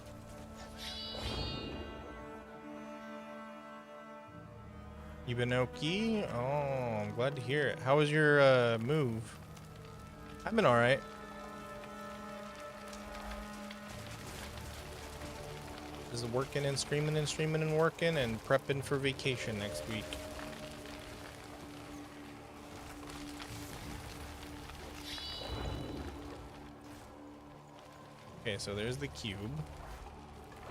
You been okay? Oh, I'm glad to hear it. How was your move? I've been alright. Just working and streaming and working and prepping for vacation next week. Okay, so there's the cube.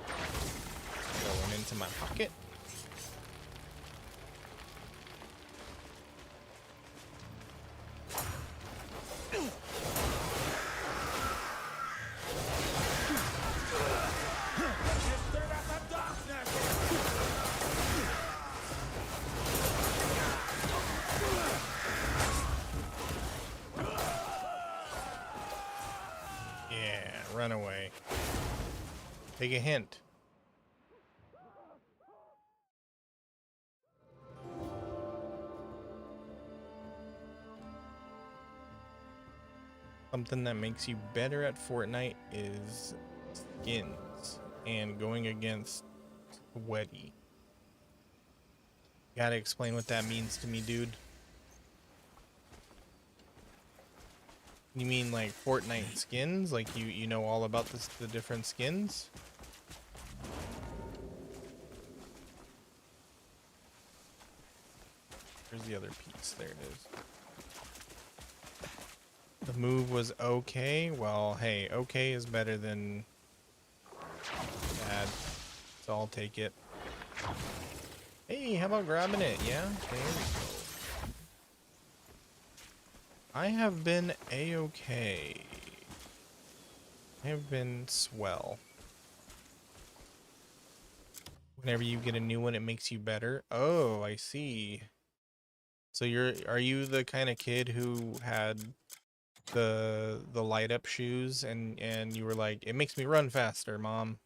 Going into my pocket. Run away. Take a hint. Something that makes you better at Fortnite is skins and going against Sweaty. Gotta explain what that means to me, dude. You mean like Fortnite skins? Like you know all about the different skins? Where's the other piece? There it is. The move was okay. Well, hey, okay is better than bad. So I'll take it. Hey, how about grabbing it? Yeah, there we go. I have been a-okay. I have been swell. Whenever you get a new one, it makes you better. Oh, I see. So are you the kind of kid who had the light up shoes and you were like, it makes me run faster, Mom?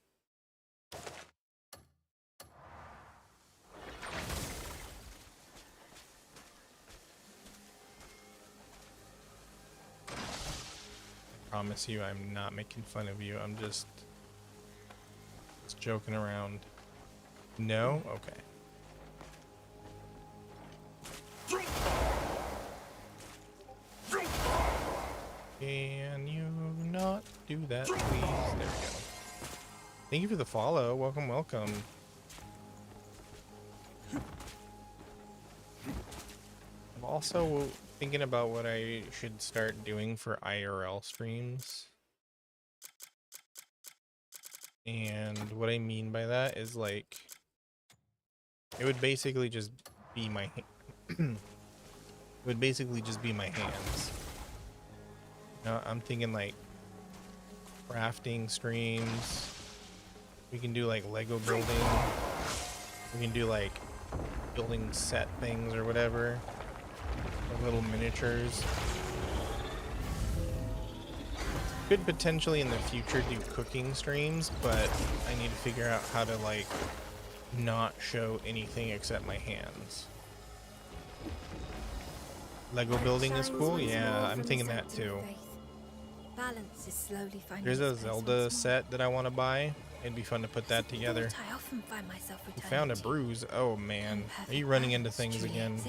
Promise you I'm not making fun of you. I'm just joking around. No? Okay. Can you not do that, please? There we go. Thank you for the follow. Welcome, welcome. I'm also thinking about what I should start doing for IRL streams. And what I mean by that is like, it would basically just be my it would basically just be my hands. I'm thinking like crafting streams. We can do like Lego building. We can do like building set things or whatever. Like little miniatures. Could potentially in the future do cooking streams, but I need to figure out how to like not show anything except my hands. Lego building is cool. Yeah, I'm thinking that too. Balance is slowly finding There's a its place Zelda once more. set that I want to buy. It'd be fun to put that together. I often find myself You found a bruise. Oh man, are you running into things again?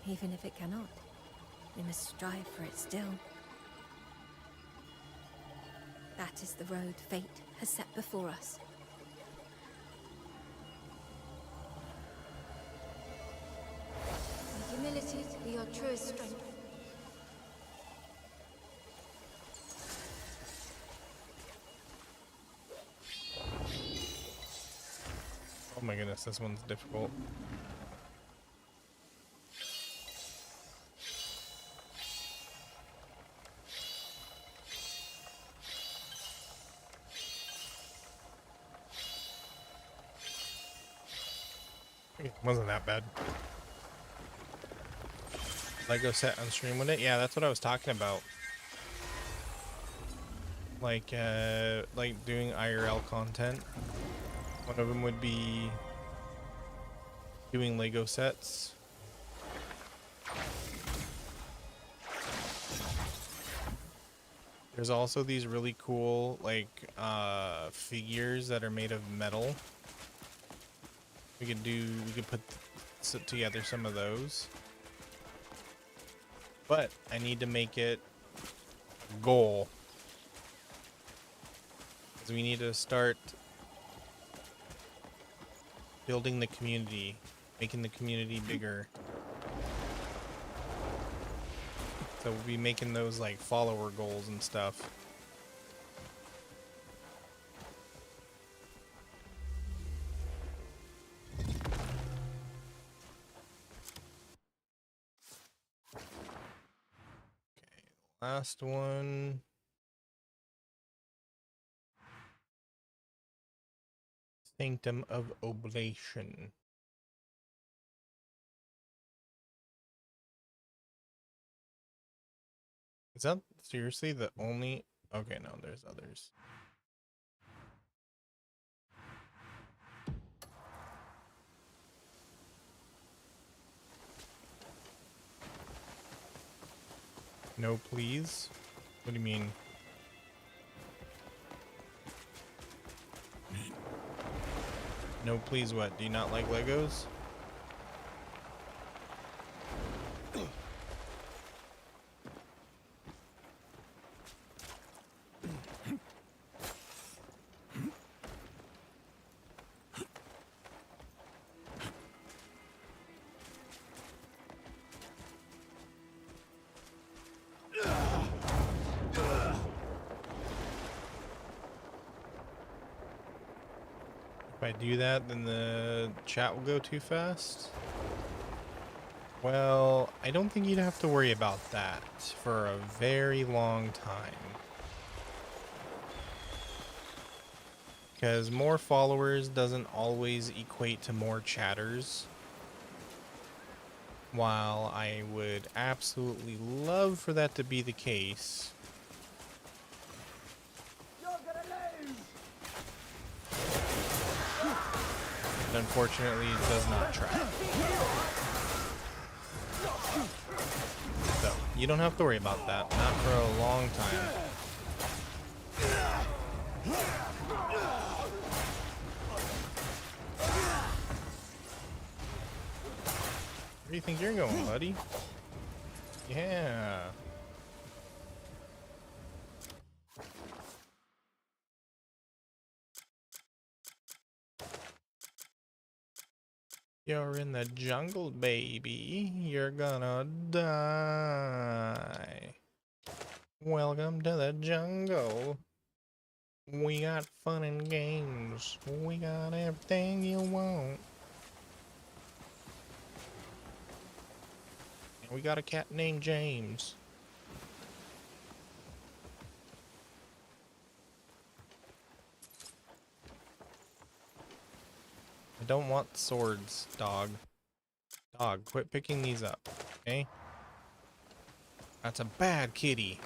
even if it cannot. We must strive for it still. That is the road fate has set before us. May humility be your truest strength. Oh my goodness, this one's difficult. It wasn't that bad. Lego set on stream with it? Yeah, that's what I was talking about. Like doing IRL content. One of them would be doing Lego sets. There's also these really cool like figures that are made of metal. We could put together some of those. But I need to make it a goal. Because we need to start building the community, making the community bigger. So we'll be making those like follower goals and stuff. Last one. Sanctum of Oblation. Is that seriously the only? Okay, no, there's others. No, please. What do you mean? No, please, what? Do you not like Legos? If I do that, then the chat will go too fast. Well, I don't think you'd have to worry about that for a very long time. Because more followers doesn't always equate to more chatters. While I would absolutely love for that to be the case, but unfortunately it does not track. So, you don't have to worry about that. Not for a long time. Where do you think you're going, buddy? Yeah. You're in the jungle, baby. You're gonna die. Welcome to the jungle. We got fun and games. We got everything you want. And we got a cat named James. I don't want swords, dog. Dog, quit picking these up, okay? That's a bad kitty.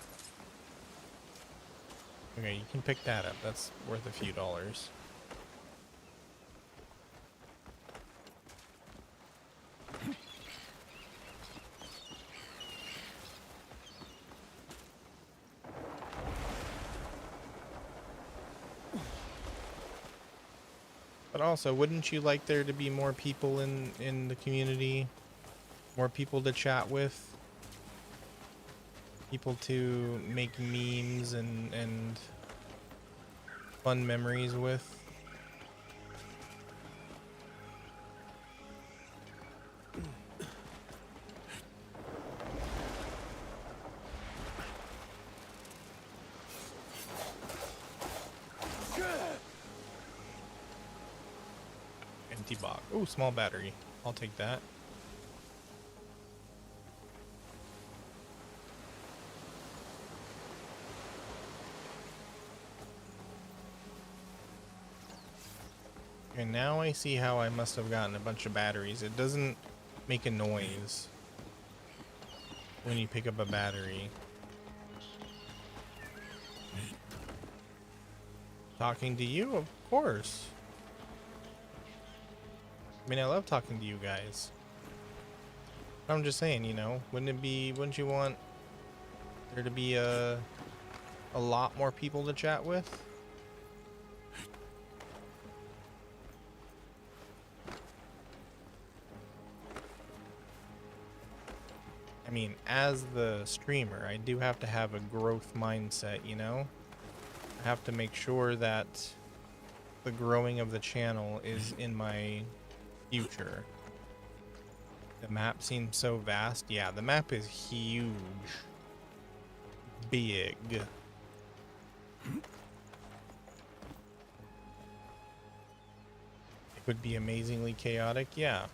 Okay, you can pick that up. That's worth a few dollars. But also, wouldn't you like there to be more people in the community? more people to chat with, people to make memes and fun memories with. Empty box. Oh, small battery. I'll take that. And now I see how I must have gotten a bunch of batteries. It doesn't make a noise when you pick up a battery. Talking to you, of course. I mean, I love talking to you guys. I'm just saying, you know, wouldn't you want there to be a lot more people to chat with? I mean, as the streamer, I do have to have a growth mindset, you know? I have to make sure that the growing of the channel is in my future. The map seems so vast. Yeah, the map is huge. Big. It would be amazingly chaotic, yeah.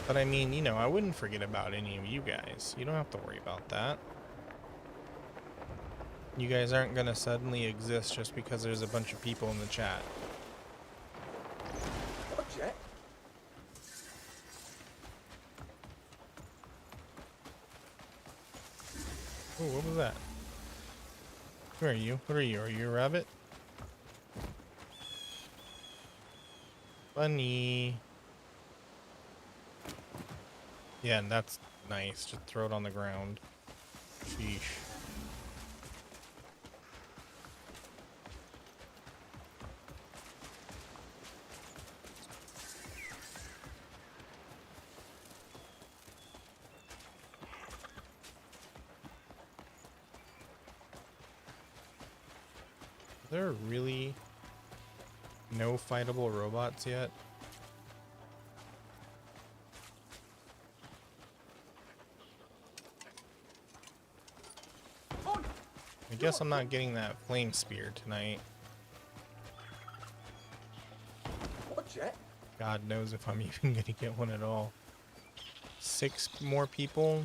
But I mean, you know, I wouldn't forget about any of you guys. You don't have to worry about that. You guys aren't gonna suddenly exist just because there's a bunch of people in the chat. Oh, what was that? Who are you? What are you? Are you a rabbit? Bunny. Yeah, and that's nice. Just throw it on the ground. Sheesh. There are really no fightable robots yet? I guess I'm not getting that flame spear tonight. God knows if I'm even gonna get one at all. 6 more people?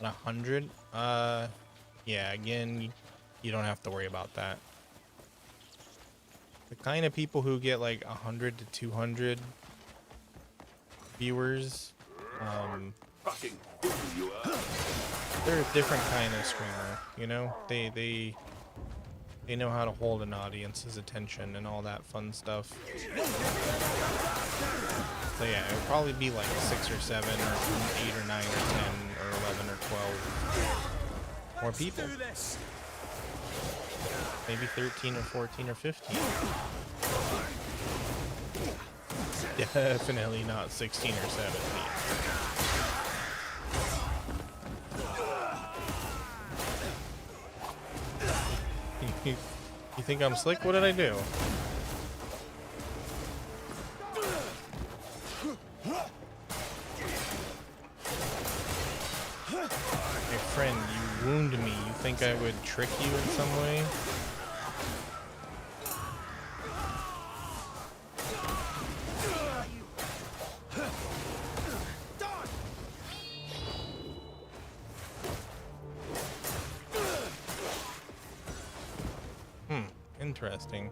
100? Yeah, again, you don't have to worry about that. The kind of people who get like 100 to 200 viewers, they're a different kind of streamer, you know? They know how to hold an audience's attention and all that fun stuff. So yeah, it would probably be like 6 or 7 or 8 or 9 or 10 or 11 or 12 more people. Maybe 13 or 14 or 15. Definitely not 16 or 17. You think I'm slick? What did I do? Hey friend, you wound me. You think I would trick you in some way? Interesting.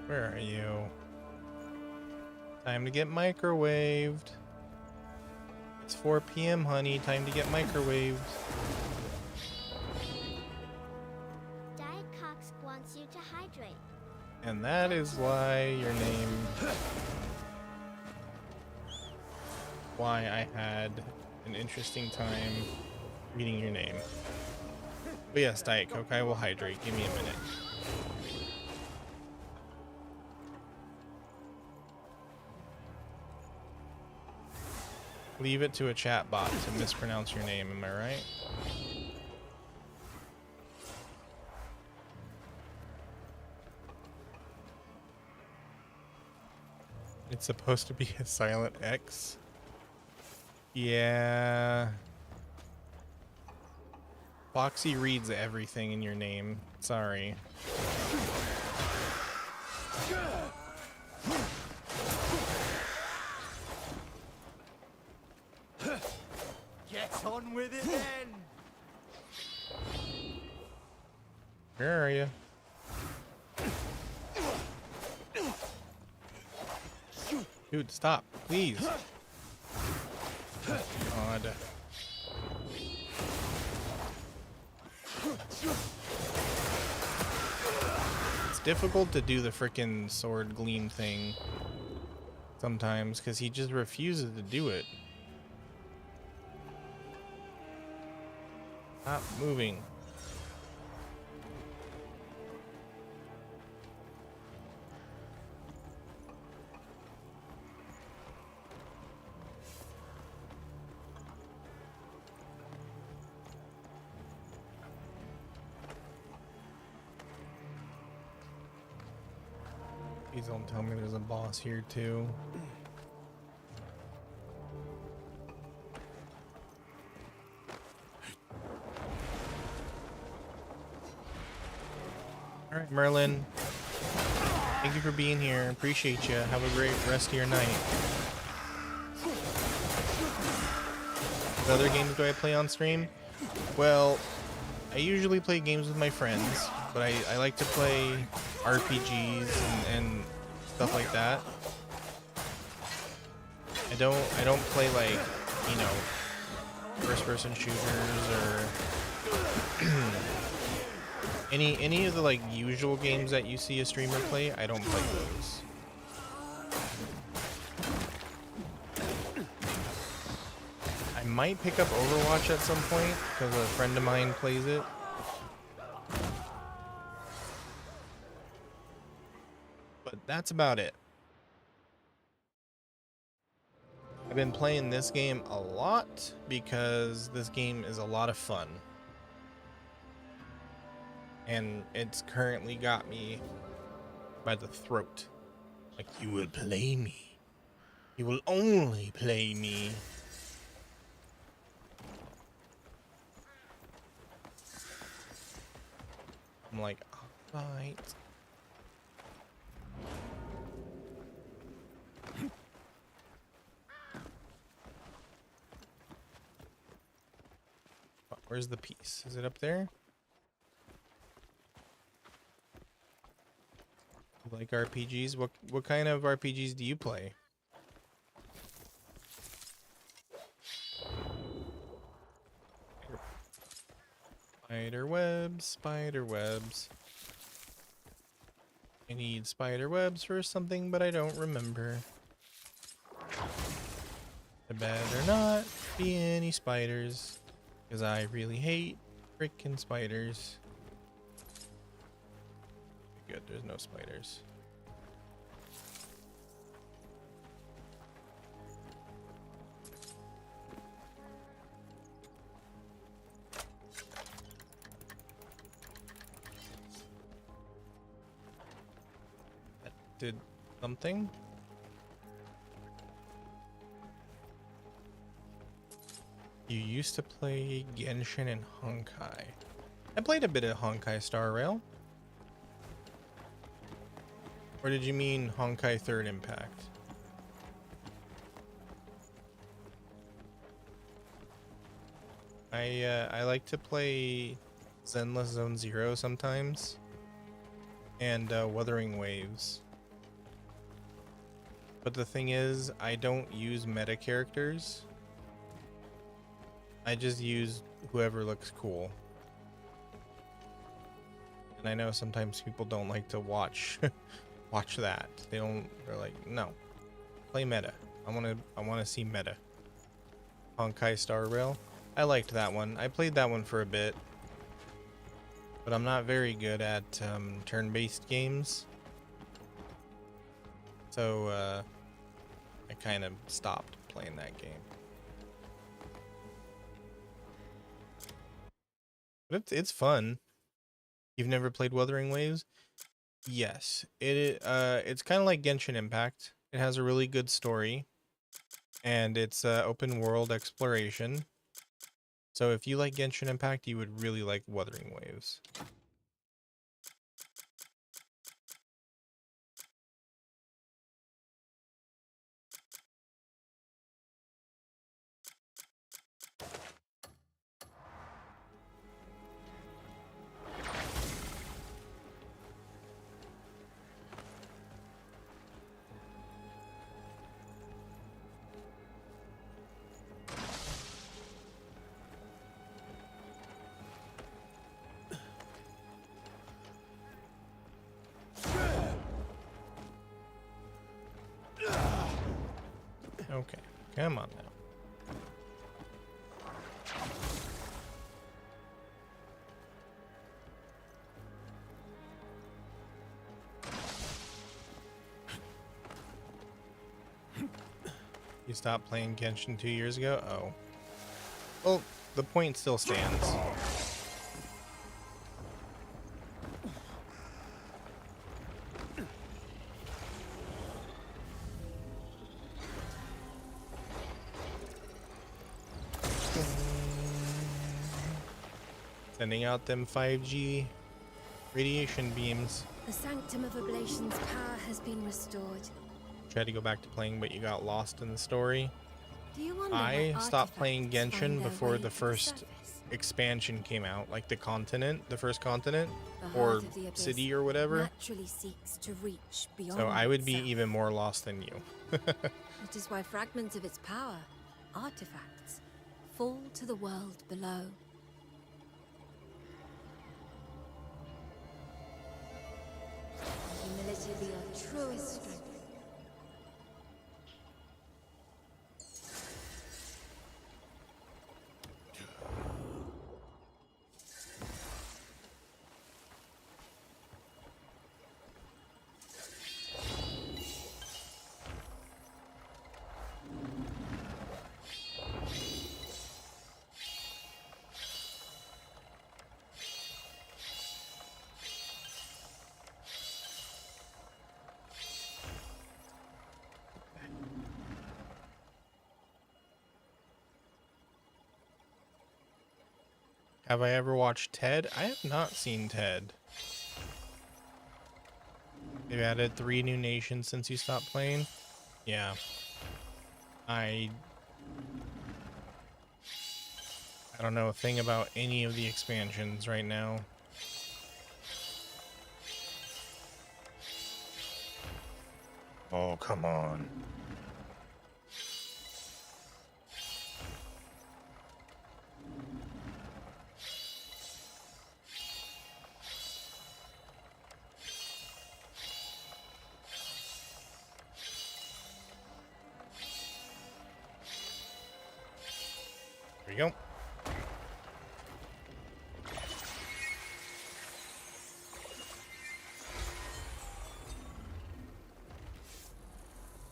Where are you? Time to get microwaved. It's 4 p.m., honey. Time to get microwaved. Diet Cox wants you to hydrate. And that is why your name... why I had an interesting time reading your name. But yes, Diet Coke, I will hydrate. Give me a minute. Leave it to a chat bot to mispronounce your name, am I right? It's supposed to be a silent X. Yeah. Foxy reads everything in your name. Sorry. Get on with it then! Where are you? Dude, stop, please. God. It's difficult to do the frickin' sword gleam thing sometimes because he just refuses to do it. Stop moving. Please don't tell me there's a boss here too. All right, Merlin. Thank you for being here. Appreciate you. Have a great rest of your night. What other games do I play on stream? Well, I usually play games with my friends, but I like to play RPGs and stuff like that. I don't play like, you know, first-person shooters or any of the like usual games that you see a streamer play. I don't play those. I might pick up Overwatch at some point because a friend of mine plays it. But that's about it. I've been playing this game a lot because this game is a lot of fun. And it's currently got me by the throat. Like, you will play me. You will only play me. I'm like, alright. Where's the piece? Is it up there? You like RPGs? What kind of RPGs do you play? Spider webs, spider webs. I need spider webs for something, but I don't remember. There better not be any spiders, because I really hate freaking spiders. Good, there's no spiders. That did something. You used to play Genshin and Honkai. I played a bit of Honkai Star Rail. Or did you mean Honkai Third Impact? I like to play Zenless Zone Zero sometimes, and Wuthering Waves. But the thing is, I don't use meta characters. I just use whoever looks cool. And I know sometimes people don't like to watch watch that. They're like, no. Play meta. I wanna see meta. Honkai Star Rail. I liked that one. I played that one for a bit. but I'm not very good at turn-based games. So I kind of stopped playing that game. But it's fun. You've never played Wuthering Waves? Yes. It's kind of like Genshin Impact. It has a really good story, and it's open world exploration. So if you like Genshin Impact, you would really like Wuthering Waves. Okay, come on now. You stopped playing Genshin 2 years ago? Oh. Well, the point still stands. Sending out them 5G radiation beams. The Sanctum of Ablation's power has been restored. Tried to go back to playing, but you got lost in the story. Do you wonder I what stopped playing artifacts find Genshin their before way the to first surface? expansion came out, like the continent, the first continent, The or heart of the abyss city or whatever. naturally seeks to reach beyond So I would be itself. even more lost than you. It is why fragments of its power, artifacts, fall to the world below. Humility be our truest strength. Have I ever watched Ted? I have not seen Ted. They've added 3 new nations since you stopped playing. Yeah. I don't know a thing about any of the expansions right now. Oh, come on. There you go.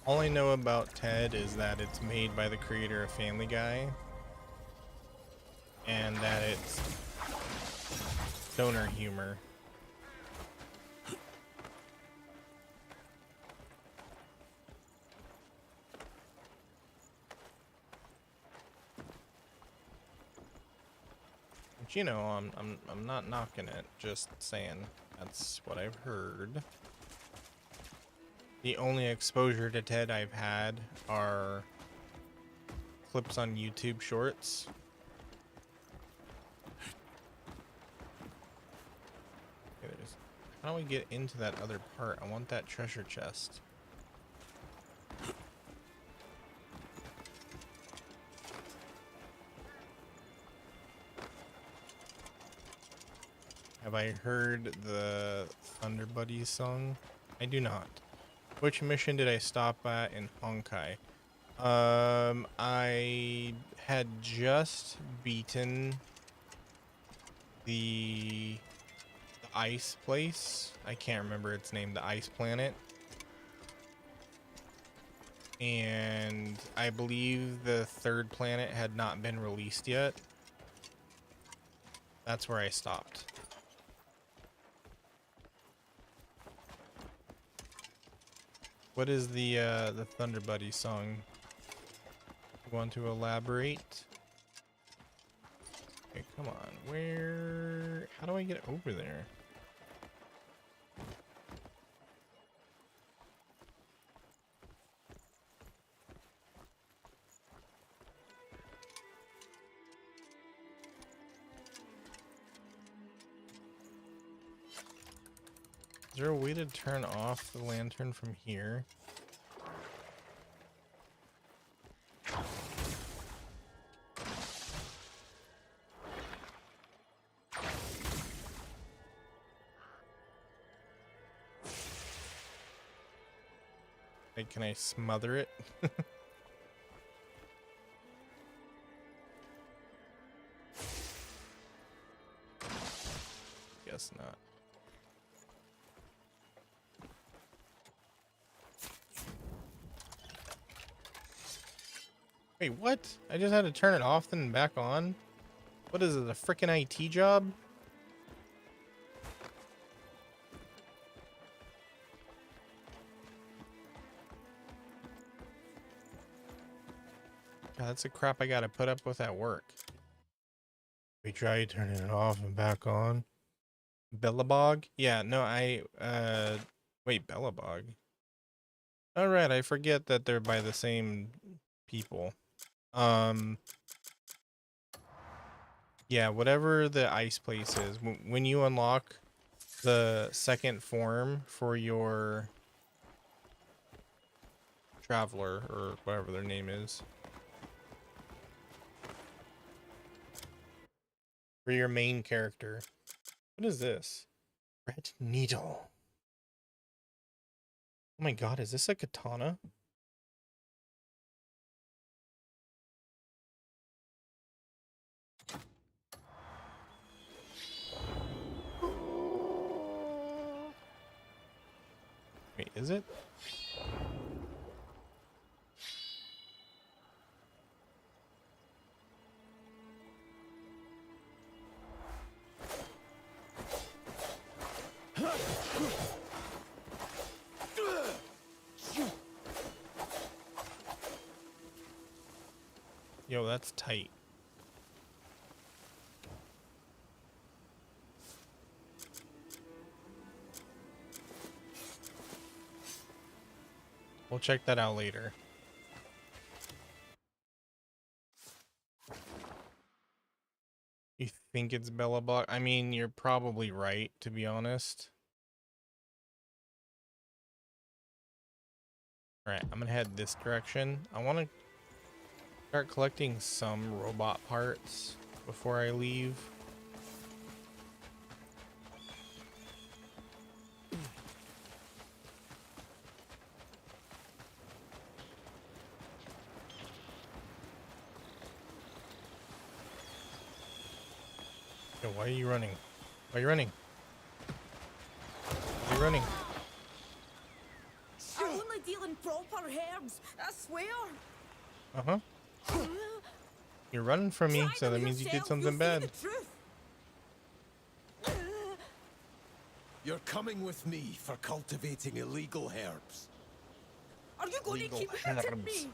All I know about Ted is that it's made by the creator of Family Guy, and that it's stoner humor. But you know, I'm not knocking it, just saying that's what I've heard. The only exposure to Ted I've had are clips on YouTube Shorts. Okay, how do we get into that other part? I want that treasure chest. Have I heard the Thunder Buddies song? I do not. Which mission did I stop at in Honkai? I had just beaten the ice place. I can't remember its name, the ice planet. And I believe the third planet had not been released yet. That's where I stopped. What is the Thunder Buddy song? You want to elaborate? Okay, come on. Where? How do I get over there? Is there a way to turn off the lantern from here? Like, can I smother it? Guess not. Wait, what? I just had to turn it off and back on? What is it, a frickin' IT job? God, that's the crap I gotta put up with at work. We tried turning it off and back on. Bellabog? Yeah, no, wait, Bellabog? Alright, I forget that they're by the same people. Yeah, whatever the ice place is, when you unlock the second form for your traveler, or whatever their name is, for your main character. What is this? Red needle. Oh my god, is this a katana? Wait, is it? Yo, that's tight. We'll check that out later. You think it's Bellabog? I mean, you're probably right, to be honest. Alright, I'm gonna head this direction. I want to start collecting some robot parts before I leave. Yo, why are you running? Why are you running? Why are you running? I'm only dealing proper herbs, I swear. Uh-huh. You're running from me, so that means you did something bad. You're coming with me for cultivating illegal herbs. Are you going to keep hitting me?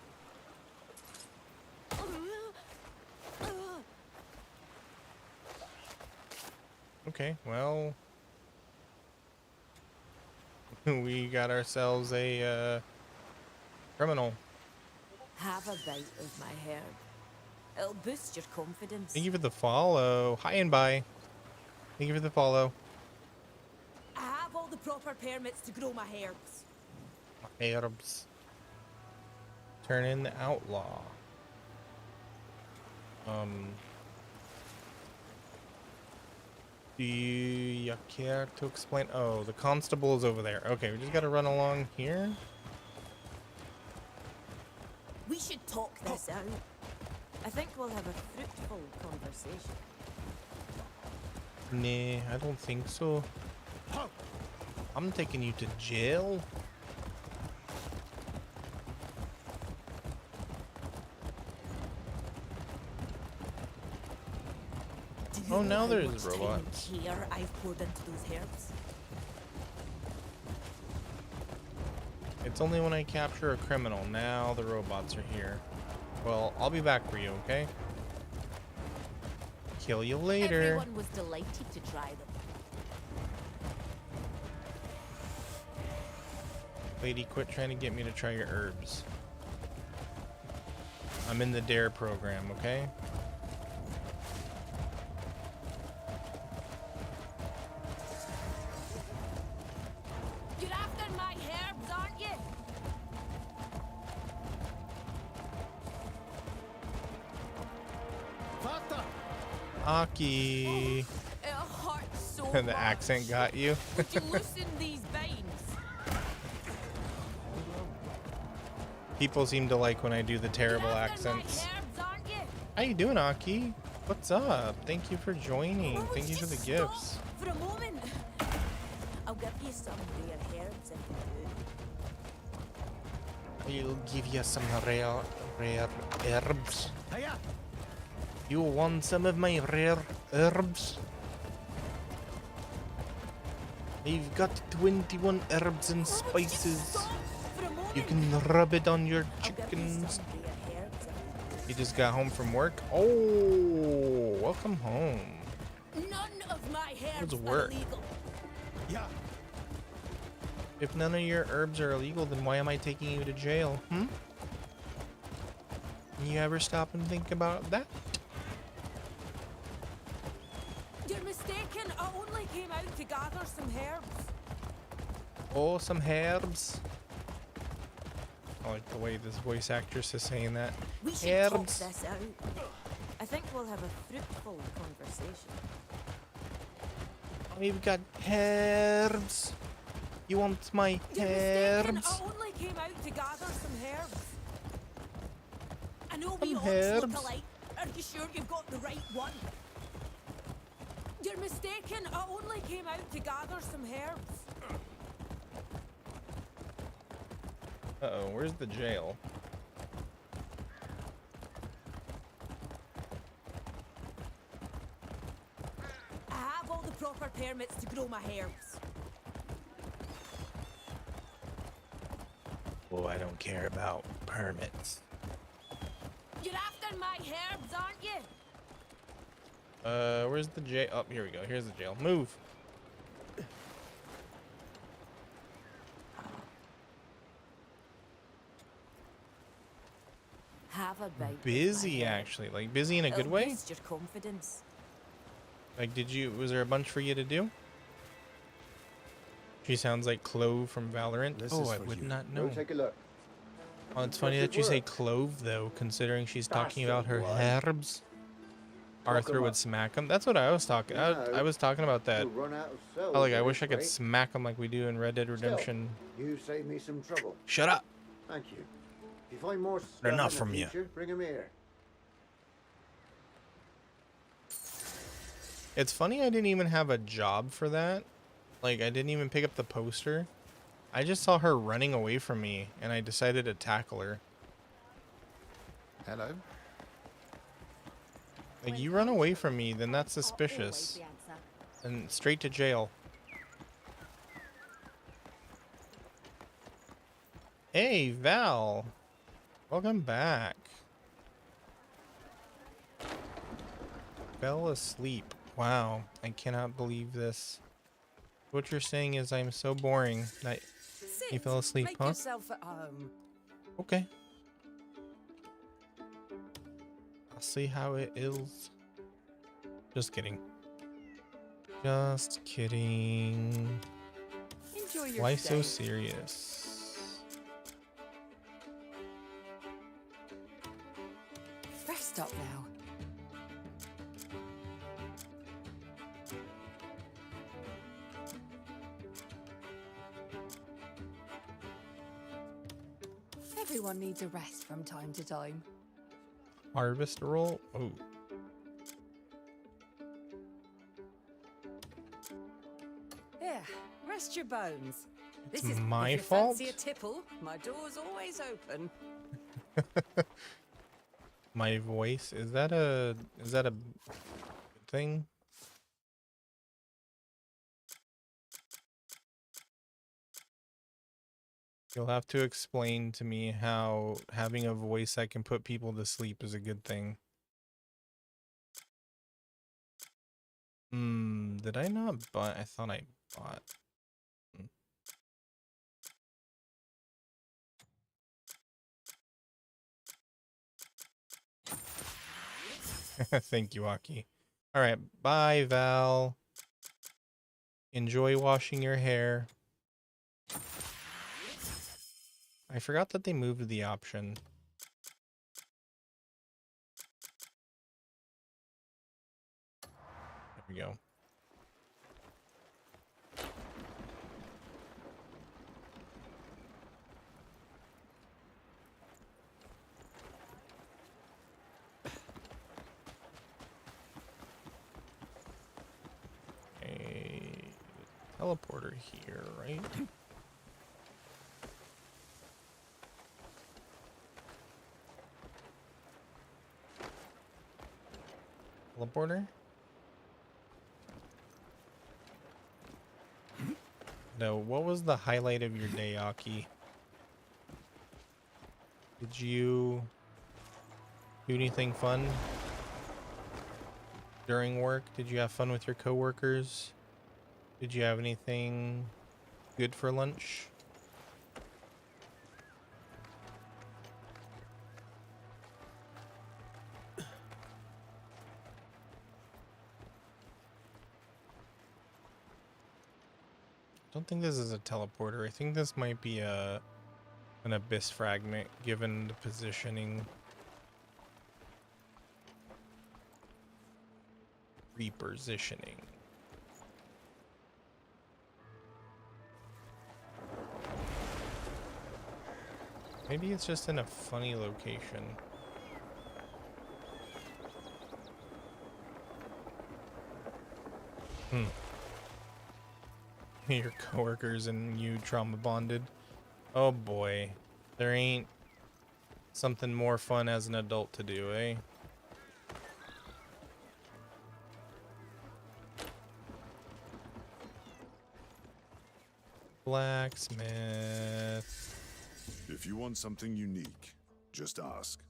Okay, well, we got ourselves a criminal. Have a bite of my herb. It'll boost your confidence. Thank you for the follow. Hi and bye. Thank you for the follow. I have all the proper permits to grow my herbs. Herbs. Turn in the outlaw. Do you care to explain? Oh, the constable is over there. Okay, we just gotta run along here. We should talk this out. I think we'll have a fruitful conversation. Nah, I don't think so. I'm taking you to jail. Oh, now there's robots. Here I've poured into those herbs. It's only when I capture a criminal. Now the robots are here. Well, I'll be back for you, okay? Kill you later. Everyone was delighted to try them. Lady, quit trying to get me to try your herbs. I'm in the DARE program, okay? You're after my herbs, aren't you? Fatta! Aki. It hurts so The much. accent got you. Would you loosen these veins? People seem to like when I do the terrible You're after my accents. herbs, aren't you? How you doing, Aki? What's up? Thank you for joining. Oh, Thank you for the just gifts. stop for a moment. I'll give you some rare herbs if you do. I'll give you some rare herbs. Hiya! You want some of my rare herbs? I've got 21 herbs and Oh, would you just spices. stop for a moment? You can rub it on your I'll give you chickens. some rare herbs if You just got home from work? Oh, welcome home. you do. None of my herbs does are work? illegal. Yeah. If none of your herbs are illegal, then why am I taking you to jail? Hmm? You ever stop and think about that? You're mistaken. I only came out to gather some herbs. Oh, some herbs. I like the way this voice actress is saying that. We should talk Herbs. this out. I think we'll have a fruitful conversation. We've got herbs. You want my You're mistaken. herbs? I only came out to gather some herbs. I know Some we all herbs? look alike. Are you sure you've got the right one? You're mistaken. I only came out to gather some herbs. Uh-oh, where's the jail? I have all the proper permits to grow my herbs. Oh, I don't care about permits. You're after my herbs, aren't you? Where's the jail? Oh, here we go. Here's the jail. Move. Have a bite. with Busy, my herb. actually. Like, busy in a good It'll way? boost your confidence. Like, was there a bunch for you to do? She sounds like Clove from Valorant. This Oh, is I for would you. not know. Go take a look. Oh, it's funny that you say Clove, though, considering she's talking about her herbs. Arthur would smack him. That's what I was talking. I was talking about that. You'll run out of cells Oh, like, I this wish I could way. smack him like we do in Red Dead Redemption. You saved me some trouble. Shut up! Thank you. If you find more stuff They're not in the from you. future, bring 'em here. It's funny I didn't even have a job for that. Like, I didn't even pick up the poster. I just saw her running away from me, and I decided to tackle her. Hello. Like, you run away from me, then that's suspicious. And straight to jail. Hey, Val. Welcome back. Fell asleep. Wow, I cannot believe this. What you're saying is I'm so boring that you fell asleep, Make huh? yourself at home. Okay. I'll see how it is. Just kidding. Just kidding. Enjoy your Why so stay. serious? Rest up now. Everyone needs a rest from time to time. Harvest roll? Oh. Yeah, rest missed you, Bones. It's This is my if you fault? fancy a tipple, my door's always open. My voice, is that a thing? You'll have to explain to me how having a voice that can put people to sleep is a good thing. Did I not buy? I thought I bought. Thank you, Aki. All right, bye, Val. Enjoy washing your hair. I forgot that they moved the option. There we go. A teleporter here, right? Teleporter? No, what was the highlight of your day, Aki? Did you do anything fun during work? Did you have fun with your coworkers? Did you have anything good for lunch? I don't think this is a teleporter. I think this might be an abyss fragment, given the positioning. Repositioning. Maybe it's just in a funny location. Your coworkers and you trauma bonded. Oh boy. There ain't something more fun as an adult to do, eh? Blacksmith. If you want something unique, just ask.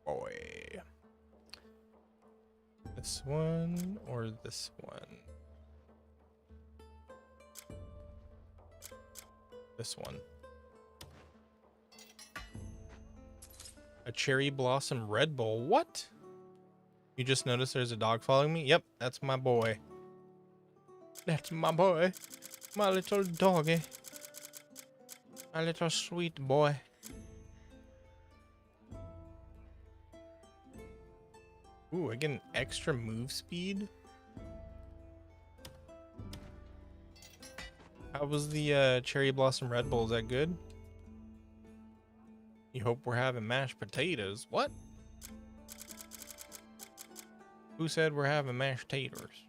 Boy. This one or this one? This one. A cherry blossom Red Bull. What? You just noticed there's a dog following me? Yep, that's my boy. That's my boy. My little doggy. My little sweet boy. Ooh, I get an extra move speed. How was the cherry blossom Red Bull? Is that good? You hope we're having mashed potatoes. What? Who said we're having mashed taters?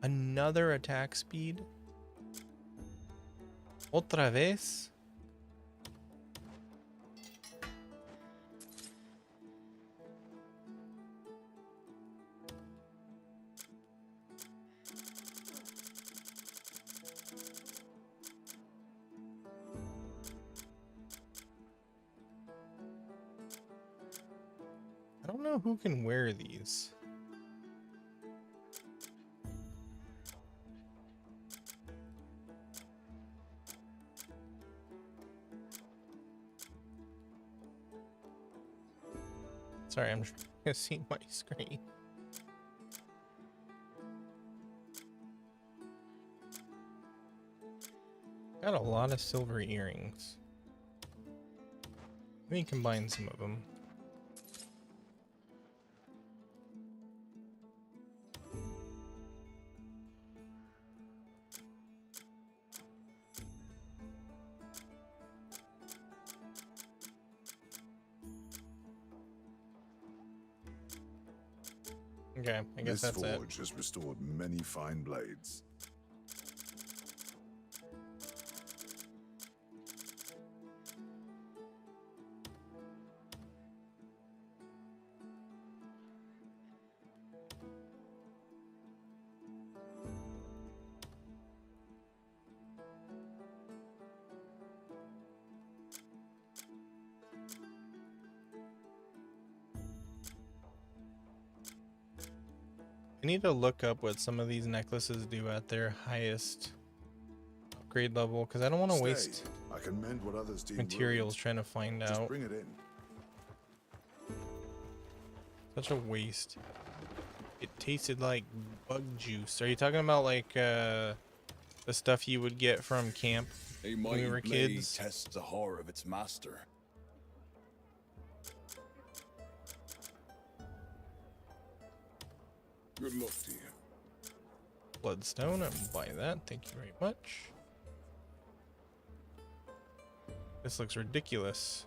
Another attack speed? Otra vez? I don't know who can wear these. Sorry, I'm trying to see my screen. Got a lot of silver earrings. Let me combine some of them. Okay, I guess This that's it. forge has restored many fine blades. I need to look up what some of these necklaces do at their highest upgrade level, because I don't want to Stay. waste I can mend what others deem materials ruined. trying to find Just out. bring it in. Such a waste. It tasted like bug juice. Are you talking about like the stuff you would get from camp A when mighty we were blade kids? tests the horror of its master. Good luck to you. Bloodstone, I'll buy that. Thank you very much. This looks ridiculous.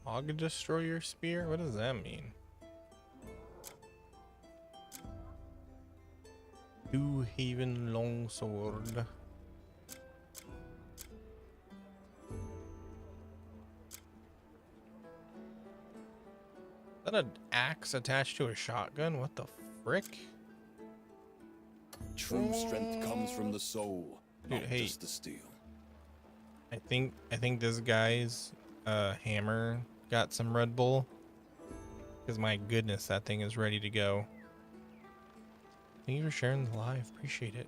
Hog Destroyer Spear? What does that mean? Two Haven Longsword. Is that an axe attached to a shotgun? What the frick? True strength comes from the soul, Dude, not hey. just the steel. I think this guy's hammer got some Red Bull. Because my goodness, that thing is ready to go. Thank you for sharing the live. Appreciate it.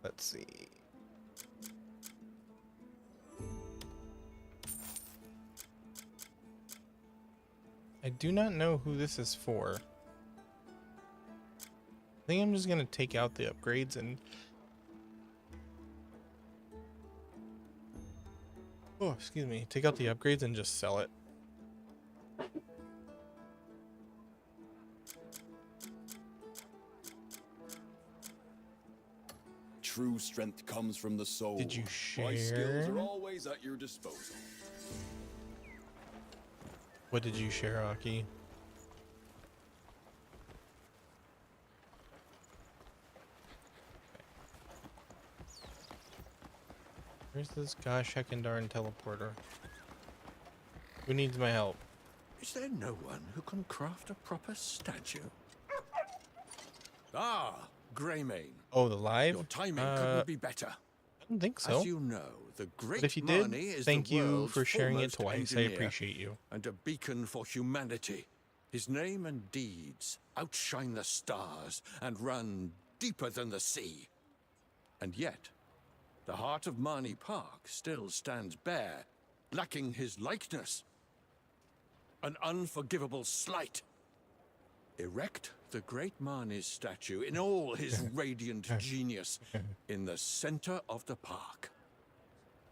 Let's see. I do not know who this is for. I think I'm just gonna take out the upgrades and excuse me, take out the upgrades and just sell it. True strength comes from the soul. Did you My skills share? are always at your disposal. What did you share, Aki? Where's this gosh heckin' darn teleporter? Who needs my help? Is there no one who can craft a proper statue? Ah, Greymane. Oh, the live? Your timing couldn't be better. I don't think so. As you know, the great But if you did, Marnie is thank the you world's for sharing it foremost twice. I engineer appreciate you. and a beacon for humanity. His name and deeds outshine the stars and run deeper than the sea. And yet, the heart of Marnie Park still stands bare, lacking his likeness. An unforgivable slight. Erect the great Marnie's statue in all his radiant genius in the center of the park.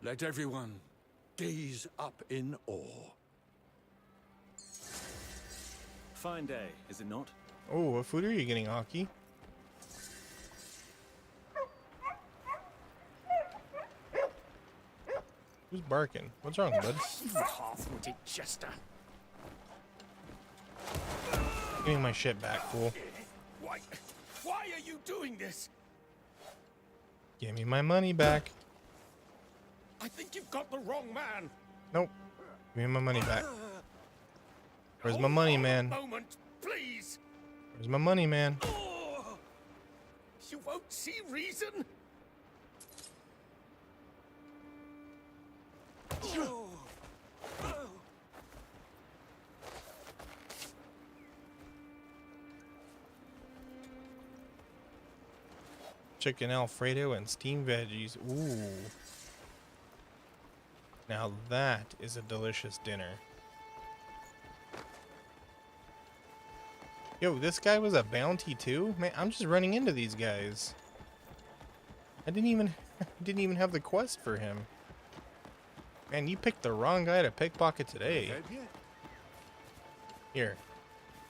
Let everyone gaze up in awe. Fine day, is it not? Oh, what food are you getting, Aki? Who's barking? What's wrong, bud? You half-witted jester. Give me my shit back, fool. Why are you doing this? Give me my money back. I think you've got the wrong man. Nope. Give me my money back. Where's my money, man? Moment, please. Where's my money, man? Oh, you won't see reason. Chicken Alfredo and steamed veggies. Ooh. Now that is a delicious dinner. Yo, this guy was a bounty too? Man, I'm just running into these guys. I didn't even have the quest for him. Man, you picked the wrong guy to pickpocket today. Here,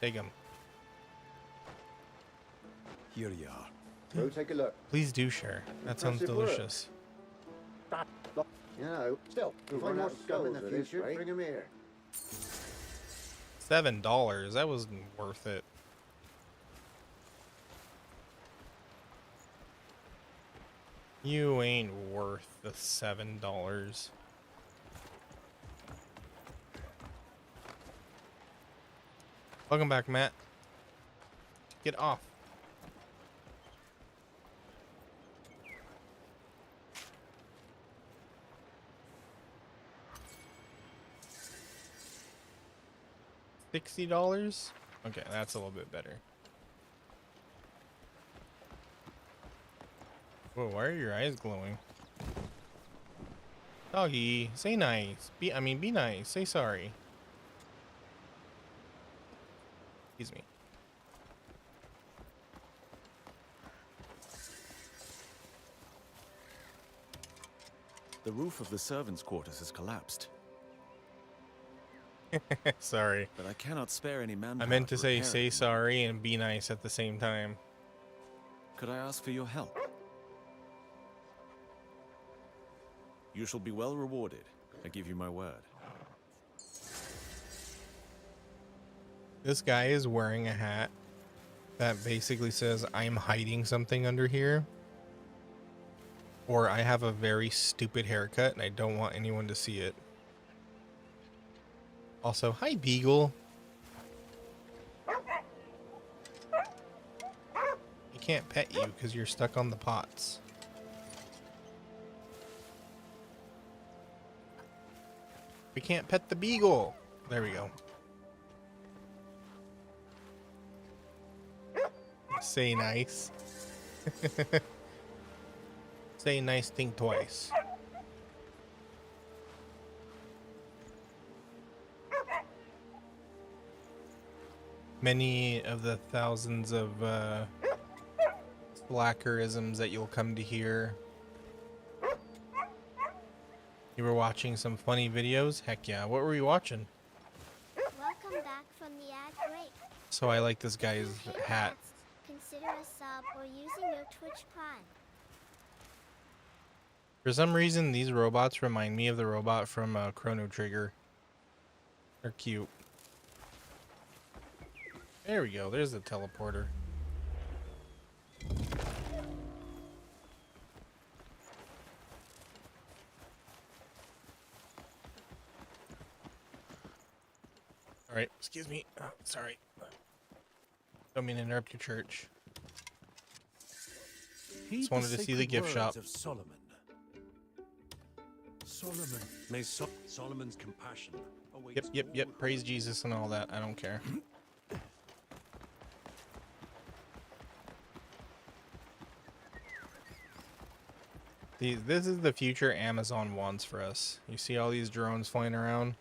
take him. Here you are. Go take a look. Please do share. That sounds Impressive work. delicious. You know, still, if I more scum in the future, bring him here. $7. That wasn't worth it. You ain't worth the $7. Welcome back, Matt. Get off. $60? Okay, that's a little bit better. Whoa, why are your eyes glowing? Doggy, say nice. Be nice. Say sorry. Excuse me. The roof of the servants' quarters has collapsed, Sorry. but I cannot spare any manpower. I meant to say repair say it. sorry and be nice at the same time. Could I ask for your help? You shall be well rewarded. I give you my word. This guy is wearing a hat that basically says I'm hiding something under here. Or I have a very stupid haircut and I don't want anyone to see it. Also, hi Beagle. I can't pet you because you're stuck on the pots. We can't pet the beagle. There we go. Say nice. Say nice thing twice. Many of the thousands of slackerisms that you'll come to hear. You were watching some funny videos? Heck yeah. What were you watching? Welcome back from the ad break. So I like this guy's If you hate hat. ads, consider a sub or using your Twitch Prime. For some reason, these robots remind me of the robot from Chrono Trigger. They're cute. There we go. There's the teleporter. Alright, excuse me. Oh, sorry. Don't mean to interrupt your church. Just wanted to see the gift shop. Of Solomon. May Solomon's compassion awaits Yep. Praise Jesus and all that. I don't care. This is the future Amazon wants for us. You see all these drones flying around?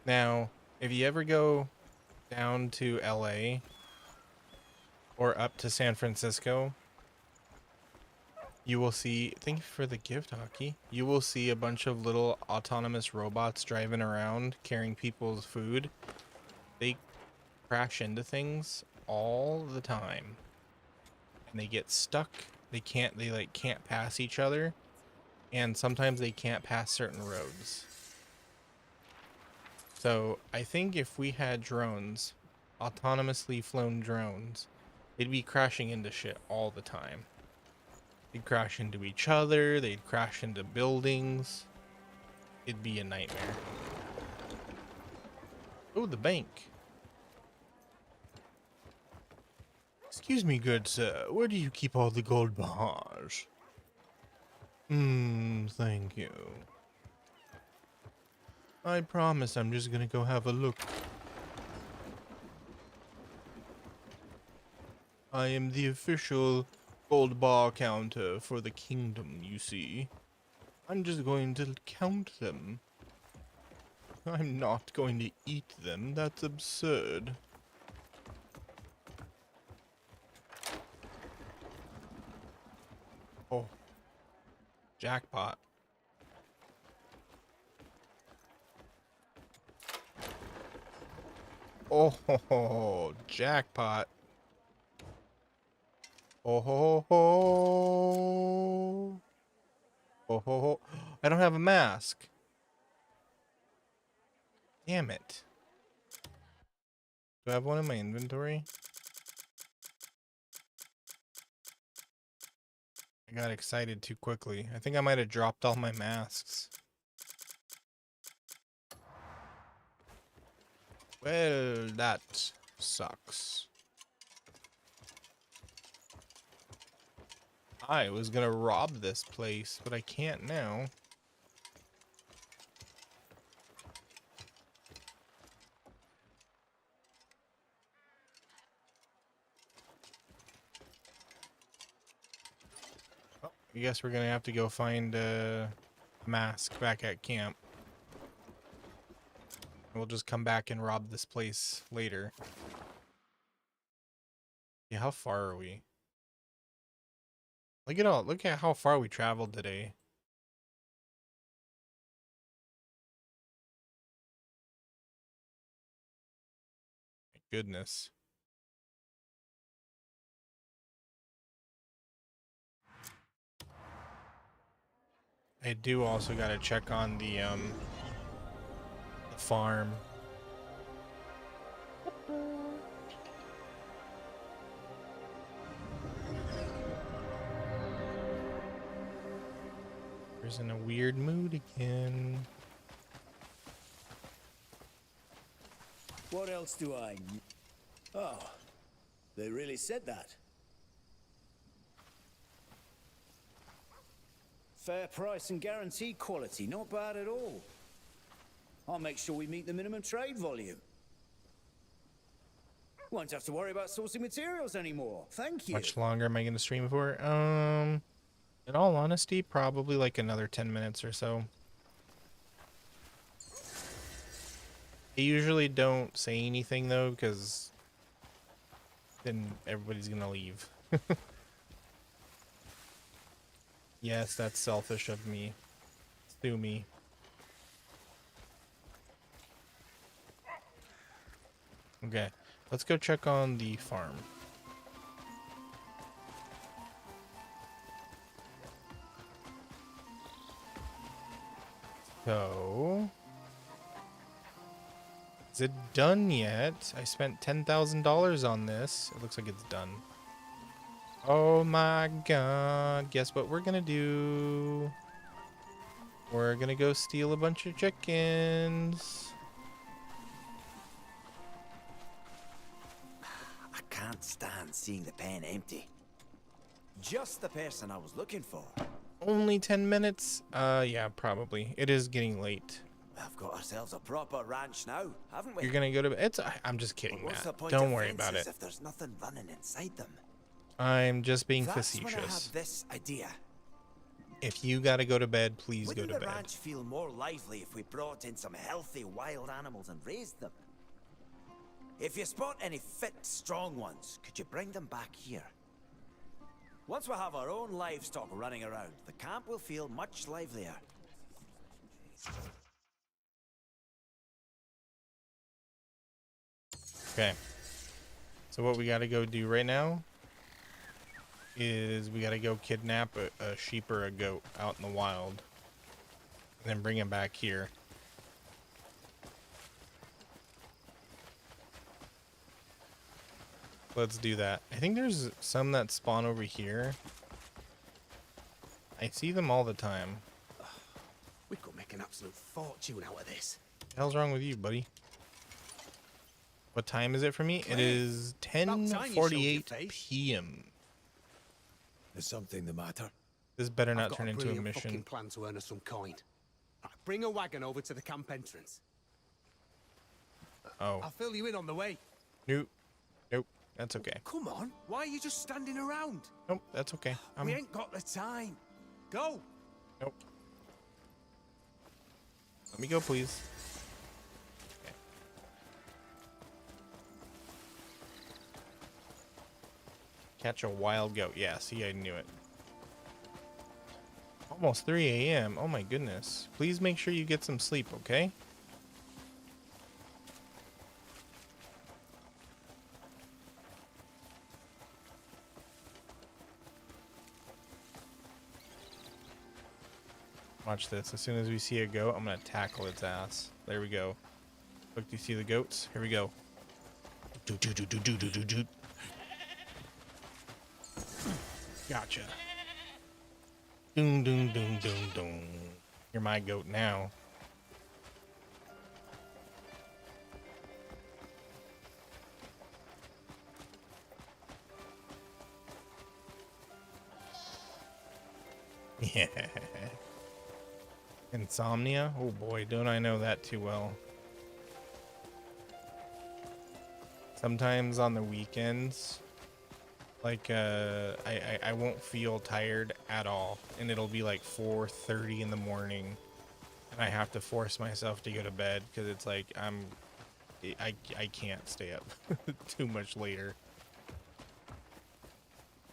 Now, if you ever go down to LA or up to San Francisco, you will see, thank you for the gift, Hockey. You will see a bunch of little autonomous robots driving around carrying people's food. They crash into things all the time. And they get stuck. They can't pass each other. And sometimes they can't pass certain roads. So I think if we had drones, autonomously flown drones, they'd be crashing into shit all the time. They'd crash into each other, they'd crash into buildings. It'd be a nightmare. Oh, the bank. Excuse me, good sir, where do you keep all the gold bars? Thank you. I promise I'm just gonna go have a look. I am the official gold bar counter for the kingdom, you see. I'm just going to count them. I'm not going to eat them, that's absurd. Jackpot. Oh, ho, ho, jackpot. Oh, ho, ho, ho. Oh, ho, ho. I don't have a mask. Damn it. Do I have one in my inventory? I got excited too quickly. I think I might have dropped all my masks. Well, that sucks. I was gonna rob this place, but I can't now. Oh, I guess we're gonna have to go find a mask back at camp. We'll just come back and rob this place later. Yeah, how far are we? Look at how far we traveled today. My goodness. I do also gotta check on the farm. He's in a weird mood again. What else do I... Oh, they really said that. Fair price and guaranteed quality, not bad at all. I'll make sure we meet the minimum trade volume. Won't have to worry about sourcing materials anymore. Thank you. Much longer am I gonna stream for? In all honesty, probably like another 10 minutes or so. I usually don't say anything though, because then everybody's gonna leave. Yes, that's selfish of me. Sue me. Okay, let's go check on the farm. So, is it done yet? I spent $10,000 on this. It looks like it's done. Oh my god. Guess what we're gonna do? We're gonna go steal a bunch of chickens. I can't stand seeing the pen empty. Just the person I was looking for. Only 10 minutes? Yeah, probably. It is getting late. We've got ourselves a proper ranch now, haven't we? You're gonna go to bed? I'm just kidding, What's the Matt. point Don't of worry about fences it. if there's nothing running inside them? I'm just being That's when I facetious. had this idea. If you gotta go to bed, please Wouldn't go to the bed. ranch feel more lively if we brought in some healthy wild animals and raised them? If you spot any fit, strong ones, could you bring them back here? Once we have our own livestock running around, the camp will feel much livelier. Okay. So what we gotta go do right now is we gotta go kidnap a sheep or a goat out in the wild. And then bring him back here. Let's do that. I think there's some that spawn over here. I see them all the time. We could make an absolute fortune out of this. What the hell's wrong with you, buddy? What time is it for me? It is 10:48 p.m. There's something the matter. This better I've not got turn into a brilliant fucking mission. plan to earn us some coin. Right, bring a wagon over to the camp entrance. Oh. I'll fill you in on the way. Nope. Nope. That's okay. Come on, why are you just standing around? Nope. That's okay. We ain't got the time. Go. Nope. Let me go, please. Okay. Catch a wild goat. Yeah, see, I knew it. Almost 3 a.m. Oh my goodness. Please make sure you get some sleep, okay? Watch this. As soon as we see a goat, I'm gonna tackle its ass. There we go. Look, do you see the goats? Here we go. Do do do do do do do do. Gotcha. Doom doom doom doom doom. You're my goat now. Yeah. Insomnia? Oh boy, don't I know that too well. Sometimes on the weekends, like I won't feel tired at all, and it'll be like 4:30 in the morning, and I have to force myself to go to bed because it's like I can't stay up too much later.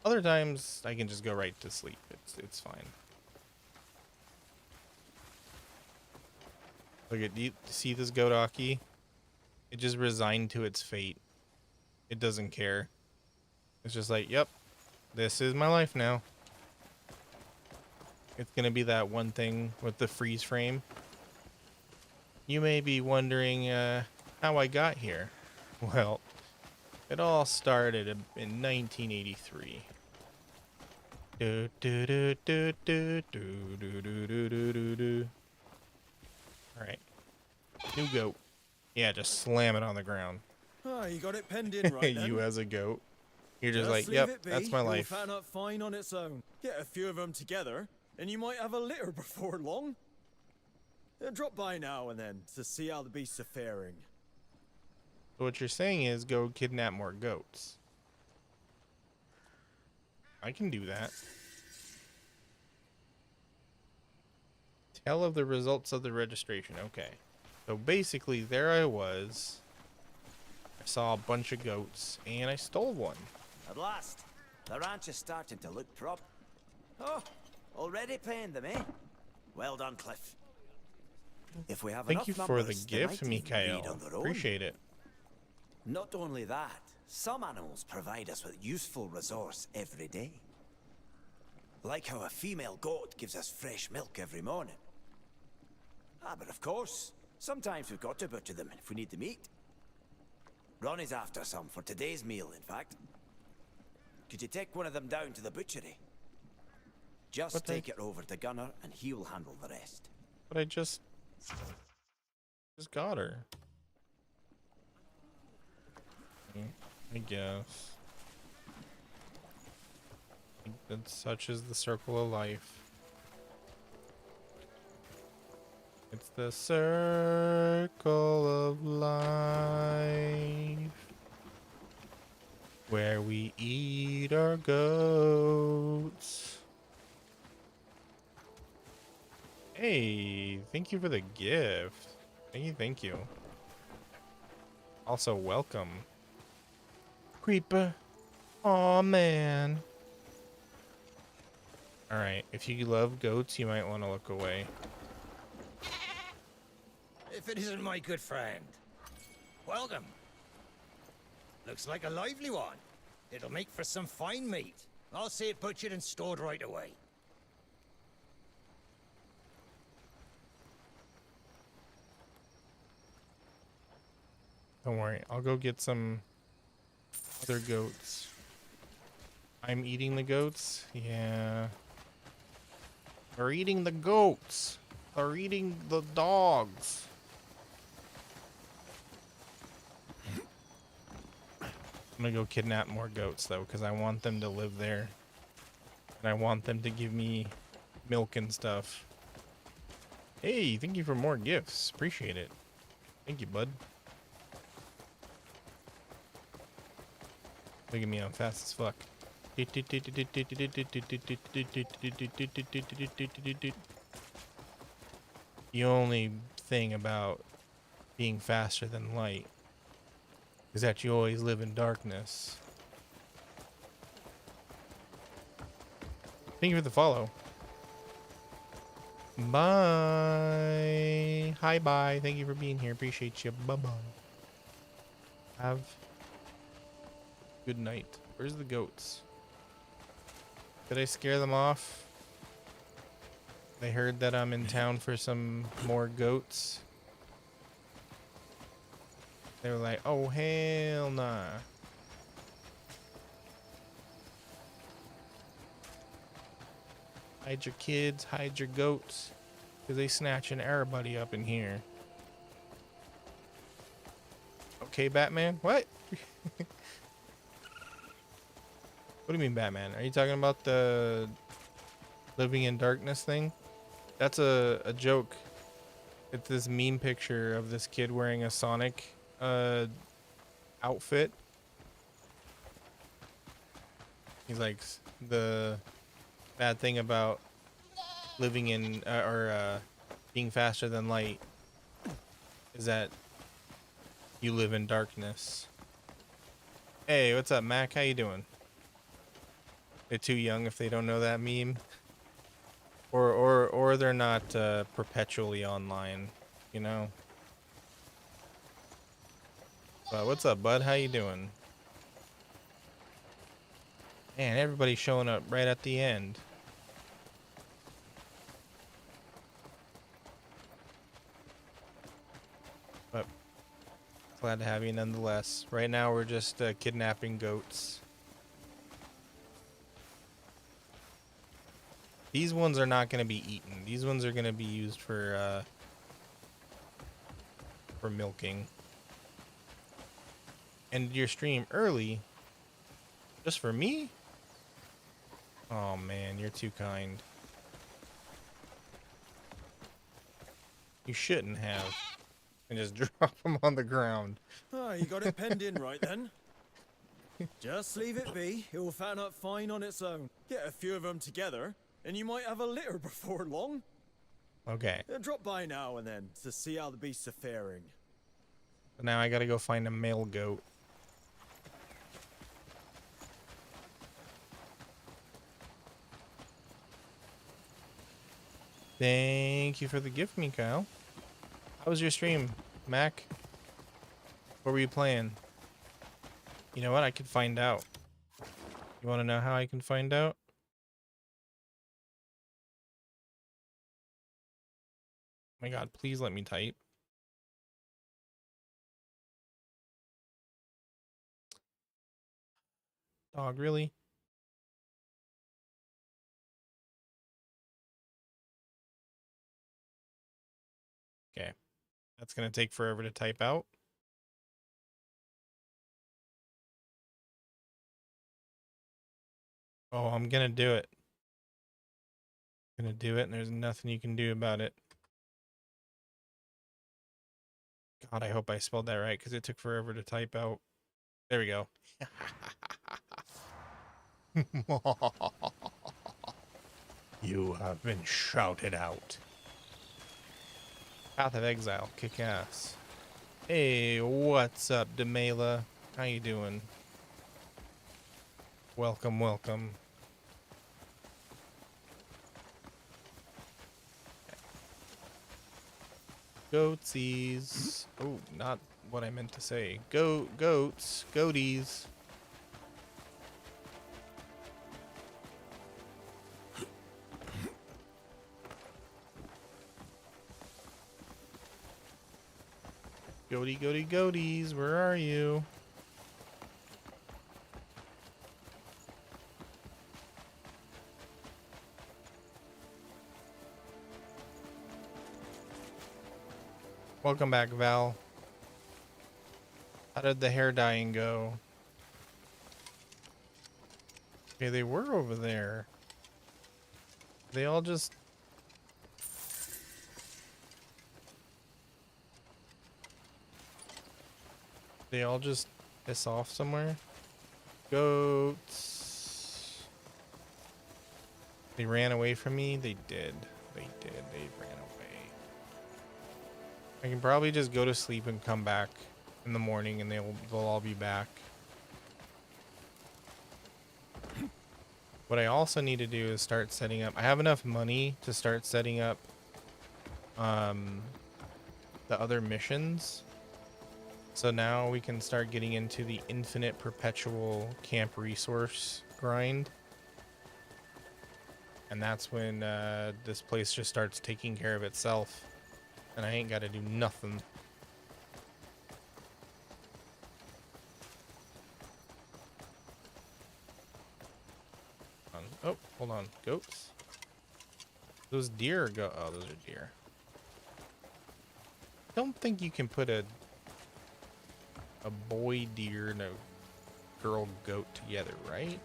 Other times I can just go right to sleep. It's fine. Look at, do you see this goat, Aki? It just resigned to its fate. It doesn't care. It's just like, yep, this is my life now. It's gonna be that one thing with the freeze frame. You may be wondering how I got here. Well, it all started in 1983. Do do do do do do do do do do do. All right, new goat. Yeah, just slam it on the ground. Oh, you got it penned in right then. You as a goat, you're just Just like, leave yep, it be. that's my It'll life. fatten up fine on its own. Get a few of them together, and you might have a litter before long. Drop by now and then to see how the beasts are faring. So what you're saying is go kidnap more goats. I can do that. Tell of the results of the registration. Okay. So basically, there I was. I saw a bunch of goats, and I stole one. At last, the ranch is starting to look prop. Oh, already paying them, eh? Well done, Cliff. If we have Thank enough you for the numbers, they gift, might even breed Mikael. on their own. Appreciate it. Not only that, some animals provide us with useful resource every day. Like how a female goat gives us fresh milk every morning. Ah, but of course, sometimes we've got to butcher them if we need the meat. Ronnie's after some for today's meal, in fact. Could you take one of them down to the butchery? Just take it over to Gunnar and he'll handle the rest. But I just got her. I guess. That such is the circle of life. It's the circle of life where we eat our goats. Hey, thank you for the gift. Thank you. Also, welcome. Creeper. Aw, man. Alright, if you love goats, you might want to look away. If it isn't my good friend. Welcome. Looks like a lively one. It'll make for some fine meat. I'll see it butchered and stored right away. Don't worry, I'll go get some other goats. I'm eating the goats? Yeah. They're eating the goats. They're eating the dogs. I'm gonna go kidnap more goats though, because I want them to live there. And I want them to give me milk and stuff. Hey, thank you for more gifts. Appreciate it. Thank you, bud. Look at me, I'm fast as fuck. The only thing about being faster than light is that you always live in darkness. Thank you for the follow. Bye. Hi, bye. Thank you for being here. Appreciate you. Bye-bye. Have good night. Where's the goats? Did I scare them off? They heard that I'm in town for some more goats. They were like, oh, hell nah. Hide your kids, hide your goats. Because they snatching everybody up in here. Okay, Batman? What? What do you mean, Batman? Are you talking about the living in darkness thing? That's a joke. It's this meme picture of this kid wearing a Sonic outfit. He's like, the bad thing about living in being faster than light is that you live in darkness. Hey, what's up, Mac? How you doing? They're too young if they don't know that meme, or they're not perpetually online, you know. But what's up, bud? How you doing? Man, everybody's showing up right at the end. But glad to have you nonetheless. Right now we're just kidnapping goats. These ones are not going to be eaten. These ones are going to be used for milking. Ended your stream early just for me? Oh man, you're too kind. You shouldn't have. And just drop them on the ground. Ah, you got it penned in right then. Just leave it be. It will fatten up fine on its own. Get a few of them together, and you might have a litter before long. Okay. Drop by now and then to see how the beasts are faring. But now I gotta go find a male goat. Thank you for the gift, Mikhail. How was your stream, Mac? What were you playing? You know what? I could find out. You want to know how I can find out? Oh my god, please let me type. Dog, really? Okay. That's going to take forever to type out. Oh, I'm going to do it. I'm going to do it, and there's nothing you can do about it. God, I hope I spelled that right, because it took forever to type out. There we go. You have been shouted out. Path of Exile, kick ass. Hey, what's up, Demela? How you doing? Welcome, welcome. Goatsies. Oh, not what I meant to say. Goats. Goaties. Goaties, where are you? Welcome back, Val. How did the hair dyeing go? Okay, they were over there. They all just... They all just piss off somewhere? Goats. They ran away from me? They did. They did. They ran away. I can probably just go to sleep and come back in the morning and they'll all be back. What I also need to do is start setting up. I have enough money to start setting up the other missions. So now we can start getting into the infinite perpetual camp resource grind. And that's when this place just starts taking care of itself. And I ain't got to do nothing. Oh, hold on. Goats? Those deer go. Oh, those are deer. Don't think you can put a boy deer and a girl goat together, right?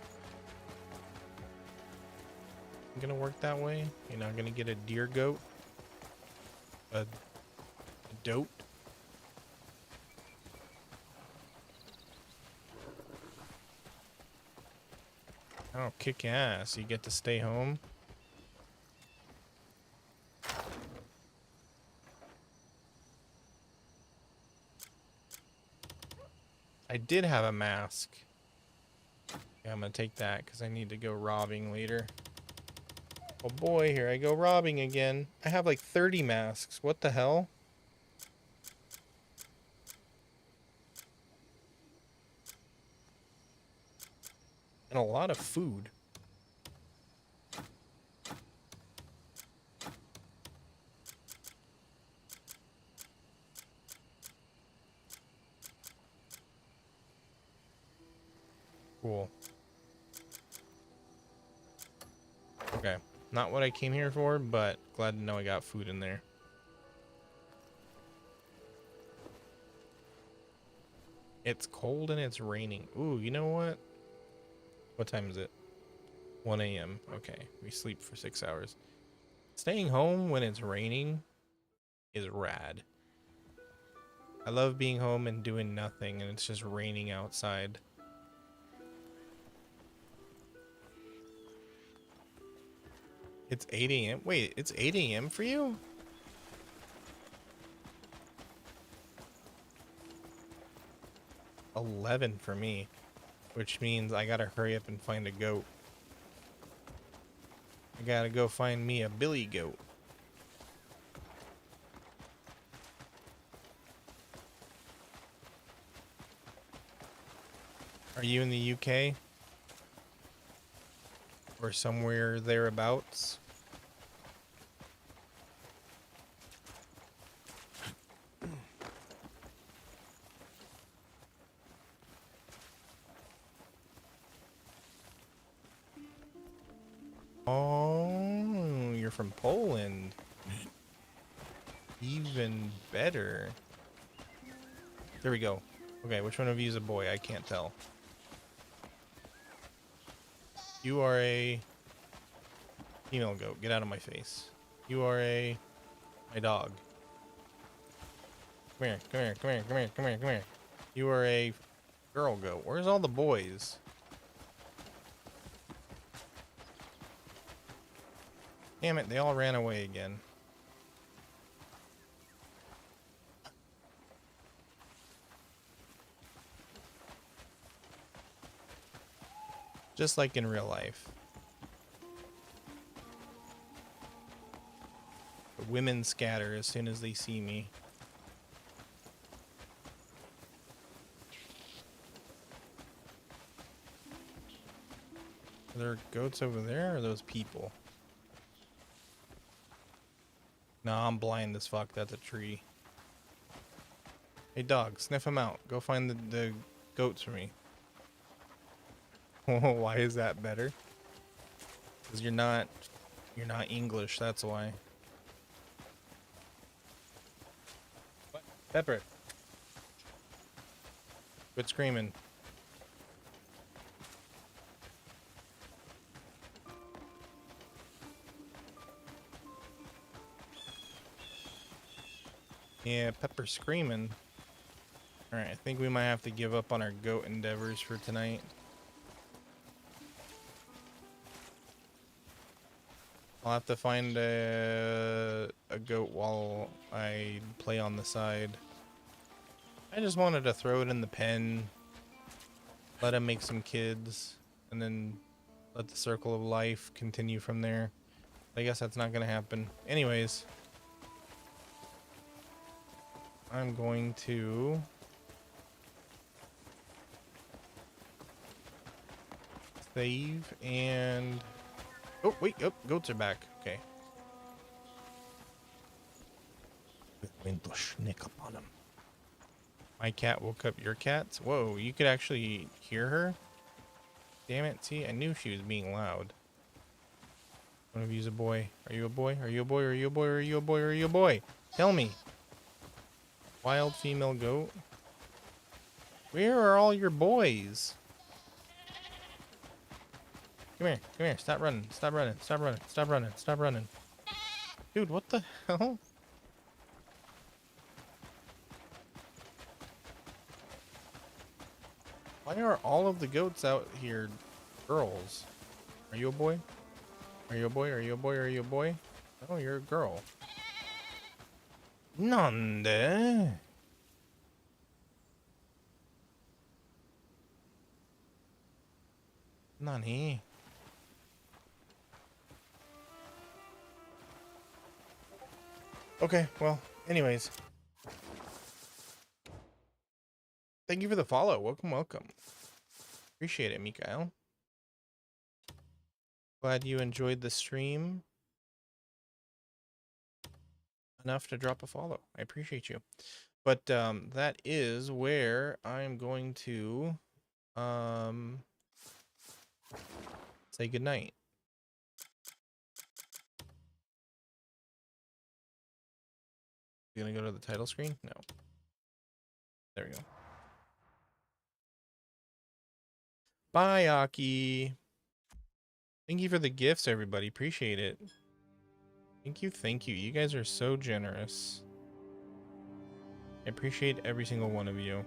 Gonna work that way? You're not gonna get a deer goat? A dote? Oh, kick ass. You get to stay home? I did have a mask. Yeah, I'm gonna take that because I need to go robbing later. Oh boy, here I go robbing again. I have like 30 masks. What the hell? And a lot of food. Cool. Okay. Not what I came here for, but glad to know I got food in there. It's cold and it's raining. Ooh, you know what? What time is it? 1 a.m. Okay, we sleep for 6 hours. Staying home when it's raining is rad. I love being home and doing nothing and it's just raining outside. It's 8 a.m. Wait, it's 8 a.m. for you? $11 for me, which means I gotta hurry up and find a goat. I gotta go find me a billy goat. Are you in the UK? Or somewhere thereabouts? Oh, you're from Poland. Even better. There we go. Okay, which one of you is a boy? I can't tell. You are a female goat. Get out of my face. You are my dog. Come here, come here, come here, come here, come here, come here. You are a girl goat. Where's all the boys? Damn it, they all ran away again. Just like in real life. The women scatter as soon as they see me. Are there goats over there, or are those people? No, I'm blind as fuck. That's a tree. Hey dog, sniff him out. Go find the goats for me. Why is that better? Because you're not English, that's why. What? Pepper. Quit screaming. Yeah, Pepper screaming. Alright, I think we might have to give up on our goat endeavors for tonight. I'll have to find a goat while I play on the side. I just wanted to throw it in the pen, let him make some kids, and then let the circle of life continue from there. I guess that's not going to happen. Anyways, I'm going to save and oh wait, oh, goats are back. Okay. We're going to sneak up on them. My cat woke up your cats. Whoa, you could actually hear her? Damn it, see, I knew she was being loud. One of you's a boy. Are you a boy? Are you a boy? Are you a boy? Are you a boy? Are you a boy? Tell me. Wild female goat. Where are all your boys? Come here. Come here. Stop running. Stop running. Stop running. Stop running. Stop running. Dude, what the hell? Why are all of the goats out here girls? Are you a boy? Are you a boy? Are you a boy? Are you a boy? Oh, you're a girl. Nande? Nani? Okay, well, anyways. Thank you for the follow. Welcome, welcome. Appreciate it, Mikael. Glad you enjoyed the stream enough to drop a follow. I appreciate you. But that is where I'm going to say goodnight. You gonna go to the title screen? No. There we go. Bye, Aki. Thank you for the gifts, everybody. Appreciate it. Thank you, thank you. You guys are so generous. I appreciate every single one of you.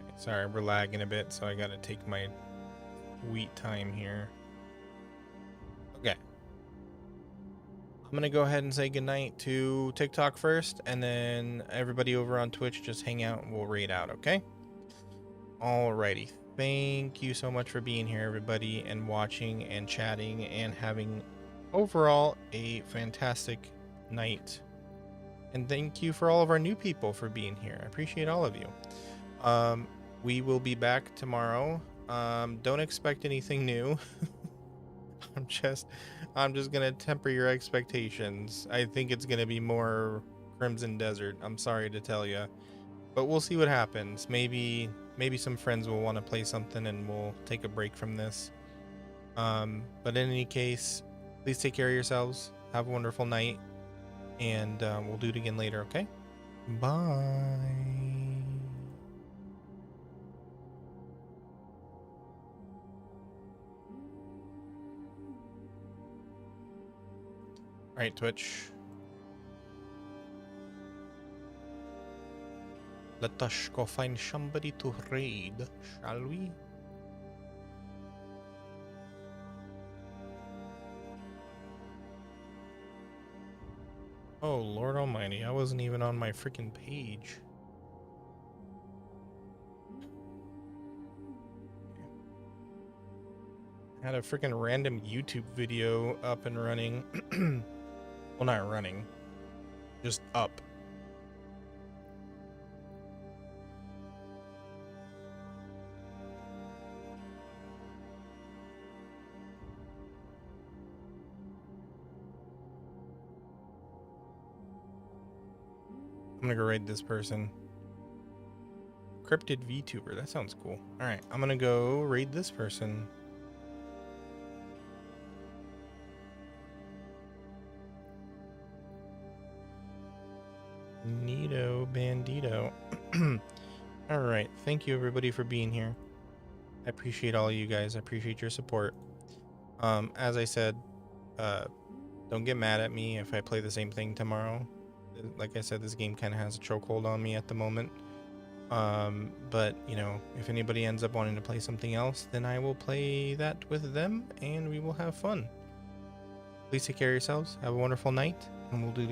Okay, sorry, we're lagging a bit, so I gotta take my sweet time here. Okay. I'm gonna go ahead and say goodnight to TikTok first, and then everybody over on Twitch just hang out and we'll raid out, okay? Alrighty. Thank you so much for being here, everybody, and watching and chatting and having overall a fantastic night. And thank you for all of our new people for being here. I appreciate all of you. We will be back tomorrow. Don't expect anything new. I'm just gonna temper your expectations. I think it's gonna be more Crimson Desert. I'm sorry to tell you, but we'll see what happens. Maybe some friends will want to play something, and we'll take a break from this. But in any case, please take care of yourselves. Have a wonderful night, and we'll do it again later. Okay? Bye. All right, Twitch. Let us go find somebody to raid, shall we? Oh, Lord Almighty, I wasn't even on my freaking page. I had a freaking random YouTube video up and running. Well, not running, just up. I'm gonna go raid this person. Cryptid VTuber, that sounds cool. Alright, I'm gonna go raid this person. Neato Bandito. Alright, thank you everybody for being here. I appreciate all of you guys. I appreciate your support. As I said, don't get mad at me if I play the same thing tomorrow. Like I said, this game kind of has a chokehold on me at the moment. But, you know, if anybody ends up wanting to play something else, then I will play that with them and we will have fun. Please take care of yourselves. Have a wonderful night, and we'll do